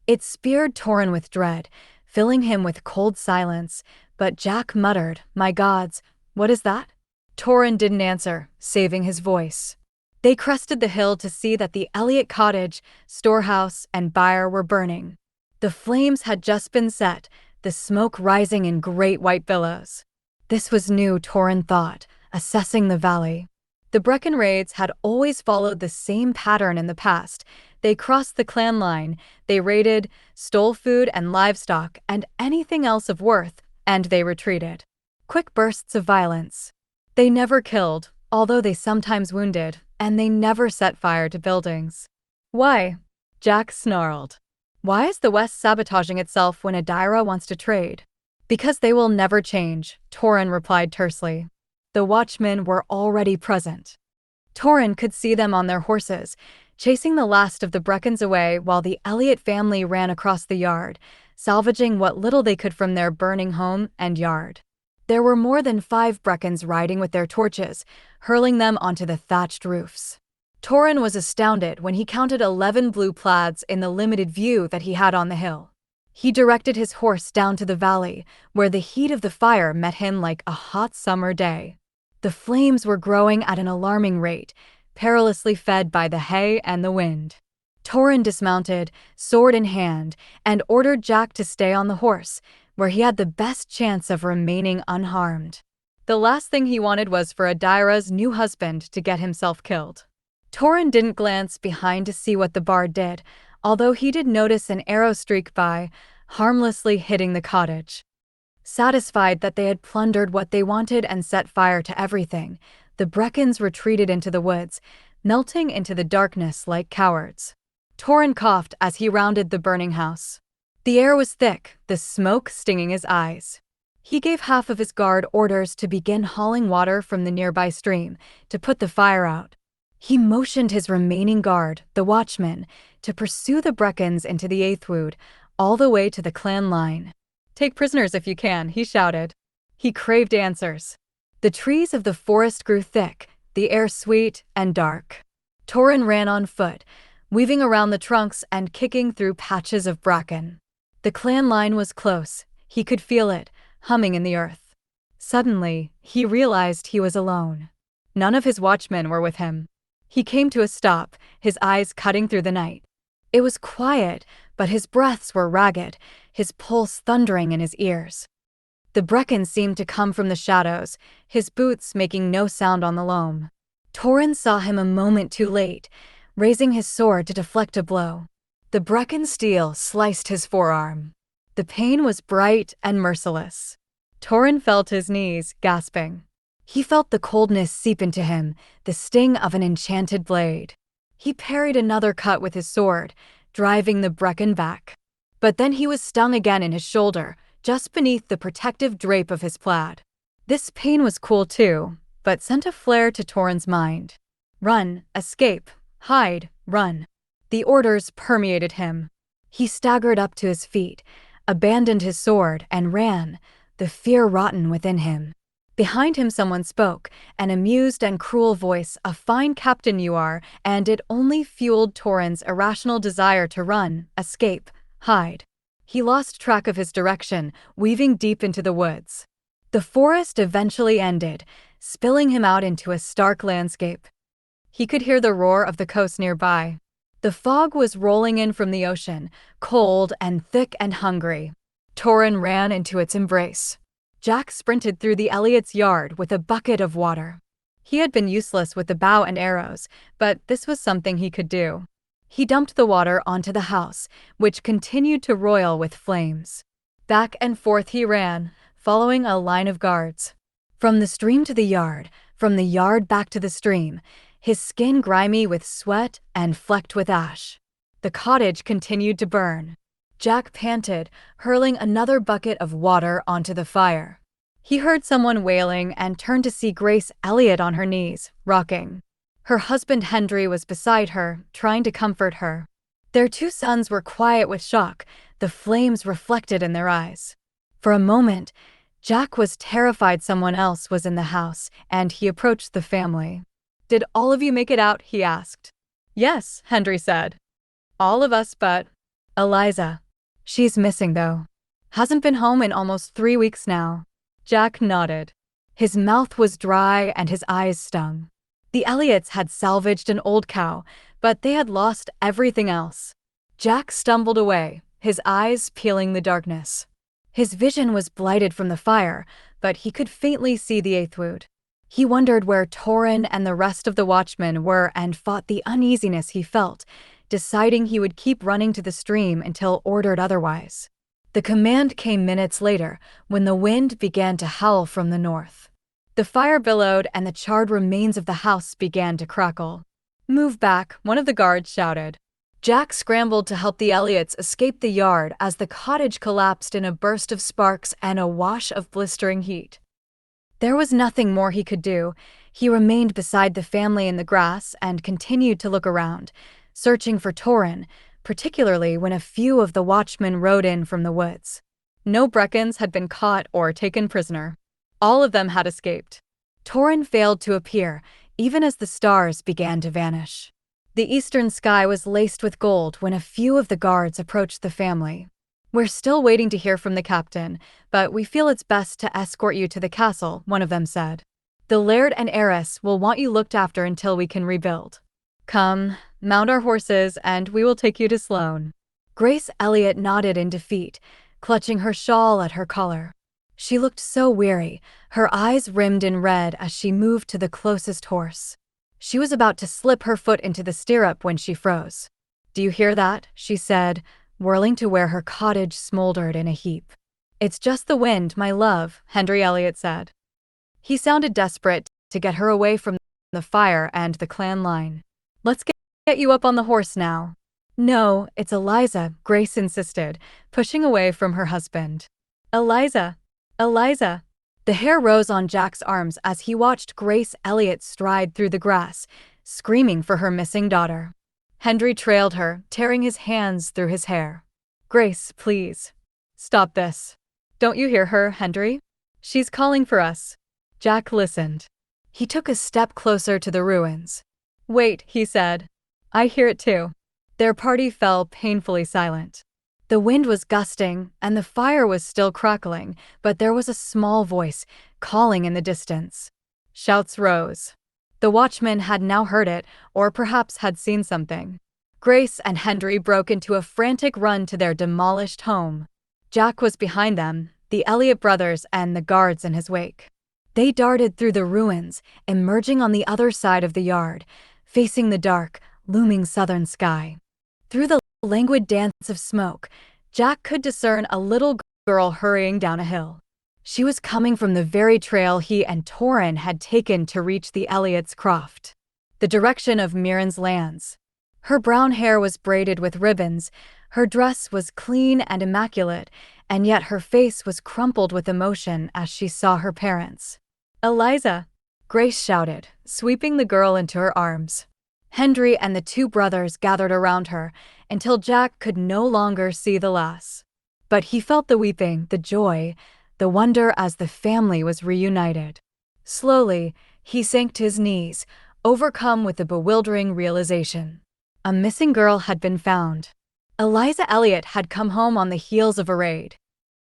It speared Torin with dread, filling him with cold silence, but Jack muttered, "My gods, what is that?" Torin didn't answer, saving his voice. They crested the hill to see that the Elliott cottage, storehouse, and byre were burning. The flames had just been set, the smoke rising in great white billows. This was new, Torrin thought, assessing the valley. The Breccan raids had always followed the same pattern in the past. They crossed the clan line, they raided, stole food and livestock and anything else of worth, and they retreated. Quick bursts of violence. They never killed, although they sometimes wounded, and they never set fire to buildings. Why? Jack snarled. Why is the West sabotaging itself when Adaira wants to trade? Because they will never change, Torrin replied tersely. The watchmen were already present. Torrin could see them on their horses, chasing the last of the Breccans away while the Elliot family ran across the yard, salvaging what little they could from their burning home and yard. There were more than 5 Breccans riding with their torches, hurling them onto the thatched roofs. Torrin was astounded when he counted 11 blue plaids in the limited view that he had on the hill. He directed his horse down to the valley, where the heat of the fire met him like a hot summer day. The flames were growing at an alarming rate, perilously fed by the hay and the wind. Torrin dismounted, sword in hand, and ordered Jack to stay on the horse, where he had the best chance of remaining unharmed. The last thing he wanted was for Adaira's new husband to get himself killed. Torrin didn't glance behind to see what the bard did, although he did notice an arrow streak by, harmlessly hitting the cottage. Satisfied that they had plundered what they wanted and set fire to everything, the Breccans retreated into the woods, melting into the darkness like cowards. Torrin coughed as he rounded the burning house. The air was thick, the smoke stinging his eyes. He gave half of his guard orders to begin hauling water from the nearby stream to put the fire out. He motioned his remaining guard, the watchman, to pursue the Breccans into the Eighthwood, all the way to the clan line. "Take prisoners if you can," he shouted. He craved answers. The trees of the forest grew thick, the air sweet and dark. Torrin ran on foot, weaving around the trunks and kicking through patches of bracken. The clan line was close. He could feel it, humming in the earth. Suddenly, he realized he was alone. None of his watchmen were with him. He came to a stop, his eyes cutting through the night. It was quiet, but his breaths were ragged, his pulse thundering in his ears. The Breccan seemed to come from the shadows, his boots making no sound on the loam. Torrin saw him a moment too late, raising his sword to deflect a blow. The Breccan steel sliced his forearm. The pain was bright and merciless. Torrin fell to his knees, gasping. He felt the coldness seep into him, the sting of an enchanted blade. He parried another cut with his sword, driving the Breccan back. But then he was stung again in his shoulder, just beneath the protective drape of his plaid. This pain was cool too, but sent a flare to Torrin's mind. Run, escape, hide, run. The orders permeated him. He staggered up to his feet, abandoned his sword, and ran, the fear rotten within him. Behind him someone spoke, an amused and cruel voice, "A fine captain you are," and it only fueled Torrin's irrational desire to run, escape, hide. He lost track of his direction, weaving deep into the woods. The forest eventually ended, spilling him out into a stark landscape. He could hear the roar of the coast nearby. The fog was rolling in from the ocean, cold and thick and hungry. Torrin ran into its embrace. Jack sprinted through the Elliots' yard with a bucket of water. He had been useless with the bow and arrows, but this was something he could do. He dumped the water onto the house, which continued to roil with flames. Back and forth he ran, following a line of guards. From the stream to the yard, from the yard back to the stream, his skin grimy with sweat and flecked with ash. The cottage continued to burn. Jack panted, hurling another bucket of water onto the fire. He heard someone wailing and turned to see Grace Elliot on her knees, rocking. Her husband Hendry was beside her, trying to comfort her. Their 2 sons were quiet with shock, the flames reflected in their eyes. For a moment, Jack was terrified someone else was in the house, and he approached the family. "Did all of you make it out?" he asked. "Yes," Hendry said. "All of us but Eliza. She's missing, though. Hasn't been home in almost 3 weeks now." Jack nodded. His mouth was dry and his eyes stung. The Elliots had salvaged an old cow, but they had lost everything else. Jack stumbled away, his eyes peeling the darkness. His vision was blighted from the fire, but he could faintly see the feud. He wondered where Torin and the rest of the watchmen were and fought the uneasiness he felt, deciding he would keep running to the stream until ordered otherwise. The command came minutes later, when the wind began to howl from the north. The fire billowed and the charred remains of the house began to crackle. "Move back," one of the guards shouted. Jack scrambled to help the Elliots escape the yard as the cottage collapsed in a burst of sparks and a wash of blistering heat. There was nothing more he could do. He remained beside the family in the grass and continued to look around, searching for Torin, particularly when a few of the watchmen rode in from the woods. No Breccans had been caught or taken prisoner. All of them had escaped. Torin failed to appear, even as the stars began to vanish. The eastern sky was laced with gold when a few of the guards approached the family. "We're still waiting to hear from the captain, but we feel it's best to escort you to the castle," one of them said. "The laird and heiress will want you looked after until we can rebuild. Come, mount our horses, and we will take you to Sloane." Grace Elliott nodded in defeat, clutching her shawl at her collar. She looked so weary, her eyes rimmed in red as she moved to the closest horse. She was about to slip her foot into the stirrup when she froze. "Do you hear that?" she said, whirling to where her cottage smoldered in a heap. "It's just the wind, my love," Henry Elliott said. He sounded desperate to get her away from the fire and the clan line. "Let's get you up on the horse now." "No, it's Eliza," Grace insisted, pushing away from her husband. "Eliza! Eliza!" The hair rose on Jack's arms as he watched Grace Elliott stride through the grass, screaming for her missing daughter. Henry trailed her, tearing his hands through his hair. "Grace, please. Stop this. Don't you hear her, Henry? She's calling for us." Jack listened. He took a step closer to the ruins. "Wait," he said. "I hear it too." Their party fell painfully silent. The wind was gusting, and the fire was still crackling, but there was a small voice calling in the distance. Shouts rose. The watchmen had now heard it, or perhaps had seen something. Grace and Henry broke into a frantic run to their demolished home. Jack was behind them, the Elliott brothers and the guards in his wake. They darted through the ruins, emerging on the other side of the yard, facing the dark, looming southern sky. Through the languid dance of smoke, Jack could discern a little girl hurrying down a hill. She was coming from the very trail he and Torin had taken to reach the Elliots' croft, the direction of Mirren's lands. Her brown hair was braided with ribbons, her dress was clean and immaculate, and yet her face was crumpled with emotion as she saw her parents. "Eliza!" Grace shouted, sweeping the girl into her arms. Henry and the two brothers gathered around her until Jack could no longer see the lass. But he felt the weeping, the joy, the wonder as the family was reunited. Slowly, he sank to his knees, overcome with the bewildering realization. A missing girl had been found. Eliza Elliott had come home on the heels of a raid.